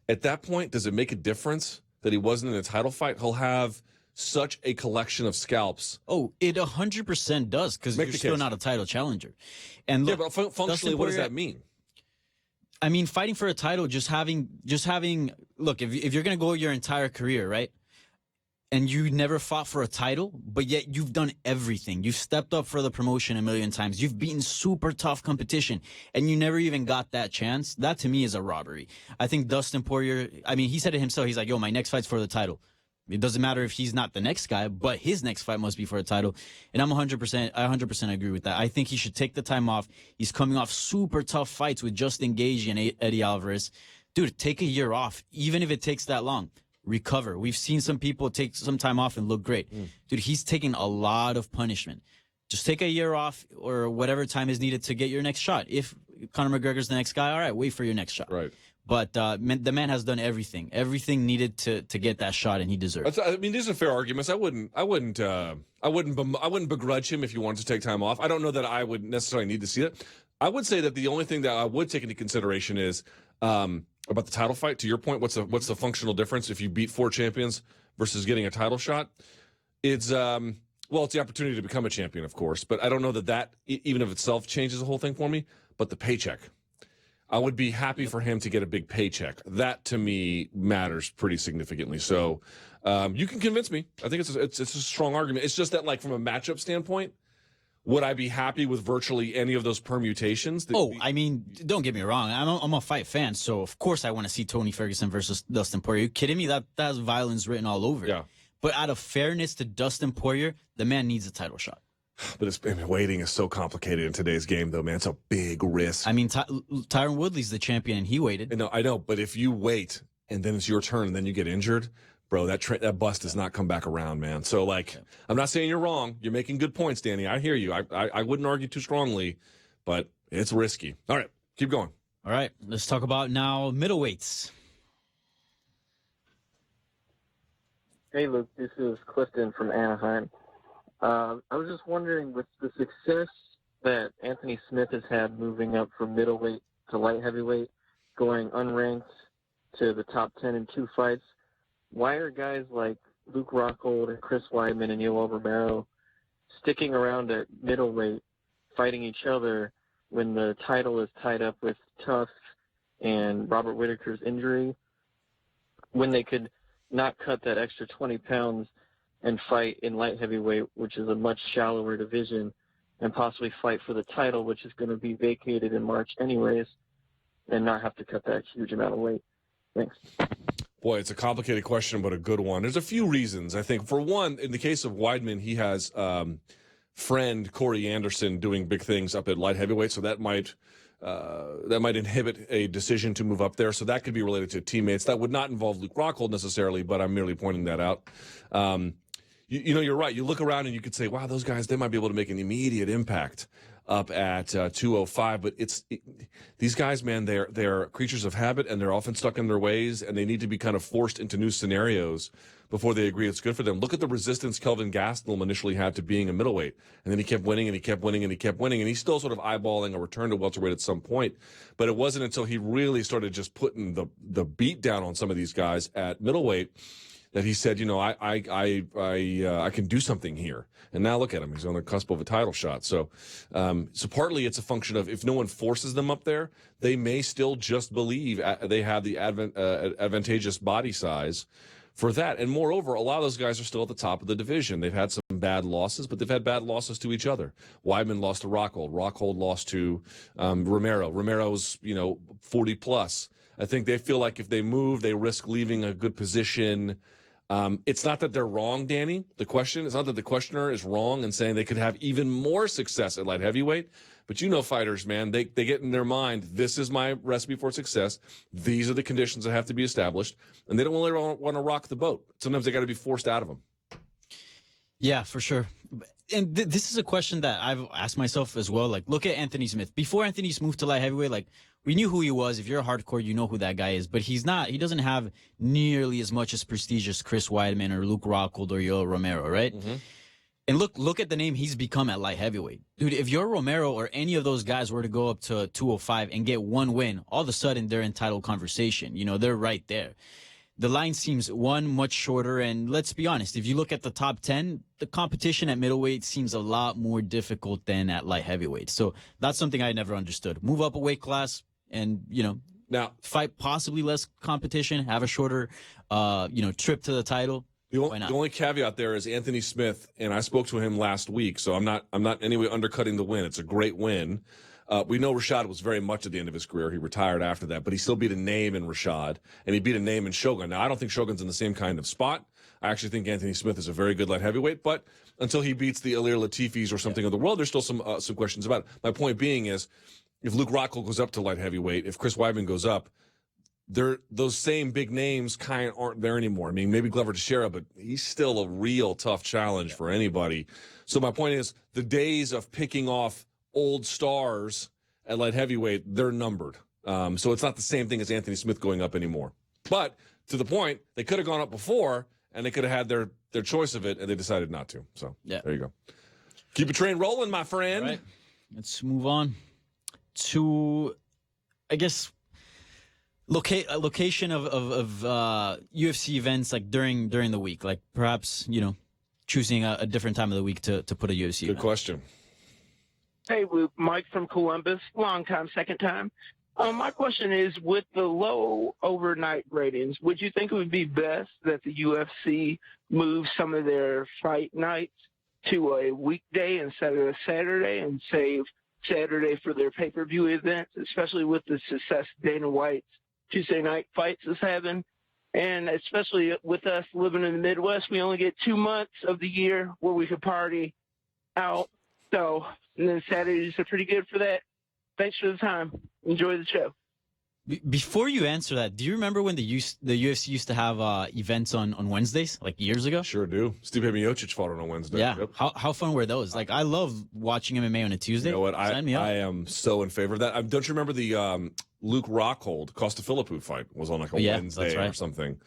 At that point, does it make a difference that he wasn't in a title fight? He'll have such a collection of scalps. Oh, it 100% does, because you're still not a title challenger. And look, yeah, but functionally, what does that mean? I mean, fighting for a title, just having. Look, if you're gonna go your entire career, right, and you never fought for a title, but yet you've done everything. You've stepped up for the promotion a million times. You've beaten super tough competition, and you never even got that chance. That to me is a robbery. I think Dustin Poirier. I mean, he said it himself. He's like, "Yo, my next fight's for the title." It doesn't matter if he's not the next guy, but his next fight must be for a title. And I'm 100% agree with that. I think he should take the time off. He's coming off super tough fights with Justin Gaethje and Eddie Alvarez. Dude, take a year off, even if it takes that long. Recover. We've seen some people take some time off and look great. Dude, he's taking a lot of punishment. Just take a year off or whatever time is needed to get your next shot. If Conor McGregor's the next guy, all right, wait for your next shot. Right. But the man has done everything needed to get that shot, and he deserves it. I mean, these are fair arguments. I wouldn't begrudge him if he wanted to take time off. I don't know that I would necessarily need to see it. I would say that the only thing that I would take into consideration is about the title fight. To your point, what's the functional difference if you beat 4 champions versus getting a title shot? It's it's the opportunity to become a champion, of course. But I don't know that even of itself changes the whole thing for me. But the paycheck. I would be happy for him to get a big paycheck. That, to me, matters pretty significantly. So you can convince me. I think it's a strong argument. It's just that, like, from a matchup standpoint, would I be happy with virtually any of those permutations? I mean, don't get me wrong. I'm a fight fan, so of course I want to see Tony Ferguson versus Dustin Poirier. Are you kidding me? That has violence written all over it. Yeah. But out of fairness to Dustin Poirier, the man needs a title shot. But waiting is so complicated in today's game, though, man. It's a big risk. I mean, Tyron Woodley's the champion, and he waited. I know. But if you wait, and then it's your turn, and then you get injured, bro, that bust does not come back around, man. So, like, I'm not saying you're wrong. You're making good points, Danny. I hear you. I wouldn't argue too strongly, but it's risky. All right, keep going. All right, let's talk about now middleweights. Hey, Luke. This is Clifton from Anaheim. I was just wondering, with the success that Anthony Smith has had moving up from middleweight to light heavyweight, going unranked to the top 10 in 2 fights, why are guys like Luke Rockhold and Chris Weidman and Yoel Romero sticking around at middleweight, fighting each other when the title is tied up with Tusk and Robert Whittaker's injury, when they could not cut that extra 20 pounds and fight in light heavyweight, which is a much shallower division, and possibly fight for the title, which is going to be vacated in March anyways, and not have to cut that huge amount of weight? Thanks. Boy, it's a complicated question, but a good one. There's a few reasons. I think, for one, in the case of Weidman, he has friend Corey Anderson doing big things up at light heavyweight, so that might inhibit a decision to move up there. So that could be related to teammates. That would not involve Luke Rockhold necessarily, but I'm merely pointing that out. you're right. You look around and you could say, wow, those guys, they might be able to make an immediate impact up at 205. But these guys, man, they're creatures of habit, and they're often stuck in their ways, and they need to be kind of forced into new scenarios before they agree it's good for them. Look at the resistance Kelvin Gastelum initially had to being a middleweight, and then he kept winning, and he kept winning, and he kept winning, and he's still sort of eyeballing a return to welterweight at some point. But it wasn't until he really started just putting the beat down on some of these guys at middleweight that he said, I can do something here. And now look at him; he's on the cusp of a title shot. So partly it's a function of if no one forces them up there, they may still just believe they have the advantageous body size for that. And moreover, a lot of those guys are still at the top of the division. They've had some bad losses, but they've had bad losses to each other. Weidman lost to Rockhold. Rockhold lost to Romero. Romero's 40 plus. I think they feel like if they move, they risk leaving a good position. It's not that they're wrong, Danny. It's not that the questioner is wrong in saying they could have even more success at light heavyweight. But fighters, man, they get in their mind, this is my recipe for success. These are the conditions that have to be established. And they don't really want to rock the boat. Sometimes they got to be forced out of them. Yeah, for sure. And this is a question that I've asked myself as well. Like, look at Anthony Smith. Before Anthony moved to light heavyweight, like, we knew who he was. If you're a hardcore, you know who that guy is. But he doesn't have nearly as much as prestige as Chris Weidman or Luke Rockhold or Yoel Romero, right? Mm-hmm. And look at the name he's become at light heavyweight. Dude, if Yoel Romero or any of those guys were to go up to 205 and get one win, all of a sudden they're in title conversation. They're right there. The line seems, much shorter. And let's be honest, if you look at the top 10, the competition at middleweight seems a lot more difficult than at light heavyweight. So that's something I never understood. Move up a weight class and, now fight possibly less competition, have a shorter, trip to the title. The only caveat there is Anthony Smith, and I spoke to him last week, so I'm not anyway undercutting the win. It's a great win. We know Rashad was very much at the end of his career. He retired after that, but he still beat a name in Rashad, and he beat a name in Shogun. Now, I don't think Shogun's in the same kind of spot. I actually think Anthony Smith is a very good light heavyweight, but until he beats the Ilir Latifis or something of the world, there's still some questions about it. My point being is, if Luke Rockhold goes up to light heavyweight, if Chris Weidman goes up, those same big names kind of aren't there anymore. I mean, maybe Glover Teixeira, but he's still a real tough challenge for anybody. So my point is, the days of picking off old stars at light heavyweight, they're numbered. So it's not the same thing as Anthony Smith going up anymore. But to the point, they could have gone up before, and they could have had their choice of it, and they decided not to. So There you go. Keep a train rolling, my friend. All right. Let's move on to, I guess, location of UFC events like during the week, like perhaps choosing a different time of the week to put a UFC. Good question. Hey, Luke, Mike from Columbus, long time, second time. My question is, with the low overnight ratings, would you think it would be best that the UFC move some of their fight nights to a weekday instead of a Saturday and save Saturday for their pay-per-view events, especially with the success Dana White's Tuesday night fights is having? And especially with us living in the Midwest, we only get 2 months of the year where we could party out. So, and then Saturdays are pretty good for that. Thanks for the time. Enjoy the show. Before you answer that, do you remember when the UFC used to have events on Wednesdays, like years ago? Sure do. Stipe Miocic fought on a Wednesday. Yeah. Yep. How fun were those? Like, I love watching MMA on a Tuesday. You know what? Sign me up. I am so in favor of that. Don't you remember the Luke Rockhold Costa Philippou fight was on like a Wednesday or something?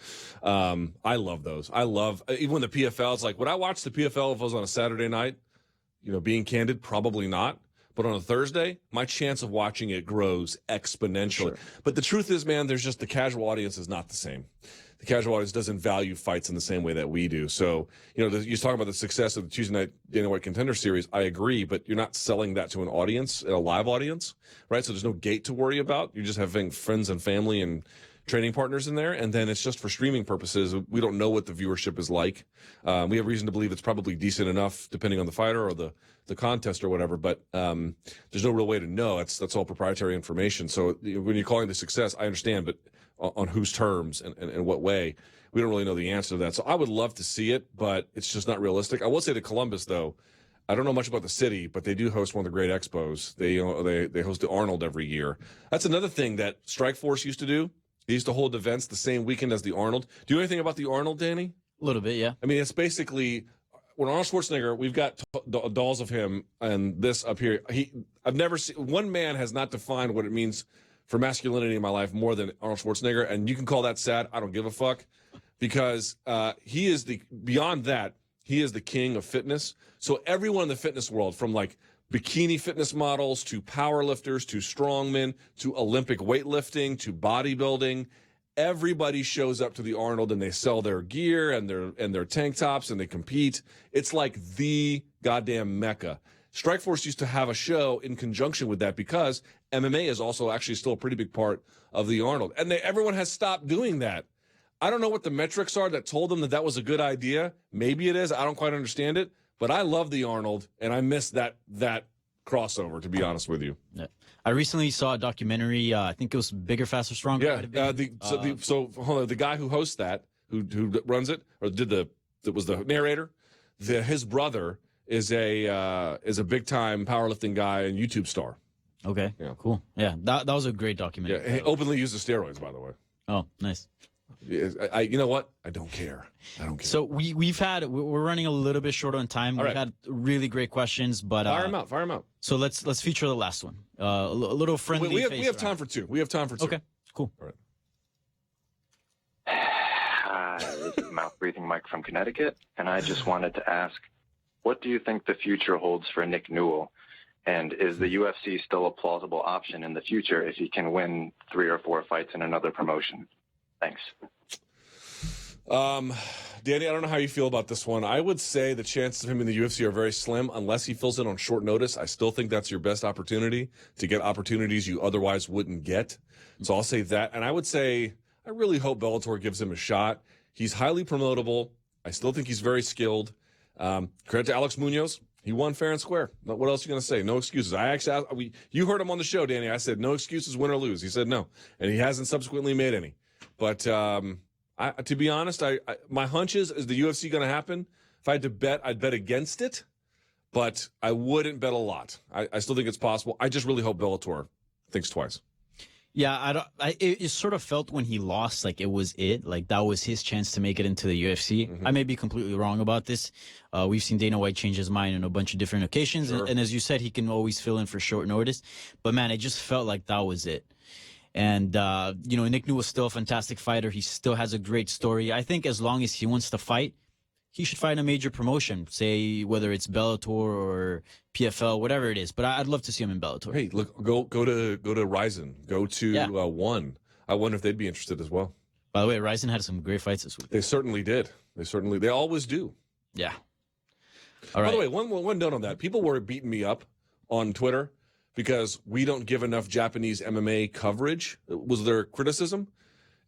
I love those. I love, even when the PFL, it's like, would I watch the PFL if it was on a Saturday night? Being candid, probably not. But on a Thursday, my chance of watching it grows exponentially. Sure. But the truth is, man, there's just the casual audience is not the same. The casual audience doesn't value fights in the same way that we do. So, you're talking about the success of the Tuesday night Dana White Contender Series. I agree, but you're not selling that to an audience, a live audience, right? So there's no gate to worry about. You're just having friends and family and training partners in there, and then it's just for streaming purposes. We don't know what the viewership is like. We have reason to believe it's probably decent enough, depending on the fighter or the contest or whatever, but there's no real way to know. That's all proprietary information. So when you're calling the success, I understand, but on whose terms and what way, we don't really know the answer to that. So I would love to see it, but it's just not realistic. I will say to Columbus, though, I don't know much about the city, but they do host one of the great expos. They host the Arnold every year. That's another thing that Strikeforce used to do. They used to hold events the same weekend as the Arnold. Do you know anything about the Arnold, Danny? A little bit, yeah. I mean, it's basically when Arnold Schwarzenegger, we've got dolls of him, and this up here. I've never seen one man has not defined what it means for masculinity in my life more than Arnold Schwarzenegger, and you can call that sad. I don't give a fuck, because he is beyond that. He is the king of fitness. So everyone in the fitness world, from like bikini fitness models to power lifters to strongmen to Olympic weightlifting to bodybuilding, everybody shows up to the Arnold and they sell their gear and their tank tops and they compete. It's like the goddamn mecca. Strikeforce used to have a show in conjunction with that because MMA is also actually still a pretty big part of the Arnold. And everyone has stopped doing that. I don't know what the metrics are that told them that was a good idea. Maybe it is. I don't quite understand it. But I love the Arnold, and I miss that crossover, to be honest with you. Yeah. I recently saw a documentary. I think it was Bigger, Faster, Stronger. Yeah. Hold on, the guy who hosts that, who runs it, or that was the narrator. His brother is a big time powerlifting guy and YouTube star. Okay. Yeah. Cool. Yeah. That was a great documentary. Yeah. He openly uses steroids, by the way. Oh, nice. You know what? I don't care. So we're running a little bit short on time. We've had really great questions, but fire them out. So let's feature the last one. A little friendly. We have time for two. Okay, cool. All right. Hi, this is Mouth Breathing Mike from Connecticut, and I just wanted to ask, what do you think the future holds for Nick Newell? And is the UFC still a plausible option in the future if he can win 3 or 4 fights in another promotion? Thanks. Danny, I don't know how you feel about this one. I would say the chances of him in the UFC are very slim unless he fills in on short notice. I still think that's your best opportunity to get opportunities you otherwise wouldn't get. So I'll say that. And I would say I really hope Bellator gives him a shot. He's highly promotable. I still think he's very skilled. Credit to Alex Munoz. He won fair and square. What else are you going to say? No excuses. I actually, you heard him on the show, Danny. I said, no excuses, win or lose. He said no. And he hasn't subsequently made any. But to be honest, my hunch is the UFC going to happen? If I had to bet, I'd bet against it. But I wouldn't bet a lot. I still think it's possible. I just really hope Bellator thinks twice. Yeah, it sort of felt when he lost like it was it. Like that was his chance to make it into the UFC. Mm-hmm. I may be completely wrong about this. We've seen Dana White change his mind on a bunch of different occasions. Sure. And as you said, he can always fill in for short notice. But, man, it just felt like that was it. And, Nick Newell's still a fantastic fighter. He still has a great story. I think as long as he wants to fight, he should fight a major promotion, say whether it's Bellator or PFL, whatever it is. But I'd love to see him in Bellator. Hey, look, go to Ryzen, go to One. I wonder if they'd be interested as well. By the way, Ryzen had some great fights this week. They certainly did. They always do. Yeah. All right. By the way, one note on that. People were beating me up on Twitter because we don't give enough Japanese MMA coverage, was their criticism.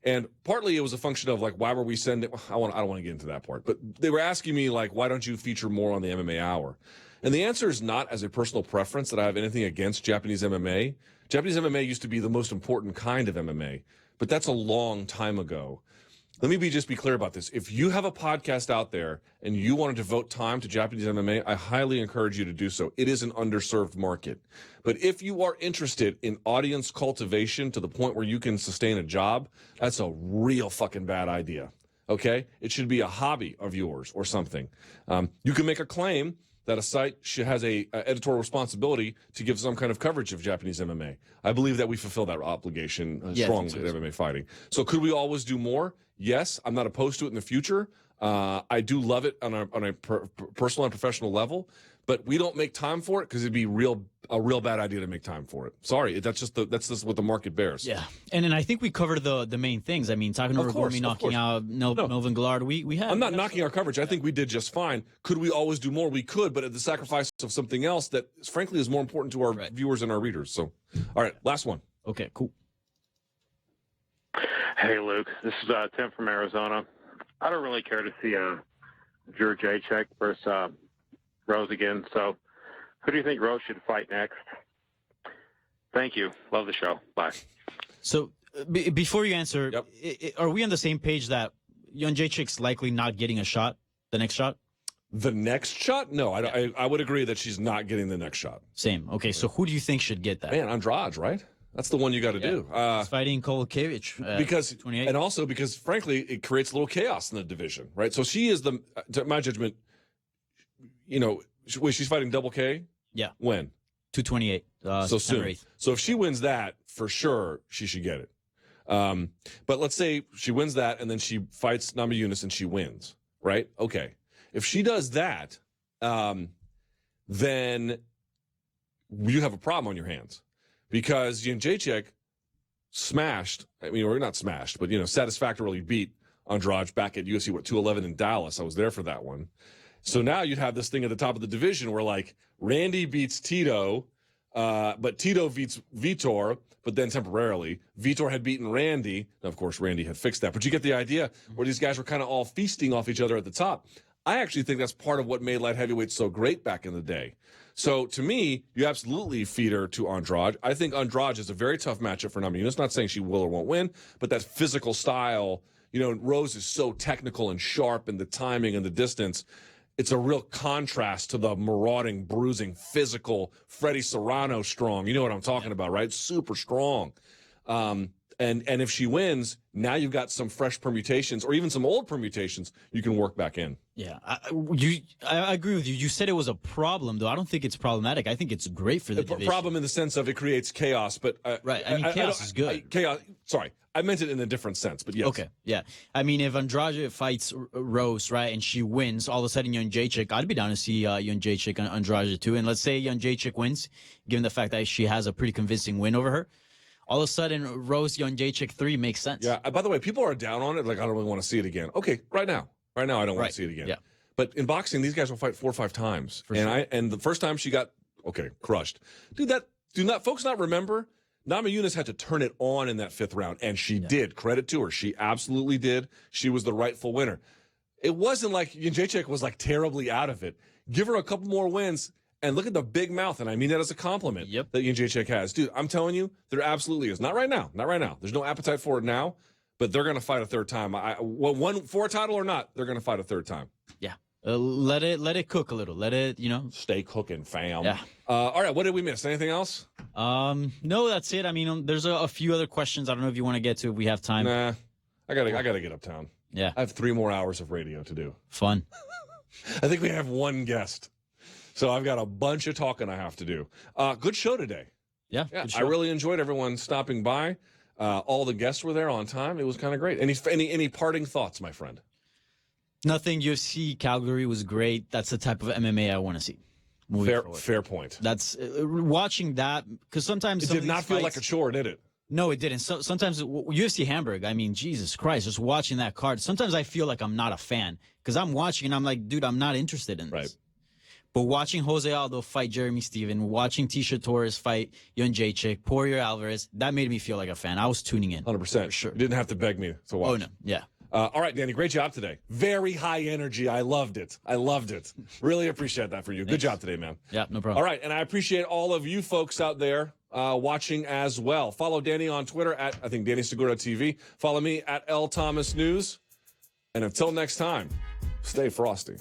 And partly it was a function of, like, why were we sending – I don't want to get into that part. But they were asking me, like, why don't you feature more on the MMA Hour? And the answer is not as a personal preference that I have anything against Japanese MMA. Japanese MMA used to be the most important kind of MMA, but that's a long time ago. Let me just be clear about this. If you have a podcast out there and you want to devote time to Japanese MMA, I highly encourage you to do so. It is an underserved market. But if you are interested in audience cultivation to the point where you can sustain a job, that's a real fucking bad idea. Okay? It should be a hobby of yours or something. You can make a claim that a site has a editorial responsibility to give some kind of coverage of Japanese MMA. I believe that we fulfill that obligation strongly at MMA Fighting. So could we always do more? Yes, I'm not opposed to it in the future. I do love it on a personal and professional level, but we don't make time for it because it'd be a real bad idea to make time for it. Sorry, that's just what the market bears. Yeah, and I think we covered the main things. I mean, talking about Gormy knocking out Melvin Gillard, we have. I'm not knocking our coverage. I think we did just fine. Could we always do more? We could, but at the sacrifice of something else that, frankly, is more important to our viewers and our readers. So, all right, last one. Okay, cool. Hey, Luke. This is Tim from Arizona. I don't really care to see Drew Jacek versus Rose again. So who do you think Rose should fight next? Thank you. Love the show. Bye. So before you answer, are we on the same page that Jan Jacek's likely not getting a shot, the next shot? The next shot? No, I would agree that she's not getting the next shot. Same. Okay, so who do you think should get that? Man, Andrade, right? That's the one you got to do. He's fighting Kolokiewicz. Because 28. And also because, frankly, it creates a little chaos in the division, right? So she is to my judgment, she's fighting Double K? Yeah. When? 228. So soon. 8th. So if she wins that, for sure, she should get it. But let's say she wins that and then she fights Namajunas and she wins, right? Okay. If she does that, then you have a problem on your hands because Jędrzejczyk smashed, or not smashed, but, satisfactorily beat Andrade back at UFC, 211 in Dallas. I was there for that one. So now you'd have this thing at the top of the division where, like, Randy beats Tito, but Tito beats Vitor, but then temporarily. Vitor had beaten Randy. Now, of course, Randy had fixed that. But you get the idea where these guys were kind of all feasting off each other at the top. I actually think that's part of what made light heavyweight so great back in the day. So, to me, you absolutely feed her to Andrade. I think Andrade is a very tough matchup for Namajunas. Not saying she will or won't win, but that physical style, Rose is so technical and sharp and the timing and the distance. It's a real contrast to the marauding, bruising, physical Freddie Serrano strong. You know what I'm talking about, right? Super strong. And if she wins, now you've got some fresh permutations or even some old permutations you can work back in. Yeah, I agree with you. You said it was a problem, though. I don't think it's problematic. I think it's great for the division. Problem in the sense of it creates chaos, but right. I mean, chaos is good. Chaos. Sorry, I meant it in a different sense, but yes. Okay, yeah. I mean, if Andrade fights Rose, right, and she wins, all of a sudden Jędrzejczyk, I'd be down to see Jędrzejczyk and Andrade too. And let's say Jędrzejczyk wins, given the fact that she has a pretty convincing win over her. All of a sudden, Rose Jędrzejczyk 3 makes sense. Yeah. By the way, people are down on it. Like, I don't really want to see it again. Okay, right now, I don't want to see it again. Yeah. But in boxing, these guys will fight 4 or 5 times. And the first time she got crushed. Dude, folks not remember? Namajunas had to turn it on in that 5th round, and she did. Credit to her. She absolutely did. She was the rightful winner. It wasn't like Jędrzejczyk was like terribly out of it. Give her a couple more wins. And look at the big mouth, and I mean that as a compliment that Jędrzejczyk has. Dude, I'm telling you, there absolutely is. Not right now. There's no appetite for it now, but they're going to fight a third time. For a title or not, they're going to fight a third time. Yeah. Let it cook a little. Let it, Stay cooking, fam. Yeah. All right, what did we miss? Anything else? No, that's it. I mean, there's a few other questions. I don't know if you want to get to if we have time. Nah, I gotta get uptown. Yeah. I have 3 more hours of radio to do. Fun. I think we have 1 guest. So I've got a bunch of talking I have to do. Good show today. Yeah, good show. I really enjoyed everyone stopping by. All the guests were there on time. It was kind of great. Any parting thoughts, my friend? Nothing. UFC Calgary was great. That's the type of MMA I want to see. Fair point. That's watching that because sometimes it did not feel like a chore, did it? No, it didn't. So sometimes UFC Hamburg. I mean, Jesus Christ, just watching that card. Sometimes I feel like I'm not a fan because I'm watching and I'm like, dude, I'm not interested in this. Right. But watching Jose Aldo fight Jeremy Steven, watching Tisha Torres fight Jędrzejczyk, Poirier Alvarez, that made me feel like a fan. I was tuning in. 100%. Sure. You didn't have to beg me to watch. Oh, no. Yeah. All right, Danny, great job today. Very high energy. I loved it. Really appreciate that for you. Good job today, man. Yeah, no problem. All right, and I appreciate all of you folks out there watching as well. Follow Danny on Twitter at, I think, Danny Segura TV. Follow me at L Thomas News. And until next time, stay frosty.